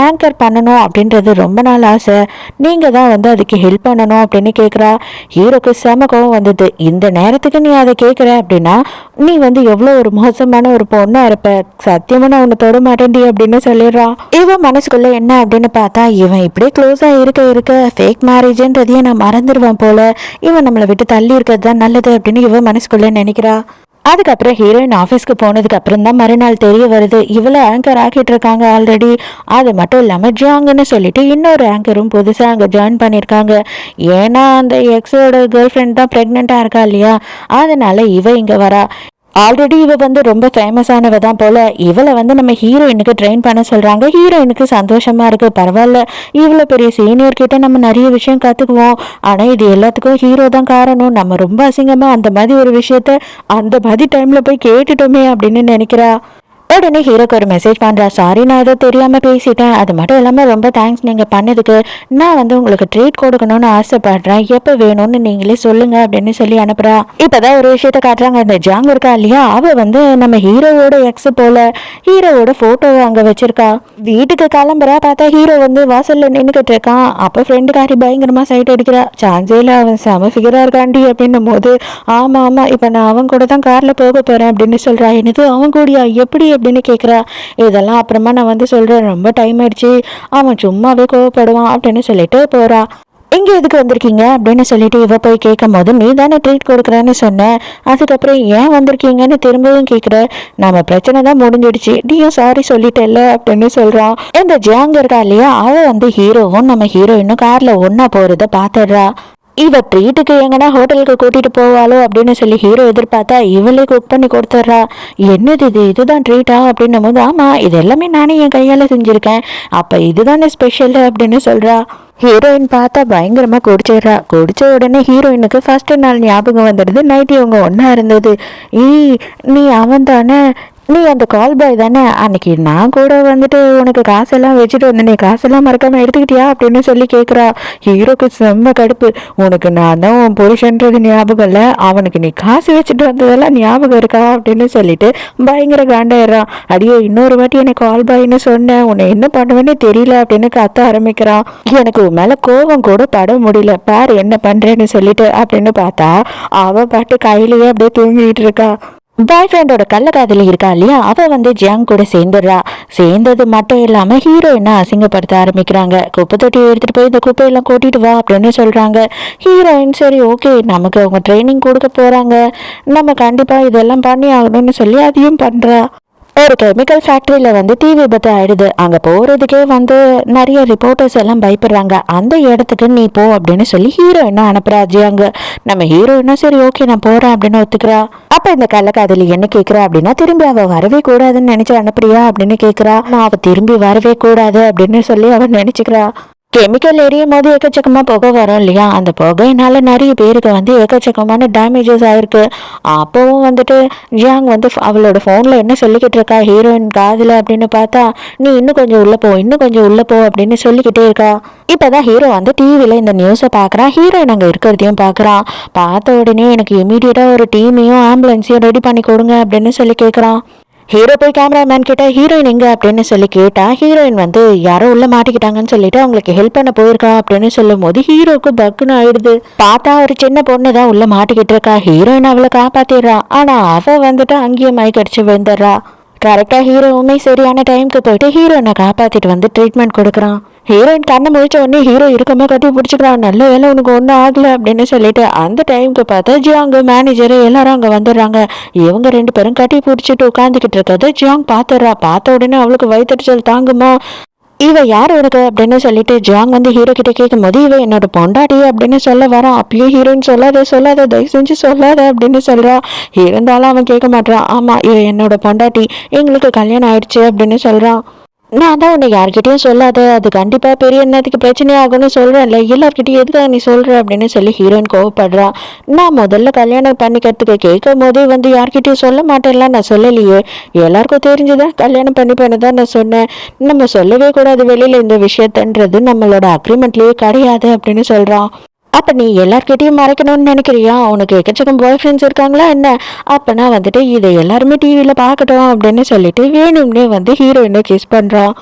ஆங்கர் பண்ணணும் அப்படின்றது ரொம்ப நாள் ஆசை, நீங்க தான் அதுக்கு ஹெல்ப் பண்ணணும் அப்படின்னு கேட்குறா. ஹீரோக்கு செம கோவம் வந்தது. இந்த நேரத்துக்கு நீ அதை கேட்குற அப்படின்னா நீ எவ்வளோ ஒரு மோசமான ஒரு பொண்ணா இருப்ப, சத்தியமா நான் உன்னை தொட மாட்டேன்டி அப்படின்னு சொல்லிடுறான். இவன் மனசுக்குள்ள என்ன அப்படின்னு பார்த்தா, இவன் இப்படியே க்ளோஸா இருக்க ஃபேக் மேரேஜ்ன்றதையே நான் மறந்துடுவான் போல, இவன் நம்மளை விட்டு தள்ளி இருக்கிறது தான் நல்லது அப்படின்னு இவன் மனசுக்குள்ள நினைக்கிறா. அதுக்கப்புறம் ஹீரோயின் ஆஃபீஸ்க்கு போனதுக்கு அப்புறம் தான் மறுநாள் தெரிய வருது, இவ்வளோ ஆங்கர் ஆக்கிட்டு இருக்காங்க ஆல்ரெடி. அது மட்டும் இல்லாமல் ஜாங்குன்னு சொல்லிட்டு இன்னொரு ஆங்கரும் புதுசாக அங்கே ஜாயின் பண்ணியிருக்காங்க. ஏன்னா அந்த எக்ஸோட கேர்ள் ஃப்ரெண்ட் தான் ப்ரெக்னெண்ட்டாக இருக்கா இல்லையா, அதனால இவ இங்கே வரா. ஆல்ரெடி இவ ரொம்ப ஃபேமஸானவ தான் போல. இவளை நம்ம ஹீரோயினுக்கு ட்ரெயின் பண்ண சொல்றாங்க. ஹீரோயினுக்கு சந்தோஷமா இருக்கு, பரவாயில்ல இவ்வளோ பெரிய சீனியர் கிட்ட நம்ம நிறைய விஷயம் கத்துக்குவோம். ஆனா இது எல்லாத்துக்கும் ஹீரோ தான் காரணம், நம்ம ரொம்ப அசிங்கமா அந்த மாதிரி ஒரு விஷயத்த அந்த மாதிரி டைம்ல போய் கேட்டுட்டோமே அப்படின்னு நினைக்கிறா. உடனே ஹீரோக்கு ஒரு மெசேஜ் பண்றா, சாரி நான் ஏதோ தெரியாம பேசிட்டேன், அது மட்டும் இல்லாம ரொம்ப தேங்க்ஸ் நீங்க பண்ணதுக்கு, நான் வந்து உங்களுக்கு ட்ரீட் கொடுக்கணும்னு ஆசைப்படுறேன், எப்ப வேணும்னு நீங்களே சொல்லுங்க அப்படின்னு சொல்லி அனுப்புறா. இப்பதான் ஒரு விஷயத்த காட்டுறாங்க. இந்த ஜாங் இருக்கா இல்லையா, அவ வந்து நம்ம ஹீரோவோட எக்ஸ் போல. ஹீரோவோட போட்டோவை அங்க வச்சிருக்கா. வீட்டுக்கு கிளம்புறா, பார்த்தா ஹீரோ வந்து வாசல்ல நின்னுக்கிட்டு இருக்கான். அப்ப ஃப்ரெண்டுக்காரி பயங்கரமா சைட் அடிக்கிறா. சான்சேல அவன் செம ஃபிகரா இருக்காண்டி அப்படின்னும் போது, ஆமா ஆமா இப்ப நான் அவன் கூட தான் கார்ல போக போறேன் அப்படின்னு சொல்றா. என்னது அவன் கூடயா, எப்படி அப்படின்னு கேட்குறா. இதெல்லாம் அப்புறமா நான் வந்து சொல்கிறேன், ரொம்ப டைம் ஆயிடுச்சு, அவன் சும்மாவே கோவப்படுவான் அப்படின்னு சொல்லிட்டு போகிறா. இங்கே எதுக்கு வந்திருக்கீங்க அப்படின்னு சொல்லிட்டு இவ போய் கேட்கும் போது, நீ தானே ட்ரீட் கொடுக்குறேன்னு சொன்னேன், அதுக்கப்புறம் ஏன் வந்திருக்கீங்கன்னு திரும்பவும் கேட்குற, நம்ம பிரச்சனை தான் முடிஞ்சிடுச்சு, நீயும் சாரி சொல்லிட்டேல்ல அப்படின்னு சொல்கிறான். இந்த ஜாங் இருக்கா இல்லையா, அவள் வந்து ஹீரோவும் நம்ம ஹீரோயினும் காரில் ஒன்றா போகிறத பார்த்துடுறா. இவ ட்ரீட்டுக்கு எங்கன்னா ஹோட்டலுக்கு கூட்டிட்டு போவாளோ அப்படின்னு சொல்லி ஹீரோ எதிர்பார்த்தா இவளே குக் பண்ணி கொடுத்துட்றா. என்னது இதுதான் ட்ரீட்டா அப்படின்னும் போது, ஆமா இது எல்லாமே நானே என் கையால செஞ்சிருக்கேன், அப்ப இதுதானே ஸ்பெஷல் அப்படின்னு சொல்றா. ஹீரோயின் பார்த்தா பயங்கரமா குடிச்சிடுறா. குடிச்ச உடனே ஹீரோயினுக்கு ஃபர்ஸ்ட் நாள் ஞாபகம் வந்துடுது. நைட்டு இவங்க ஒன்னா இருந்தது. நீ அவன் தானே, நீ அந்த கால் பாய் தானே, அன்னைக்கு நான் கூட வந்துட்டு உனக்கு காசெல்லாம் வச்சுட்டு வந்தேன், நீ காசெல்லாம் மறக்காம எடுத்துக்கிட்டியா அப்படின்னு சொல்லி கேட்குறா. ஹீரோக்கு செம்ம கடுப்பு. உனக்கு நான் தான் உன் புருஷன்றது ஞாபகம் இல்லை, அவனுக்கு நீ காசு வச்சுட்டு வந்ததெல்லாம் ஞாபகம் இருக்கா அப்படின்னு சொல்லிட்டு பயங்கர காண்டாயிடுறான். அடியோ இன்னொரு வாட்டி எனக்கு கால் பாய்ன்னு சொன்னேன், உன்னை என்ன பண்ணுவேன்னு தெரியல அப்படின்னு கத்த ஆரம்பிக்கிறான். எனக்கு உன் மேல கோபம் கூட பட முடியல, பாரு என்ன பண்றேன்னு சொல்லிட்டு அப்படின்னு பார்த்தா அவ பாட்டு கையிலேயே அப்படியே தூங்கிட்டு இருக்கா. பாய் ஃப்ரெண்டோட கள்ளக்காதலி இருக்கா இல்லையா, அவ வந்து ஜியாங் கூட சேர்ந்துடுறா. சேர்ந்தது மட்டும் இல்லாம ஹீரோயினை அசிங்கப்படுத்த ஆரம்பிக்கிறாங்க. குப்பை தொட்டி எடுத்துட்டு போய் இந்த குப்பையெல்லாம் கூட்டிட்டு வா அப்படின்னு சொல்றாங்க. ஹீரோயின் சரி ஓகே, நமக்கு அவங்க ட்ரைனிங் கொடுக்க போறாங்க, நம்ம கண்டிப்பா இதெல்லாம் பண்ணி ஆகணும்னு சொல்லி அதையும் பண்றா. ஒரு கெமிக்கல் ஃபேக்டரியில் வந்து தீ விபத்து ஆயிடுது. அங்கே போகிறதுக்கே வந்து நிறைய ரிப்போர்ட்டர்ஸ் எல்லாம் பயப்படுறாங்க. அந்த இடத்துக்கு நீ போ அப்படின்னு சொல்லி ஹீரோயினை அனுப்புறா ஜியாங். நம்ம ஹீரோயினா சரி ஓகே நான் போகிறேன் அப்படின்னு ஒத்துக்கிறா. அப்போ இந்த கள்ளக்காதலி என்ன கேட்குறா அப்படின்னா, திரும்பி அவள் வரவே கூடாதுன்னு நினச்சி அனுப்புறியா அப்படின்னு கேட்குறா. நான் அவள் திரும்பி வரவே கூடாது அப்படின்னு சொல்லி அவன் நினச்சிக்கிறா. கெமிக்கல் எரியும் போது எக்கச்சக்கமாக புகை வரும் இல்லையா, அந்த புகையினால நிறைய பேருக்கு வந்து எக்கச்சக்கமான டேமேஜஸ் ஆயிருக்கு. அப்போவும் வந்துட்டு ஜியாங் வந்து அவளோட ஃபோனில் என்ன சொல்லிக்கிட்டு இருக்கா ஹீரோயின் காதில் அப்படின்னு பார்த்தா, நீ இன்னும் கொஞ்சம் உள்ளே போ, இன்னும் கொஞ்சம் உள்ளே போ அப்படின்னு சொல்லிக்கிட்டே இருக்கா. இப்போதான் ஹீரோ வந்து டிவியில் இந்த நியூஸை பார்க்குறான். ஹீரோயின் அங்கே இருக்கிறதையும் பார்க்குறான். பார்த்த உடனே எனக்கு இமீடியட்டாக ஒரு டீமையும் ஆம்புலன்ஸையும் ரெடி பண்ணி கொடுங்க அப்படின்னு சொல்லி கேட்குறான். ஹீரோ போய் கேமராமேன் கிட்ட ஹீரோயின் எங்க அப்படின்னு சொல்லி கேட்டா, ஹீரோயின் வந்து யாரோ உள்ள மாட்டிக்கிட்டாங்கன்னு சொல்லிட்டு அவங்களுக்கு ஹெல்ப் பண்ண போயிருக்கா அப்படின்னு சொல்லும் போது ஹீரோக்கு பக்குன்னு ஆயிடுது. பார்த்தா ஒரு சின்ன பொண்ணு தான் உள்ள மாட்டிக்கிட்டு இருக்கா. ஹீரோயின் அவளை காப்பாத்திடுறா. ஆனா அவ வந்துட்டு அங்கேயே மயக்கடிச்சு விழுந்துடுறா. கரெக்டா ஹீரோவுமே சரியான டைமுக்கு போயிட்டு ஹீரோயினை காப்பாத்திட்டு வந்து ட்ரீட்மெண்ட் கொடுக்குறான். ஹீரோயின் கண்ணை முடிச்ச உடனே ஹீரோ இருக்கமா கட்டி பிடிச்சிக்கிறான். நல்ல வேலை உனக்கு ஒன்றும் ஆகலை அப்படின்னு சொல்லிட்டு அந்த டைமுக்கு பார்த்தா ஜியாங் மேனேஜர் எல்லாரும் அங்கே வந்துடுறாங்க. இவங்க ரெண்டு பேரும் கட்டி பிடிச்சிட்டு உட்காந்துக்கிட்டு இருக்கிறத ஜியாங் பார்த்துடுறா. பார்த்த உடனே அவளுக்கு வயிற்றுச்சல் தாங்குமா, இவ யார் இருக்கு அப்படின்னு சொல்லிட்டு ஜியாங் வந்து ஹீரோ கிட்ட கேட்கும் போது, இவ என்னோட பொண்டாட்டி அப்படின்னு சொல்ல வரான். அப்பயே ஹீரோயின் சொல்லாத தயவு செஞ்சு சொல்லாத அப்படின்னு சொல்றா. இருந்தாலும் அவன் கேட்க மாட்டான். ஆமா இவ என்னோட பொண்டாட்டி, எங்களுக்கு கல்யாணம் ஆயிடுச்சு அப்படின்னு சொல்றான். நான் தான் உன்னை யார்கிட்டயும் சொல்லாத, அது கண்டிப்பா பெரிய என்னத்துக்கு பிரச்சனையாகும்னு சொல்றேன்ல, எல்லார்கிட்டயும் எதுக்காக நீ சொல்ற அப்படின்னு சொல்லி ஹீரோயின் கோவப்படுறா. நான் முதல்ல கல்யாணம் பண்ணிக்கிறதுக்கு கேட்கும் போதே வந்து யார்கிட்டயும் சொல்ல மாட்டேன்ல, நான் சொல்லலையே, எல்லாருக்கும் தெரிஞ்சுதான் கல்யாணம் பண்ணிப்பேன்னு தான் நான் சொன்னேன், நம்ம சொல்லவே கூடாது வெளியில இந்த விஷயத்தன்றது நம்மளோட அக்ரிமெண்ட்லயே கிடையாது அப்படின்னு சொல்றான். அப்போ நீ எல்லார்கிட்டையும் மறைக்கணும்னு நினைக்கிறியா, உனக்கு எக்கச்சக்கம் பாய் ஃப்ரெண்ட்ஸ் இருக்காங்களா என்ன, அப்போனா வந்துட்டு இதை எல்லாருமே டிவியில் பார்க்கட்டும் அப்படின்னு சொல்லிட்டு வேணும்னே வந்து ஹீரோயினை கிஸ் பண்ணுறான்.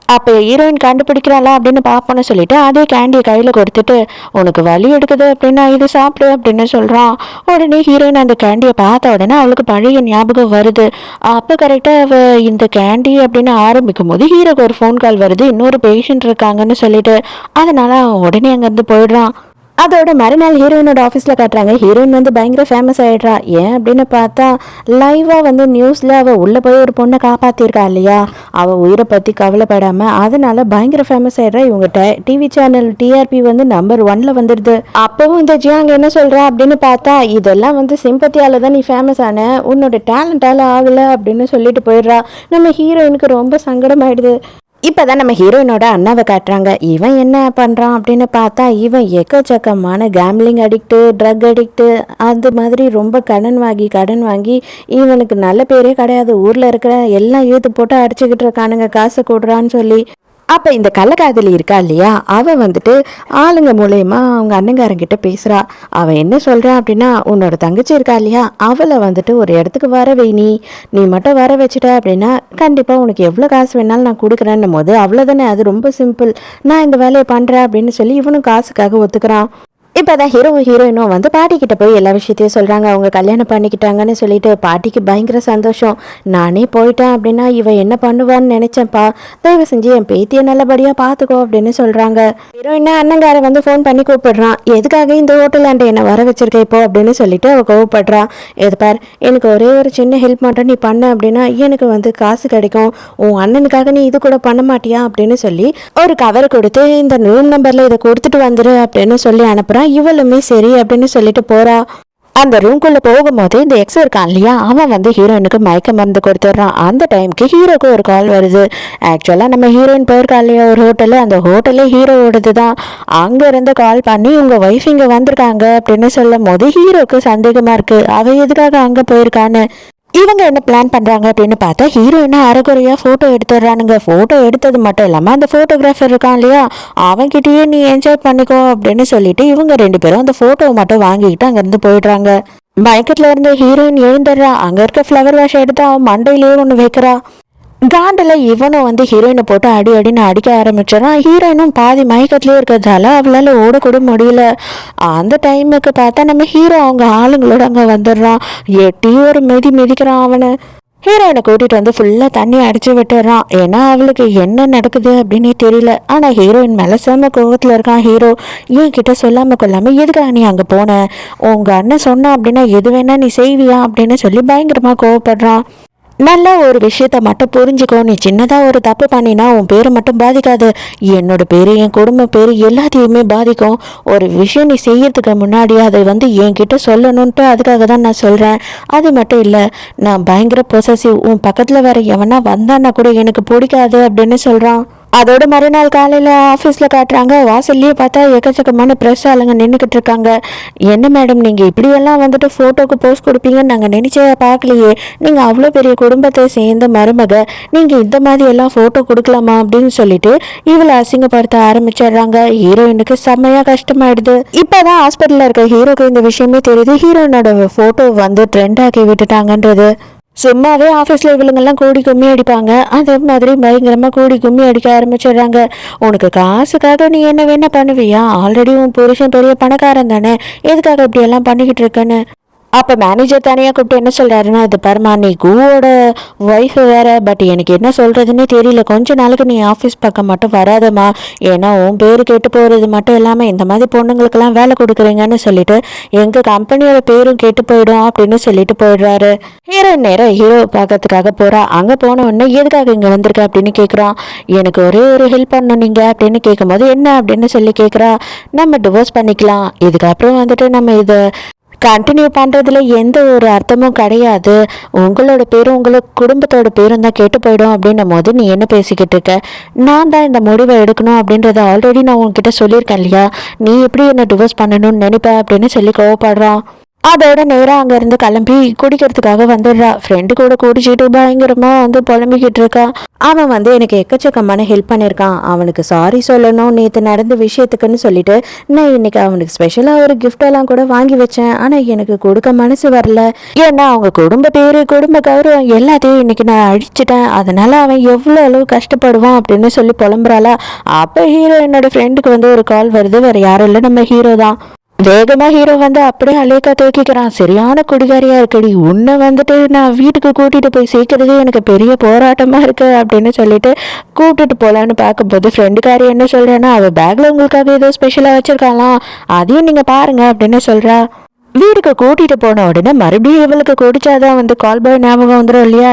அப்போ ஹீரோயின் கண்டுபிடிக்கிறாளா அப்படின்னு பார்ப்போன்னு சொல்லிட்டு அதே கேண்டியை கையில் கொடுத்துட்டு, உனக்கு வலி எடுக்குது அப்படின்னா இது சாப்பிடு அப்படின்னு சொல்கிறான். உடனே ஹீரோயின் அந்த கேண்டியை பார்த்த உடனே அவளுக்கு பழைய ஞாபகம் வருது. அப்போ கரெக்டாக அவள் இந்த கேண்டி அப்படின்னு ஆரம்பிக்கும் போது ஹீரோக்கு ஒரு ஃபோன் கால் வருது, இன்னொரு பேஷண்ட் இருக்காங்கன்னு சொல்லிட்டு. அதனால அவன் உடனே அங்கேருந்து போயிடுறான். அதோட மறுநாள் ஹீரோயினோட ஆஃபீஸில் காட்டுறாங்க. ஹீரோயின் வந்து பயங்கர ஃபேமஸ் ஆகிடுறா. ஏன் அப்படின்னு பார்த்தா லைவாக வந்து நியூஸில் அவள் உள்ளே போய் ஒரு பொண்ணை காப்பாற்றிருக்கா இல்லையா, அவள் உயிரை பற்றி கவலைப்படாமல், அதனால பயங்கர ஃபேமஸ் ஆகிடுறா. இவங்க டிவி சேனல் டிஆர்பி வந்து நம்பர் 1ல் வந்துடுது. அப்போவும் இந்த ஜியாங் என்ன சொல்கிறா அப்படின்னு பார்த்தா, இதெல்லாம் வந்து சிம்பத்தியால் தான் நீ ஃபேமஸ் ஆன, உன்னோட டேலண்டால் ஆகலை அப்படின்னு சொல்லிட்டு போயிடுறா. நம்ம ஹீரோயினுக்கு ரொம்ப சங்கடம் ஆயிடுது. இப்பதான் நம்ம ஹீரோயினோட அண்ணாவை காட்டுறாங்க. இவன் என்ன பண்றான் அப்படின்னு பார்த்தா, இவன் எக்கச்சக்கமான கேம்லிங் அடிக்ட்டு, ட்ரக் அடிக்ட்டு, அது மாதிரி ரொம்ப கடன் வாங்கி இவனுக்கு நல்ல பேரே கிடையாது. ஊர்ல இருக்கிற எல்லாம் இழுத்து போட்டு அடிச்சுக்கிட்டு இருக்கானுங்க காசு கொடுறான்னு சொல்லி. அப்போ இந்த கள்ளக்காதலி இருக்கா இல்லையா, அவள் வந்துட்டு ஆளுங்க மூலயமா அவங்க அண்ணங்காரங்கிட்ட பேசுகிறா. அவள் என்ன சொல்கிறா அப்படின்னா, உன்னோட தங்கச்சி இருக்கா இல்லையா, அவளை வந்துட்டு ஒரு இடத்துக்கு வர வை, நீ மட்டும் வர வச்சுட்ட அப்படின்னா கண்டிப்பாக உனக்கு எவ்வளோ காசு வேணாலும் நான் கொடுக்குறேன்னும் போது, அவ்வளோதானே, அது ரொம்ப சிம்பிள், நான் இந்த வேலையை பண்ணுறேன் அப்படின்னு சொல்லி இவனும் காசுக்காக ஒத்துக்கிறான். இப்போதான் ஹீரோயினும் வந்து பாட்டிக்கிட்ட போய் எல்லா விஷயத்தையும் சொல்கிறாங்க. அவங்க கல்யாணம் பண்ணிக்கிட்டாங்கன்னு சொல்லிட்டு பாட்டிக்கு பயங்கர சந்தோஷம். நானே போயிட்டேன் அப்படின்னா இவ என்ன பண்ணுவான்னு நினச்சேன்ப்பா, தயவு செஞ்சு என் பேத்தியை நல்லபடியாக பார்த்துக்கோ அப்படின்னு சொல்கிறாங்க. ஹீரோயினா அண்ணங்கார வந்து ஃபோன் பண்ணி கூப்பிடுறான். எதுக்காக இந்த ஹோட்டலாண்ட என்னை வர வச்சிருக்க இப்போ அப்படின்னு சொல்லிட்டு அவள் கோவப்படுறான். எது பார், எனக்கு ஒரே ஒரு சின்ன ஹெல்ப் மட்டும் நீ பண்ண அப்படின்னா எனக்கு வந்து காசு கிடைக்கும். உன் அண்ணனுக்காக நீ இது கூட பண்ண மாட்டியா அப்படின்னு சொல்லி ஒரு கவர் கொடுத்து இந்த ரூம் நம்பரில் இதை கொடுத்துட்டு வந்துரு அப்படின்னு சொல்லி அனுப்புகிறான். இவளுமே சரி அப்படின்னு சொல்லிட்டு போறா. அந்த ரூம்குள்ள போகும்போது இந்த எக்ஸ் இருக்கான் இல்லையா, அவன் வந்து ஹீரோயினுக்கு மயக்க மருந்து கொடுத்துட்றான். அந்த டைமுக்கு ஹீரோக்கு ஒரு கால் வருது. ஆக்சுவலாக நம்ம ஹீரோயின் போயிருக்கா இல்லையா ஒரு ஹோட்டலு, அந்த ஹோட்டலே ஹீரோவோடது தான். அங்கேருந்து கால் பண்ணி உங்கள் ஒய்ஃப் இங்கே வந்திருக்காங்க அப்படின்னு சொல்லும் போது ஹீரோக்கு சந்தேகமாக இருக்குது, அவள் எதுக்காக அங்கே போயிருக்கான்னு. இவங்க என்ன பிளான் பண்ணுறாங்க அப்படின்னு பார்த்தா, ஹீரோயினா அரைக்குறையாக ஃபோட்டோ எடுத்துடுறானுங்க. ஃபோட்டோ எடுத்தது மட்டும் இல்லாமல் அந்த ஃபோட்டோகிராஃபர் இருக்கான் இல்லையா, அவன்கிட்டயே நீ என்ஜாய் பண்ணிக்கோ அப்படின்னு சொல்லிட்டு இவங்க 2 பேரும் அந்த ஃபோட்டோவை மட்டும் வாங்கிக்கிட்டு அங்கேருந்து போயிடுறாங்க. மயக்கத்தில் இருந்த ஹீரோயின் எழுந்துடுறா. அங்கே இருக்க ஃப்ளவர் வாஷ் எடுத்து அவன் மண்டையிலேயே ஒன்று வைக்கிறா. காண்டில் இவனும் வந்து ஹீரோயினை போட்டு அடின்னு அடிக்க ஆரம்பிச்சிடறான். ஹீரோயினும் பாதி மயக்கத்துலேயே இருக்கிறதால அவளால் ஓடக்கூட முடியல. அந்த டைமுக்கு பார்த்தா நம்ம ஹீரோ அவங்க ஆளுங்களோட அங்கே வந்துடுறான். எட்டி ஒரு மிதிக்கிறான் அவனை. ஹீரோயினை கூட்டிகிட்டு வந்து ஃபுல்லாக தண்ணி அடித்து விட்டுறான். ஏன்னா அவளுக்கு என்ன நடக்குது அப்படின்னு தெரியல. ஆனால் ஹீரோயின் மேலே செம்ம கோவத்தில் இருக்கான் ஹீரோ. ஏன் கிட்ட சொல்லாமல் கொள்ளாமல் எதுக்காக நீ அங்கே போன, உங்கள் அண்ணன் சொன்னான் அப்படின்னா எது வேணா நீ செய்வியா அப்படின்னு சொல்லி பயங்கரமாக கோவப்படுறான். நல்லா ஒரு விஷயத்த மட்டும் புரிஞ்சுக்கோ, நீ சின்னதாக ஒரு தப்பு பண்ணினா உன் பேரை மட்டும் பாதிக்காது, என்னோட பேர் என் குடும்ப பேர் எல்லாத்தையுமே பாதிக்கும். ஒரு விஷயம் நீ செய்யறதுக்கு முன்னாடி அதை வந்து என்கிட்ட சொல்லணுன்ட்டு அதுக்காக தான் நான் சொல்கிறேன். அது மட்டும் இல்லை, நான் பயங்கர பொசசிவ், உன் பக்கத்தில் வேற எவனா வந்தான்னா கூட எனக்கு பிடிக்காது அப்படின்னு சொல்கிறான். அதோட மறுநாள் காலையில் ஆஃபீஸில் காட்டுறாங்க. வாசல்லையே பார்த்தா எக்கச்சக்கமான ப்ரெஸ் ஆளுங்க நின்றுக்கிட்டு இருக்காங்க. என்ன மேடம், நீங்கள் இப்படியெல்லாம் வந்துட்டு ஃபோட்டோக்கு போஸ்ட் கொடுப்பீங்கன்னு நாங்கள் நினச்சே பார்க்கலையே, நீங்கள் அவ்வளோ பெரிய குடும்பத்தை சேர்ந்த மருமக, நீங்கள் இந்த மாதிரி எல்லாம் ஃபோட்டோ கொடுக்கலாமா அப்படின்னு சொல்லிட்டு இவளை அசிங்கப்படுத்த ஆரம்பிச்சிடுறாங்க. ஹீரோயினுக்கு செம்மையாக கஷ்டமாயிடுது. இப்போ தான் ஹாஸ்பிட்டலில் இருக்க ஹீரோக்கு இந்த விஷயமே தெரியுது. ஹீரோயினோட ஃபோட்டோ வந்து ட்ரெண்ட் ஆக்கி விட்டுட்டாங்கன்றது. சும்மாவே ஆஃபீஸில் இவளுங்கெல்லாம் கூடி கும்மி அடிப்பாங்க, அதே மாதிரி பயங்கரமாக கூடி கும்மி அடிக்க ஆரம்பிச்சிடுறாங்க. உனக்கு காசுக்காக நீ என்ன வேணா பண்ணுவியா, ஆல்ரெடி உன் புருஷன் பெரிய பணக்காரன் தானே, எதுக்காக இப்படியெல்லாம் பண்ணிக்கிட்டு இருக்கேன்னு. அப்போ மேனேஜர் தனியாக கூப்பிட்டு என்ன சொல்கிறாருன்னா, இது பரமா, நீ கூவோட ஒய்ஃபு வேறு, பட் எனக்கு என்ன சொல்கிறதுன்னே தெரியல, கொஞ்ச நாளுக்கு நீ ஆஃபீஸ் பக்கம் மட்டும் வராதம்மா, ஏன்னா உன் பேர் கெட்டு போகிறது மட்டும் இல்லாமல் இந்த மாதிரி பொண்ணுங்களுக்கெல்லாம் வேலை கொடுக்குறீங்கன்னு சொல்லிட்டு எங்கள் கம்பெனியோட பேரும் கெட்டு போயிடும் அப்படின்னு சொல்லிட்டு போயிடுறாரு. நேரம் ஹீரோ பார்க்கறதுக்காக போகிறா. அங்கே போன உடனே எதுக்காக இங்கே வந்திருக்க அப்படின்னு கேட்குறான். எனக்கு ஒரே ஒரு ஹெல்ப் பண்ணணும் நீங்கள் அப்படின்னு கேட்கும்போது, என்ன அப்படின்னு சொல்லி கேட்குறா. நம்ம டிவோர்ஸ் பண்ணிக்கலாம், இதுக்கப்புறம் வந்துட்டு நம்ம இதை கண்டினியூ பண்ணுறதுல எந்த ஒரு அர்த்தமும் கிடையாது, உங்களோட பேரும் உங்களுக்கு குடும்பத்தோட பேரும் தான் கெட்டு போயிடும் அப்படின்னும் போது நீ என்ன பேசிக்கிட்டு இருக்க, நான் தான் இந்த முடிவை எடுக்கணும் அப்படின்றத ஆல்ரெடி நான் உங்ககிட்ட சொல்லியிருக்கேன் இல்லையா, நீ எப்படி என்னை டிவோர்ஸ் பண்ணணும்னு நினைப்பேன் அப்படின்னு சொல்லி கோவப்படுறான். அதோட நேராக அங்கேருந்து கிளம்பி குடிக்கிறதுக்காக வந்துடுறா. ஃப்ரெண்டு கூட குடிச்சிட்டு பயங்கரமாக வந்து புலம்பிக்கிட்டு இருக்கா. அவன் வந்து எனக்கு எக்கச்சக்கமான ஹெல்ப் பண்ணியிருக்கான், அவனுக்கு சாரி சொல்லணும் நேற்று நடந்த விஷயத்துக்குன்னு சொல்லிட்டு நான் இன்னைக்கு அவனுக்கு ஸ்பெஷலாக ஒரு கிஃப்டெல்லாம் கூட வாங்கி வச்சேன். ஆனால் எனக்கு கொடுக்க மனசு வரல, ஏன்னா அவங்க குடும்ப பேர் குடும்ப கௌரவம் எல்லாத்தையும் இன்னைக்கு நான் அழிச்சிட்டேன், அதனால அவன் எவ்வளோ அளவு கஷ்டப்படுவான் அப்படின்னு சொல்லி புலம்புறாளா. அப்போ ஹீரோ என்னோட ஃப்ரெண்டுக்கு வந்து ஒரு கால் வருது. வேறு யாரும் இல்லை, நம்ம ஹீரோ தான். வேகமா ஹீரோ வந்து அப்படியே அலேக்கா தூக்கிக்கிறான். சரியான குடிகாரியா இருக்கடி, உன்னை வந்துட்டு நான் வீட்டுக்கு கூட்டிட்டு போய் சேர்க்கறதே எனக்கு பெரிய போராட்டமா இருக்கு அப்படின்னு சொல்லிட்டு கூப்பிட்டுட்டு போலான்னு பார்க்கும்போது ஃப்ரெண்டுக்காரி என்ன சொல்றேன்னா, அவ பேக்ல உங்களுக்காக ஏதோ ஸ்பெஷலா வச்சிருக்காலாம், அதையும் நீங்க பாருங்க அப்படின்னு சொல்றா. வீட்டுக்கு கூட்டிட்டு போன உடனே மறுபடியும் இவளுக்கு குடிச்சாதான் வந்து கால் பாய் ஞாபகம் வந்துடும் இல்லையா.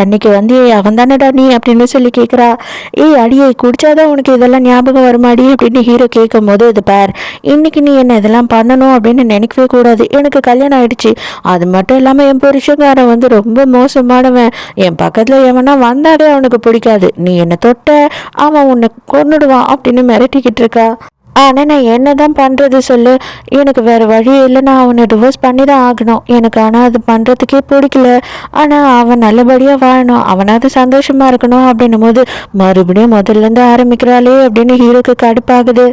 அன்னைக்கு வந்து அவன் தானடா நீ அப்படின்னு சொல்லி கேட்குறா. அடியே குடிச்சாதான் உனக்கு இதெல்லாம் ஞாபகம் வருமாடி அப்படின்னு ஹீரோ கேட்கும் போது, இது பார், இன்னைக்கு நீ என்ன இதெல்லாம் பண்ணணும் அப்படின்னு நினைக்கவே கூடாது. எனக்கு கல்யாணம் ஆயிடுச்சு. அது மட்டும் இல்லாமல் என் புருஷங்காரன் வந்து ரொம்ப மோசமானவன். என் பக்கத்தில் எவனா வந்தாலே அவனுக்கு பிடிக்காது. நீ என்னை தொட்ட அவன் உன்னை கொன்னுடுவான் அப்படின்னு மிரட்டிக்கிட்டு இருக்கா. ஆனால் நான் என்ன தான் பண்ணுறது சொல்லு, எனக்கு வேறு வழி இல்லை. நான் அவனை டிவோர்ஸ் பண்ணி தான் ஆகணும் எனக்கு. ஆனால் அது பண்ணுறதுக்கே பிடிக்கல. ஆனால் அவன் நல்லபடியாக வாழணும், அவனாவது சந்தோஷமாக இருக்கணும் அப்படின்னும் போது மறுபடியும் முதல்லேருந்து ஆரம்பிக்கிறாளே அப்படின்னு ஹீரோக்கு கடுப்பாகுது.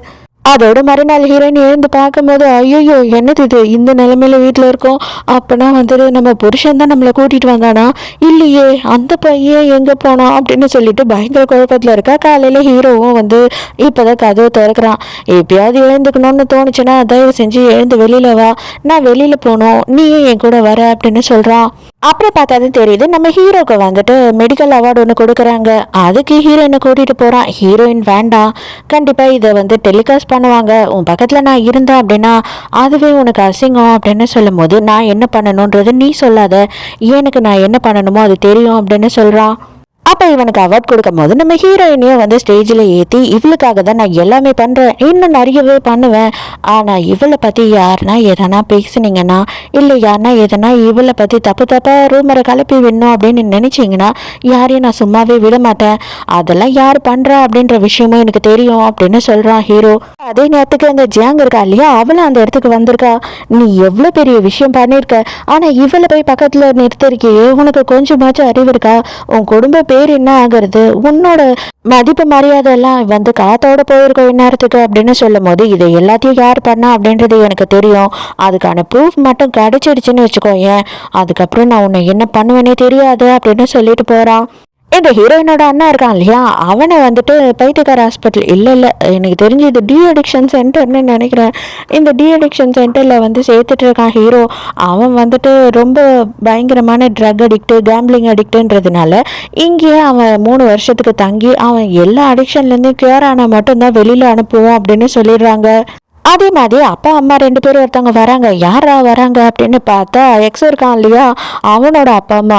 அதோட மறுநாள் ஹீரோயின் எழுந்து பார்க்கும்போது, ஐயோ என்னது இது, இந்த நிலைமையில வீட்டில் இருக்கோம். அப்போனா வந்துட்டு நம்ம புருஷன் தான் நம்மளை கூட்டிகிட்டு வந்தானா, இல்லையே அந்த பையன் எங்கே போனான் அப்படின்னு சொல்லிட்டு பயங்கர குழப்பத்தில் இருக்கா. காலையில் ஹீரோவும் வந்து இப்போதான் கதவை திறக்கிறான். எப்பயாவது எழுந்துக்கணும்னு தோணுச்சுன்னா தயவு செஞ்சு எழுந்து வெளியில் வா, நான் வெளியில் போகணும், நீயும் என் கூட வர அப்படின்னு சொல்கிறான். அப்புறம் பார்த்தாதான் தெரியுது நம்ம ஹீரோக்கு வந்துட்டு மெடிக்கல் அவார்டு ஒன்று கொடுக்குறாங்க. அதுக்கு ஹீரோயினை கூட்டிகிட்டு போகிறான். ஹீரோயின் வேண்டாம், கண்டிப்பாக இதை வந்து டெலிகாஸ்ட் பண்ணுவாங்க, உன் பக்கத்தில் நான் இருந்தேன் அப்படின்னா அதுவே உனக்கு அசிங்கம் அப்படின்னு சொல்லும் போது, நான் என்ன பண்ணணுன்றது நீ சொல்லாத, எனக்கு நான் என்ன பண்ணணுமோ அது தெரியும் அப்படின்னு சொல்கிறான். அப்போ இவனுக்கு அவார்ட் கொடுக்கும் போது நம்ம ஹீரோயினையும் வந்து ஸ்டேஜில் ஏற்றி, இவளுக்காக தான் நான் எல்லாமே பண்ணுறேன், இன்னும் நிறையவே பண்ணுவேன். ஆனால் இவளை பற்றி யாருனா எதனா பேசுனீங்கன்னா, இல்லை யாருனா எதனா இவளை பற்றி தப்பாக ரூமரை கலப்பி விடணும் அப்படின்னு நினச்சிங்கன்னா யாரையும் நான் சும்மாவே விட மாட்டேன். அதெல்லாம் யார் பண்ணுறா அப்படின்ற விஷயமும் எனக்கு தெரியும் அப்படின்னு சொல்கிறான் ஹீரோ. அதே நேரத்துக்கு அந்த ஜியாங் இருக்கா இல்லையா, அவளும் அந்த இடத்துக்கு வந்திருக்கா. நீ எவ்வளோ பெரிய விஷயம் பண்ணியிருக்க, ஆனால் இவளை போய் பக்கத்தில் நிறுத்திருக்கியே, உனக்கு கொஞ்சமாச்சும் அறிவு இருக்கா? உன் குடும்ப பேர் என்ன ஆகிறது, உன்னோட மதிப்பு மரியாதை எல்லாம் வந்து காத்தோட போயிருக்கோம் இந்நேரத்துக்கு அப்படின்னு சொல்லும் போது, இதை எல்லாத்தையும் யார் பண்ணா அப்படின்றது எனக்கு தெரியும், அதுக்கான ப்ரூஃப் மட்டும் கிடைச்சிடுச்சுன்னு வச்சுக்கோயேன், அதுக்கப்புறம் நான் உன்னை என்ன பண்ணுவேனே தெரியாது அப்படின்னு சொல்லிட்டு போறான். இந்த ஹீரோயினோட அண்ணா இருக்கான் இல்லையா, அவனை வந்துட்டு பைத்தியக்கார ஹாஸ்பிட்டல் இல்லை எனக்கு தெரிஞ்சு இது டி அடிக்ஷன் சென்டர்னு நினைக்கிறேன், இந்த டி அடிக்ஷன் சென்டரில் வந்து சேர்த்துட்டு இருக்கான் ஹீரோ. அவன் வந்துட்டு ரொம்ப பயங்கரமான ட்ரக் அடிக்ட்டு, கேம்பிளிங் அடிக்ட்டுன்றதுனால இங்கேயே அவன் 3 வருஷத்துக்கு தங்கி அவன் எல்லா அடிக்ஷன்லேருந்தும் கியூர் ஆனால் மட்டும்தான் வெளியில் அனுப்புவோம் அப்படின்னு சொல்லிடுறாங்க. அதே மாதிரி அப்பா அம்மா 2 பேரும் ஒருத்தவங்க வராங்க. யாரா வராங்க அப்படின்னு பார்த்தா எக்ஸ் இருக்கான் இல்லையா, அவனோட அப்பா அம்மா.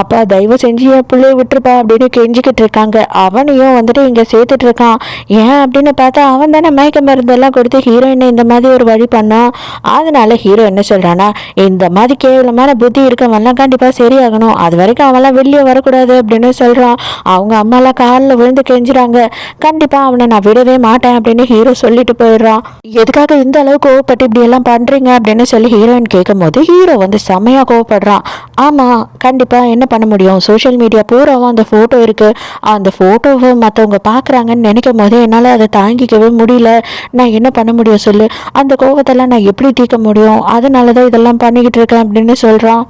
அப்பா தயவு செஞ்சு என் பிள்ளைய விட்டுருப்பா அப்படின்னு கெஞ்சிக்கிட்டு இருக்காங்க. அவனையும் வந்துட்டு இங்கே சேர்த்துட்டு இருக்கான். ஏன் அப்படின்னு பார்த்தா அவன் தானே மயக்க மருந்தெல்லாம் கொடுத்து ஹீரோயினை இந்த மாதிரி ஒரு வழி பண்ணான். அதனால ஹீரோ என்ன சொல்கிறான்னா, இந்த மாதிரி கேவலமான புத்தி இருக்கவன்லாம் கண்டிப்பாக சரியாகணும், அது வரைக்கும் அவன்லாம் வெளியே வரக்கூடாது அப்படின்னு சொல்கிறான். அவங்க அம்மாலாம் காலில் விழுந்து கெஞ்சுறாங்க. கண்டிப்பாக அவனை நான் விடவே மாட்டேன் அப்படின்னு ஹீரோ சொல்லிட்டு போயிடுறான். எதுக்காக இந்த அளவு கோவப்பட்டு இப்படி எல்லாம் பண்றீங்க அப்படின்னு சொல்லி ஹீரோயின் கேட்கும் போது ஹீரோ வந்து செம்மையா கோவப்படுறான். ஆமா, கண்டிப்பா என்ன பண்ண முடியும், சோஷியல் மீடியா பூராவும் அந்த போட்டோ இருக்கு, அந்த போட்டோவை மற்றவங்க பாக்குறாங்கன்னு நினைக்கும் போது என்னால் அதை தாங்கிக்கவே முடியல. நான் என்ன பண்ண முடியும் சொல்லு, அந்த கோவத்தெல்லாம் நான் எப்படி தீர்க்க முடியும், அதனாலதான் இதெல்லாம் பண்ணிக்கிட்டு இருக்கேன் அப்படின்னு சொல்றான்.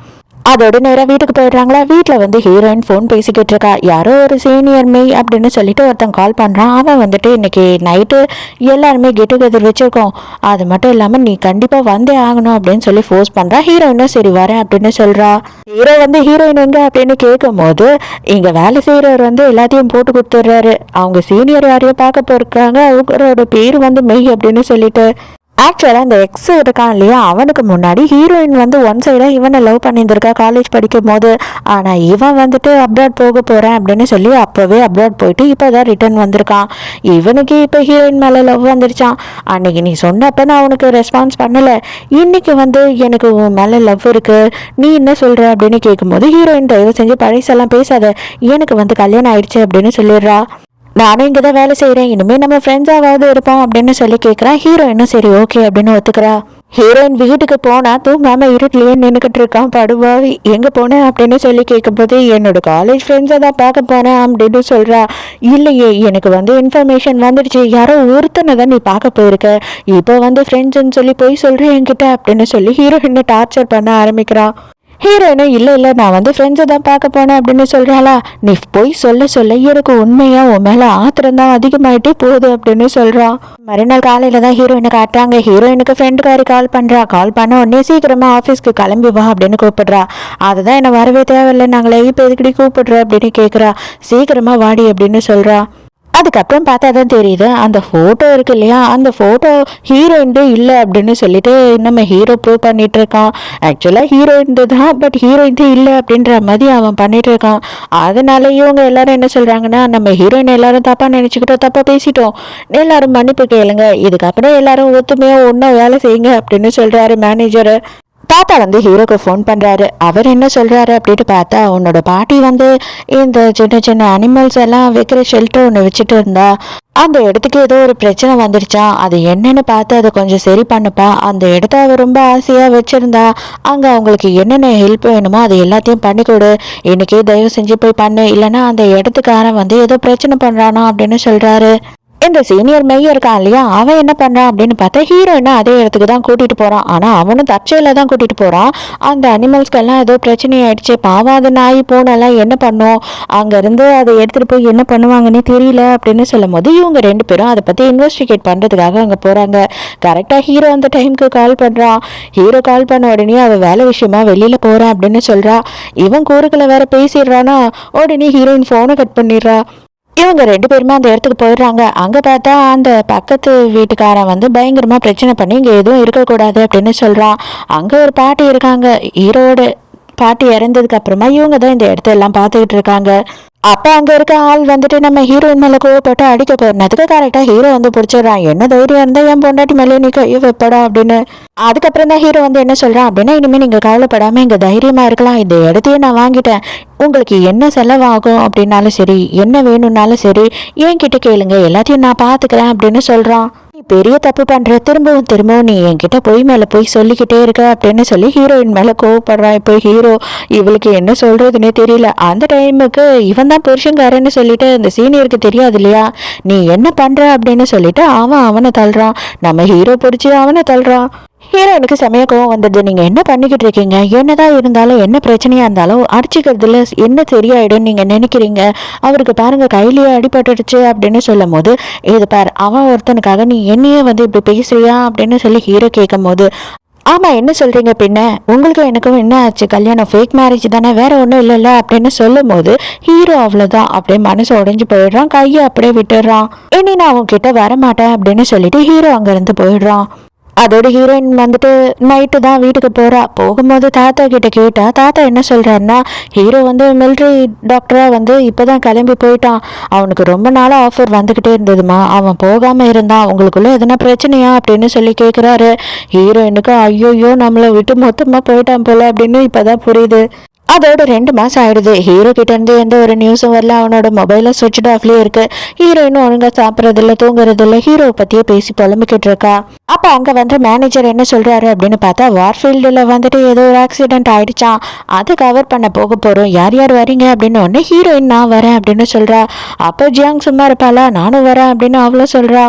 அதோட நேராக வீட்டுக்கு போயிடுறாங்களா. வீட்டில் வந்து ஹீரோயின் ஃபோன் பேசிக்கிட்டு இருக்கா. யாரோ ஒரு சீனியர் மெய் அப்படின்னு சொல்லிட்டு ஒருத்தன் கால் பண்ணுறான். அவன் வந்துட்டு இன்னைக்கு நைட்டு எல்லாருமே கெட் டுகெதர் வச்சுருக்கோம், அது மட்டும் இல்லாமல் நீ கண்டிப்பாக வந்தே ஆகணும் அப்படின்னு சொல்லி ஃபோர்ஸ் பண்ணுறான். ஹீரோயினும் சரி வரேன் அப்படின்னு சொல்கிறா. ஹீரோ வந்து ஹீரோயின் எங்கே அப்படின்னு கேட்கும் போது இங்கே வேலை செய்கிறவர் வந்து எல்லாத்தையும் போட்டு கொடுத்துட்றாரு. அவங்க சீனியர் யாரையும் பார்க்க போயிருக்காங்க, அவங்களோட பேர் வந்து மெய் அப்படின்னு சொல்லிட்டு. ஆக்சுவலாக இந்த எக்ஸ் இருக்கான் இல்லையா, அவனுக்கு முன்னாடி ஹீரோயின் வந்து ஒன் சைடாக இவனை லவ் பண்ணியிருந்திருக்கா காலேஜ் படிக்கும் போது. ஆனால் இவன் வந்துட்டு அப்ராட் போக போகிறேன் அப்படின்னு சொல்லி அப்போவே அப்ராட் போயிட்டு இப்போ தான் ரிட்டர்ன் வந்திருக்கான். இவனுக்கு இப்போ ஹீரோயின் மேலே லவ் வந்துருச்சான். அன்னைக்கு நீ சொன்னப்போ நான் அவனுக்கு ரெஸ்பான்ஸ் பண்ணலை, இன்னைக்கு வந்து எனக்கு உன் மேலே லவ் இருக்குது, நீ என்ன சொல்கிற அப்படின்னு கேட்கும்போது ஹீரோயின் தயவு செஞ்சு பழசெல்லாம் பேசாத, எனக்கு வந்து கல்யாணம் ஆயிடுச்சு அப்படின்னு சொல்லிடுறா. நானும் இங்கே தான் வேலை செய்கிறேன், இனிமேல் நம்ம ஃப்ரெண்ட்ஸாவது இருப்போம் அப்படின்னு சொல்லி கேட்குறான். ஹீரோயினும் சரி ஓகே அப்படின்னு ஒத்துக்கிறா. ஹீரோயின் வீட்டுக்கு போனால் தூங்காமல் இருட்டிலேயே நின்றுக்கிட்டு இருக்கான் படுபாவி. எங்கே போனேன் அப்படின்னு சொல்லி கேட்கும்போது என்னோட காலேஜ் ஃப்ரெண்ட்ஸை தான் பார்க்க போனேன் அப்படின்னு சொல்கிறா. இல்லையே, எனக்கு வந்து இன்ஃபர்மேஷன் வந்துடுச்சு, யாரோ ஒருத்தனை தான் நீ பார்க்க போயிருக்க, இப்போ வந்து ஃப்ரெண்ட்ஸுன்னு சொல்லி போய் சொல்கிறேன் என்கிட்ட அப்படின்னு சொல்லி ஹீரோயினை டார்ச்சர் பண்ண ஆரம்பிக்கிறான். ஹீரோயினும் இல்லை நான் வந்து ஃப்ரெண்ட்ஸை தான் பார்க்க போனேன் அப்படின்னு சொல்கிறாளா. நீ போய் சொல்ல எனக்கு உண்மையாக உன் மேலே ஆத்திரம் தான் அதிகமாகிட்டே போகுது அப்படின்னு சொல்கிறான். மறுநாள் காலையில் தான் ஹீரோயினை காட்டுறாங்க. ஹீரோயினுக்கு ஃப்ரெண்டுக்காரி கால் பண்ணுறா. கால் பண்ண உடனே சீக்கிரமாக ஆஃபீஸ்க்கு கிளம்பி வா அப்படின்னு கூப்பிடுறா. அதுதான் என்னை வரவே தேவையில்லை, நாங்களே இப்போ எதுக்கடி கூப்பிடுற அப்படின்னு கேட்குறா. சீக்கிரமாக வாடி அப்படின்னு சொல்கிறா. அதுக்கப்புறம் பார்த்தா தான் தெரியுது அந்த ஃபோட்டோ இருக்கு இல்லையா, அந்த ஃபோட்டோ ஹீரோயின் இல்லை அப்படின்னு சொல்லிட்டு நம்ம ஹீரோ ப்ரூவ் பண்ணிட்டு இருக்கான். ஆக்சுவலாக ஹீரோயின் தான், பட் ஹீரோயின் இல்லை அப்படின்ற மாதிரி அவன் பண்ணிட்டு இருக்கான். அதனால இவங்க எல்லாரும் என்ன சொல்றாங்கன்னா, நம்ம ஹீரோயின் எல்லாரும் தப்பா நினைச்சுக்கிட்டோம், தப்பா பேசிட்டோம், எல்லாரும் மன்னிப்பு கேளுங்க, இதுக்கப்புறம் எல்லாரும் ஒத்துமையா ஒன்றா வேலை செய்யுங்க அப்படின்னு சொல்றாரு மேனேஜர். தாத்தா வந்து ஹீரோக்கு ஃபோன் பண்ணுறாரு. அவர் என்ன சொல்கிறாரு அப்படின்னு பார்த்தா, உன்னோட பாட்டி வந்து இந்த சின்ன சின்ன அனிமல்ஸ் எல்லாம் வைக்கிற ஷெல்டர் ஒன்று வச்சுட்டு இருந்தா, அந்த இடத்துக்கு ஏதோ ஒரு பிரச்சனை வந்துருச்சா, அது என்னன்னு பார்த்து அதை கொஞ்சம் சரி பண்ணுப்பா. அந்த இடத்த அவர் ரொம்ப ஆசையாக வச்சுருந்தா, அங்கே அவங்களுக்கு என்னென்ன ஹெல்ப் வேணுமோ அது எல்லாத்தையும் பண்ணி கொடு, இன்னைக்கே தயவு செஞ்சு போய் பண்ணு, இல்லைன்னா அந்த இடத்துக்காரன் வந்து ஏதோ பிரச்சனை பண்ணுறானா அப்படின்னு சொல்கிறாரு. இந்த சீனியர் மெய்ய இருக்கான் இல்லையா, அவன் என்ன பண்றான் அப்படின்னு பார்த்தா ஹீரோயினை அதே இடத்துக்கு தான் கூட்டிட்டு போறான். ஆனா அவனும் தற்செயல தான் கூட்டிட்டு போறான். அந்த அனிமல்ஸ்க்கெல்லாம் ஏதோ பிரச்சனை ஆயிடுச்சு, பாவம் அது நாய் பூனெல்லாம் என்ன பண்ணும், அங்க இருந்து அதை எடுத்துட்டு போய் என்ன பண்ணுவாங்கன்னு தெரியல அப்படின்னு சொல்லும் போது இவங்க ரெண்டு பேரும் அதை பத்தி இன்வெஸ்டிகேட் பண்றதுக்காக அங்க போறாங்க. கரெக்டா ஹீரோ அந்த டைமுக்கு கால் பண்றான். ஹீரோ கால் பண்ண உடனே அவ வேலை விஷயமா வெளியில போறேன் அப்படின்னு சொல்றா. இவன் கூறுகளை வேற பேசிடுறானா, உடனே ஹீரோயின் போனை கட் பண்ணிடுறா. இவங்க ரெண்டு பேருமே அந்த இடத்துக்கு போயிடுறாங்க. அங்கே பார்த்தா அந்த பக்கத்து வீட்டுக்காரன் வந்து பயங்கரமாக பிரச்சனை பண்ணி இங்கே எதுவும் இருக்கக்கூடாது அப்படின்னு சொல்கிறான். அங்கே ஒரு பாட்டி இருக்காங்க. ஹீரோட பாட்டி இறந்ததுக்கு அப்புறமா இவங்க தான் இந்த இடத்த எல்லாம் பார்த்துக்கிட்டு இருக்காங்க. அப்போ அங்கே இருக்க ஆள் வந்துட்டு நம்ம ஹீரோயின் மேலே கோவப்பட்டு அடிக்க போயிருந்ததுக்கு கரெக்டாக ஹீரோ வந்து பிடிச்சிடுறான். என்ன தைரியம் இருந்தால் என் பொண்டாட்டி மேலே நீ கையை வைப்படா அப்படின்னு. அதுக்கப்புறம் தான் ஹீரோ வந்து என்ன சொல்கிறான் அப்படின்னா, இனிமேல் நீங்கள் கவலைப்படாமல் இங்கே தைரியமாக இருக்கலாம், இந்த இடத்தையே நான் வாங்கிட்டேன், உங்களுக்கு என்ன செலவாகும் அப்படின்னாலும் சரி, என்ன வேணும்னாலும் சரி என்கிட்ட கேளுங்க, எல்லாத்தையும் நான் பார்த்துக்கிறேன் அப்படின்னு சொல்கிறான். நீ பெரிய தப்பு பண்ற, திரும்பவும் திரும்பவும் நீ என்கிட்ட பொய் மேல போய் சொல்லிக்கிட்டே இருக்க அப்படின்னு சொல்லி ஹீரோயின் மேல கோவப்படுறான். இப்போ ஹீரோ இவளுக்கு என்ன சொல்றதுன்னே தெரியல. அந்த டைமுக்கு இவன் தான் புருஷங்காரன்னு சொல்லிட்டு இந்த சீனியருக்கு தெரியாது இல்லையா, நீ என்ன பண்ற அப்படின்னு சொல்லிட்டு அவனை தள்ளுறான். நம்ம ஹீரோ பிடிச்சி அவனை தள்ளுறான். ஹீரோயினுக்கு செமையா கோவம் வந்தது. நீங்க என்ன பண்ணிக்கிட்டு இருக்கீங்க, என்னதான் இருந்தாலும் என்ன பிரச்சனையா இருந்தாலும் அடிச்சுக்கிறதுல என்ன சரியாயிடும் நீங்க நினைக்கிறீங்க, அவருக்கு பாருங்க கையிலேயே அடிபட்டுடுச்சு அப்படின்னு சொல்லும் போது, இது பாரு அவன் ஒருத்தனுக்காக நீ என்னையே வந்து இப்படி பேசுறியா அப்படின்னு சொல்லி ஹீரோ கேட்கும் போது, ஆமா என்ன சொல்றீங்க, பின்ன உங்களுக்கும் எனக்கும் என்ன ஆச்சு, கல்யாணம் ஃபேக் மேரேஜ் தானே, வேற ஒன்றும் இல்லைல்ல அப்படின்னு சொல்லும் போது ஹீரோ அவ்வளோதான் அப்படியே மனசு உடைஞ்சு போயிடுறான், கையை அப்படியே விட்டுடுறான். இனி நான் அவங்க கிட்ட வரமாட்டேன் அப்படின்னு சொல்லிட்டு ஹீரோ அங்கிருந்து போயிடுறான். அதோட ஹீரோயின் வந்துட்டு நைட்டு தான் வீட்டுக்கு போகிறா. போகும்போது தாத்தா கிட்ட கேட்டா, தாத்தா என்ன சொல்கிறாருன்னா, ஹீரோ வந்து மிலிட்ரி டாக்டராக வந்து இப்போ தான் கிளம்பி போயிட்டான், அவனுக்கு ரொம்ப நாளாக ஆஃபர் வந்துக்கிட்டே இருந்ததுமா, அவன் போகாமல் இருந்தான், உங்களுக்குள்ளே எதனா பிரச்சனையா அப்படின்னு சொல்லி கேட்குறாரு. ஹீரோயினுக்கு ஐயோயோ நம்மளை விட்டு மொத்தமாக போயிட்டான் போல அப்படின்னு இப்போ தான் புரியுது. அதோட 2 மாதம் ஆயிடுது. ஹீரோ கிட்ட இருந்து எந்த ஒரு நியூஸும் வரல, அவனோட மொபைலும் சுவிட்ச் ஆஃப்லேயே இருக்கு. ஹீரோயினும் ஒழுங்கா சாப்பிட்றதில்ல, தூங்குறதில்ல, ஹீரோவை பற்றியே பேசி புலம்பிக்கிட்டு இருக்கா. அப்போ அங்கே வந்து மேனேஜர் என்ன சொல்கிறாரு அப்படின்னு பார்த்தா, வார்ஃபீல்டில் வந்துட்டு ஏதோ ஒரு ஆக்சிடென்ட் ஆயிடுச்சான், அதை கவர் பண்ண போக போகிறோம், யார் யார் வரீங்க அப்படின்னு ஒன்று ஹீரோயின் நான் வரேன் அப்படின்னு சொல்கிறா. அப்போ ஜியாங் சும்மா இருப்பாளா, நானும் வரேன் அப்படின்னு அவ்வளோ சொல்கிறா.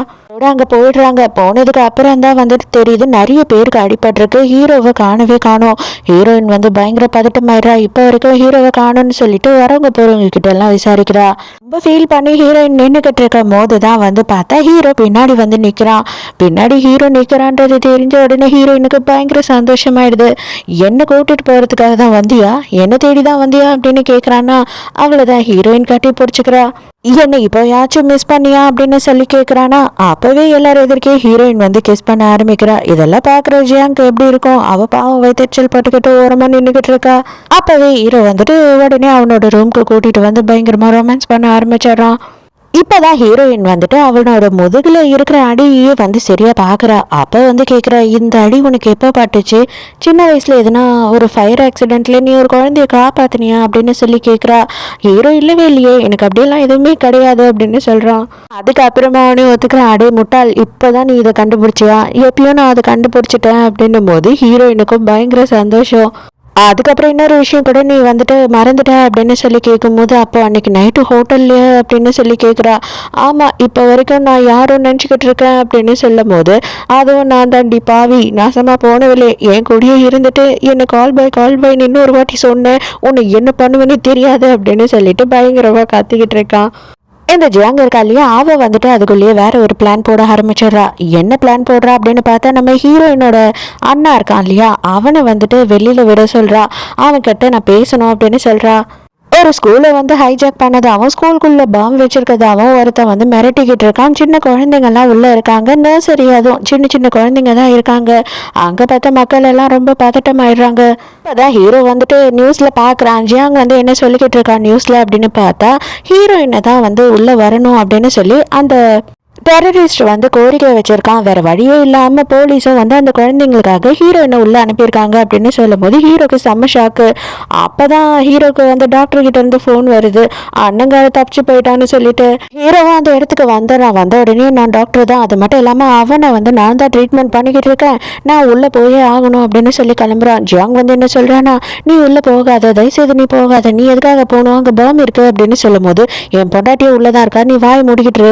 அங்கே போயிடுறாங்க. போனதுக்கு அப்புறம் தான் வந்துட்டு தெரியுது நிறைய பேருக்கு அடிபட்டிருக்கு, ஹீரோவை காணவே காணோம். ஹீரோயின் வந்து பயங்கர பதட்டமாயிடுறா. இப்போ வரைக்கும் ஹீரோவை காணும்னு சொல்லிட்டு வரவங்க போறவங்க கிட்ட எல்லாம் விசாரிக்கிறா. ரொம்ப ஃபீல் பண்ணி ஹீரோயின் நின்றுக்கிட்டு இருக்கும் போது தான் வந்து பார்த்தா ஹீரோ பின்னாடி வந்து நிற்கிறான். பின்னாடி ஹீரோ நிற்கிறான்றது தெரிஞ்ச உடனே ஹீரோயினுக்கு பயங்கர சந்தோஷமாயிடுது. என்ன கூட்டிட்டு போறதுக்காக தான் வந்தியா, என்ன தேடி தான் வந்தியா அப்படின்னு கேட்குறான்னா, அவ்வளோதான் ஹீரோயின் கட்டி பிடிச்சிக்கிறா. என்ன இப்போ யாச்சும் மிஸ் பண்ணியா அப்படின்னு சொல்லி கேட்குறானா, அப்பவே எல்லாரும் எதிர்க்கே ஹீரோயின் வந்து கிஸ் பண்ண ஆரம்பிக்கிறா. இதெல்லாம் பார்க்குற ஜியாங்க்கு எப்படி இருக்கும், அவ பாவம் வயிற்றுச்சல் பட்டுக்கிட்டு ஓரமாக நின்றுக்கிட்டு இருக்கா. அப்பவே ஹீரோ வந்துட்டு உடனே அவனோட ரூம்க்கு கூட்டிட்டு வந்து பயங்கரமா ரொமான்ஸ் பண்ண ஆரம்பிச்சிடறான். இப்போதான் ஹீரோயின் வந்துட்டு அவனோட முதுகுல இருக்கிற அடியே வந்து சரியா பாக்குறா. அப்ப வந்து கேக்குறா, இந்த அடி உனக்கு எப்போ பட்டுச்சு, சின்ன வயசுல எதுனா ஒரு ஃபயர் ஆக்சிடென்ட்ல நீ ஒரு குழந்தைய காப்பாத்தினியா அப்படின்னு சொல்லி கேக்குறா. ஹீரோ இல்லவே இல்லையே, எனக்கு அப்படியெல்லாம் எதுவுமே கிடையாது அப்படின்னு சொல்றான். அதுக்கப்புறமா அவனே ஒத்துக்கிறான், அடே முட்டாள், இப்போதான் நீ இதை கண்டுபிடிச்சியா, எப்பயும் நான் அதை கண்டுபிடிச்சிட்டேன் அப்படின்னும் போது ஹீரோயினுக்கும் பயங்கர சந்தோஷம். அதுக்கப்புறம் இன்னொரு விஷயம் கூட நீ வந்துட்டு மறந்துட்ட அப்படின்னு சொல்லி கேட்கும்போது, அப்போ அன்னைக்கு நைட்டு ஹோட்டல்லையே அப்படின்னு சொல்லி கேட்குறா. ஆமாம், இப்போ வரைக்கும் நான் யாரும் நினச்சிக்கிட்டு இருக்கேன் அப்படின்னு சொல்லும் போது, அதுவும் நான் தாண்டி பாவி நாசமாக போனவில்லை, என் கூடயே இருந்துட்டு என்னை கால் பை இன்னொரு வாட்டி சொன்னேன், உன்னை என்ன பண்ணுவேன்னு தெரியாது அப்படின்னு சொல்லிட்டு பயங்கரமாக கத்திக்கிட்டு இருக்கான். இந்த ஜியாங் இருக்கா இல்லையா, அவ வந்துட்டு அதுக்குள்ளேயே வேற ஒரு பிளான் போட ஆரம்பிச்சிடுறா. என்ன பிளான் போடுறா அப்படின்னு பார்த்தா, நம்ம ஹீரோயினோட அண்ணா இருக்கான் இல்லையா, அவனை வந்துட்டு வெளியில விட சொல்றா. அவன் கிட்ட நான் பேசணும் அப்படின்னு சொல்றா. ஒரு ஸ்கூலை வந்து ஹைஜாக் பண்ணதாகவும் ஸ்கூலுக்குள்ள பாம்பு வச்சிருக்கதாகவும் ஒருத்தன் வந்து மிரட்டிக்கிட்டு இருக்கான். சின்ன குழந்தைங்கள்லாம் உள்ள இருக்காங்க, நர்சரி, அதுவும் சின்ன சின்ன குழந்தைங்க தான் இருக்காங்க. அங்க பார்த்த மக்கள் எல்லாம் ரொம்ப பதட்டம் ஆயிடுறாங்க. இப்பதான் ஹீரோ வந்துட்டு நியூஸ்ல பாக்குறான், ஜியாங் வந்து என்ன சொல்லிக்கிட்டு இருக்கான் நியூஸ்ல அப்படின்னு பார்த்தா, ஹீரோயினை தான் வந்து உள்ள வரணும் அப்படின்னு சொல்லி அந்த டெரரிஸ்ட் வந்து கோரிக்கை வச்சிருக்கான். வேற வழியே இல்லாம போலீஸும் வந்து அந்த குழந்தைங்களுக்காக ஹீரோயினை உள்ள அனுப்பியிருக்காங்க அப்படின்னு சொல்லும் போது ஹீரோக்கு செம்ம ஷாக்கு. அப்பதான் ஹீரோக்கு வந்து டாக்டர் கிட்ட இருந்து போன் வருது, அண்ணங்கார தப்பிச்சு போயிட்டான்னு சொல்லிட்டு. ஹீரோவும் அந்த இடத்துக்கு வந்துடுறான். வந்த உடனே நான் டாக்டர் தான், அது மட்டும் இல்லாம அவனை வந்து நான் தான் ட்ரீட்மெண்ட் பண்ணிக்கிட்டு இருக்கேன், நான் உள்ள போயே ஆகணும் அப்படின்னு சொல்லி கிளம்புறான். ஜியாங் வந்து என்ன சொல்றானா, நீ உள்ள போகாத, தயவுசெய்து நீ போகாத, நீ எதுக்காக போகணும், அங்க பாம்பு இருக்கு அப்படின்னு சொல்லும் போது, என் பொண்டாட்டியே உள்ளதான் இருக்கா, நீ வாய் முடிக்கிட்டு,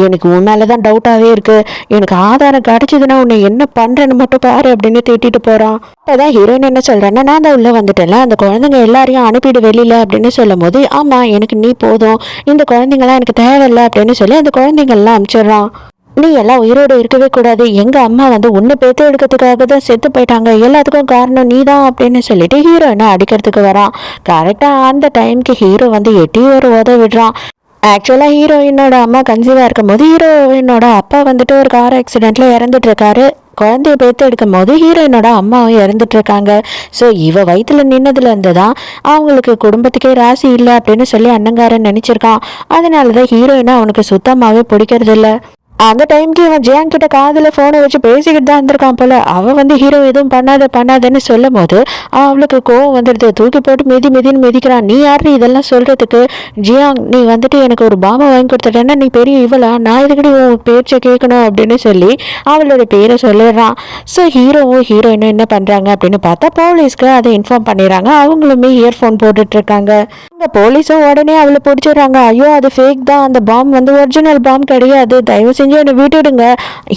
எனக்கு மேலதான் டவுட்டாவே இருக்கு, எனக்கு ஆதாரம் கிடைச்சதுன்னா உன்னை என்ன பண்றேன்னு மட்டும் பாரு அப்படின்னு திட்டிட்டு போறான். அப்பதான் ஹீரோயின் என்ன சொல்றேன்னா, நான் தான் உள்ள வந்துட்டேன்ல, அந்த குழந்தைங்க எல்லாரையும் அனுப்பிடு வெளியில அப்படின்னு சொல்லும் போது, ஆமா எனக்கு நீ போதும், இந்த குழந்தைங்களாம் எனக்கு தேவையில்லை அப்படின்னு சொல்லி அந்த குழந்தைங்கள்லாம் அனுப்பிச்சிடுறான். நீ எல்லாம் உயிரோடு இருக்கவே கூடாது, எங்க அம்மா வந்து உன்னை பெற்று எடுக்கிறதுக்காக தான் செத்து போயிட்டாங்க, எல்லாத்துக்கும் காரணம் நீ தான் அப்படின்னு சொல்லிட்டு ஹீரோயினை அடிக்கிறதுக்கு வரான். கரெக்டா அந்த டைமுக்கு ஹீரோ வந்து எட்டி ஒரு விடுறான். ஆக்சுவலாக ஹீரோயினோட அம்மா கன்சீவாக இருக்கும் போது ஹீரோயினோட அப்பா வந்துட்டு ஒரு கார் ஆக்சிடெண்ட்டில் இறந்துட்டு இருக்காரு. குழந்தைய பேத்து எடுக்கும் போது ஹீரோயினோட அம்மாவும் இறந்துட்டு இருக்காங்க. ஸோ இவ வயிற்றுல நின்னதுலேருந்து தான் அவங்களுக்கு குடும்பத்துக்கே ராசி இல்லை அப்படின்னு சொல்லி அண்ணங்காரன் நினச்சிருக்கான். அதனால தான் ஹீரோயினை அவனுக்கு சுத்தமாகவே பிடிக்கிறது இல்லை. அந்த டைம்க்கு இவன் ஜியாங் கிட்ட காதில் ஃபோனை வச்சு பேசிக்கிட்டு தான் இருந்திருக்கான் போல. அவன் வந்து ஹீரோ எதுவும் பண்ணாதன்னு சொல்லும் போது அவளுக்கு கோவம் வந்துடுது, தூக்கி போட்டு மிதின்னு மிதிக்கிறான். நீ யாரு இதெல்லாம் சொல்றதுக்கு, ஜியாங் நீ வந்துட்டு எனக்கு ஒரு பாம்பை வாங்கி கொடுத்துட்டேன்னா நீ பெரிய இவளா, நான் இதுக்கடி உன் பேச்சை கேட்கணும் அப்படின்னு சொல்லி அவளோட பேரை சொல்லிடுறான். ஸோ ஹீரோவும் ஹீரோயினும் என்ன பண்ணுறாங்க அப்படின்னு பார்த்தா போலீஸ்க்கு அதை இன்ஃபார்ம் பண்ணிடுறாங்க. அவங்களுமே இயர்ஃபோன் போட்டுட்டு இருக்காங்க. இந்த போலீஸும் உடனே அவளை பிடிச்சிடுறாங்க. ஐயோ அது ஃபேக் தான், அந்த பாம் வந்து ஒரிஜினல் பாம் கிடையாது, தயவு செஞ்சு என்னை விட்டுடுங்க,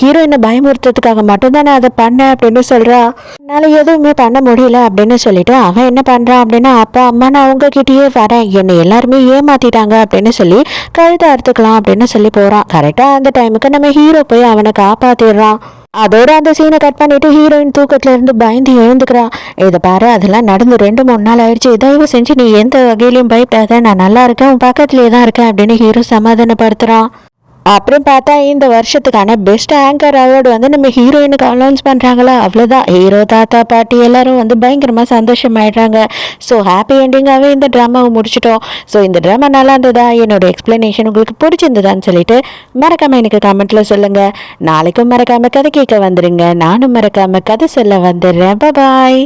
ஹீரோயினை பயமுறுத்துறதுக்காக மட்டும்தான் நான் அதை பண்ணேன் அப்படின்னு சொல்றா. என்னால் எதுவுமே பண்ண முடியல அப்படின்னு சொல்லிட்டு அவன் என்ன பண்றான் அப்படின்னா, அப்பா அம்மா நான் அவங்க கிட்டேயே வரேன், என்னை எல்லாருமே ஏமாத்திட்டாங்க அப்படின்னு சொல்லி கழுத்தை அறுத்துக்கலாம் அப்படின்னு சொல்லி போறான். கரெக்டா அந்த டைமுக்கு நம்ம ஹீரோ போய் அவனை காப்பாத்திடுறான். அதோட அந்த சீனை கட் பண்ணிட்டு ஹீரோயின் தூக்கத்துல இருந்து பயந்து எழுந்துக்கிறான். இதை பாரு, அதெல்லாம் நடந்து 2-3 நாள் ஆயிடுச்சு, தயவு செஞ்சு நீ எந்த வகையிலையும் பயப்படாத, நான் நல்லா இருக்கேன், உன் பக்கத்துலேயே தான் இருக்கேன் அப்படின்னு ஹீரோ சமாதானப்படுத்துறான். அப்புறம் பார்த்தா இந்த வருஷத்துக்கான பெஸ்ட் ஆங்கர் அவார்டு வந்து நம்ம ஹீரோயினுக்கு அனௌன்ஸ் பண்ணுறாங்களா, அவ்வளோதான். ஹீரோ தாத்தா பாட்டி எல்லாரும் வந்து பயங்கரமாக சந்தோஷமாயிடுறாங்க. ஸோ ஹாப்பி எண்டிங்காகவே இந்த ட்ராமாவை முடிச்சிட்டோம். ஸோ இந்த ட்ராமா நல்லா இருந்ததா, என்னோட எக்ஸ்பிளனேஷன் உங்களுக்கு பிடிச்சிருந்ததான்னு சொல்லிட்டு மறக்காமல் எனக்கு கமெண்ட்டில் சொல்லுங்கள். நாளைக்கும் மறக்காமல் கதை கேட்க வந்துடுங்க, நானும் மறக்காமல் கதை சொல்ல வந்துடுறேன். பாய்.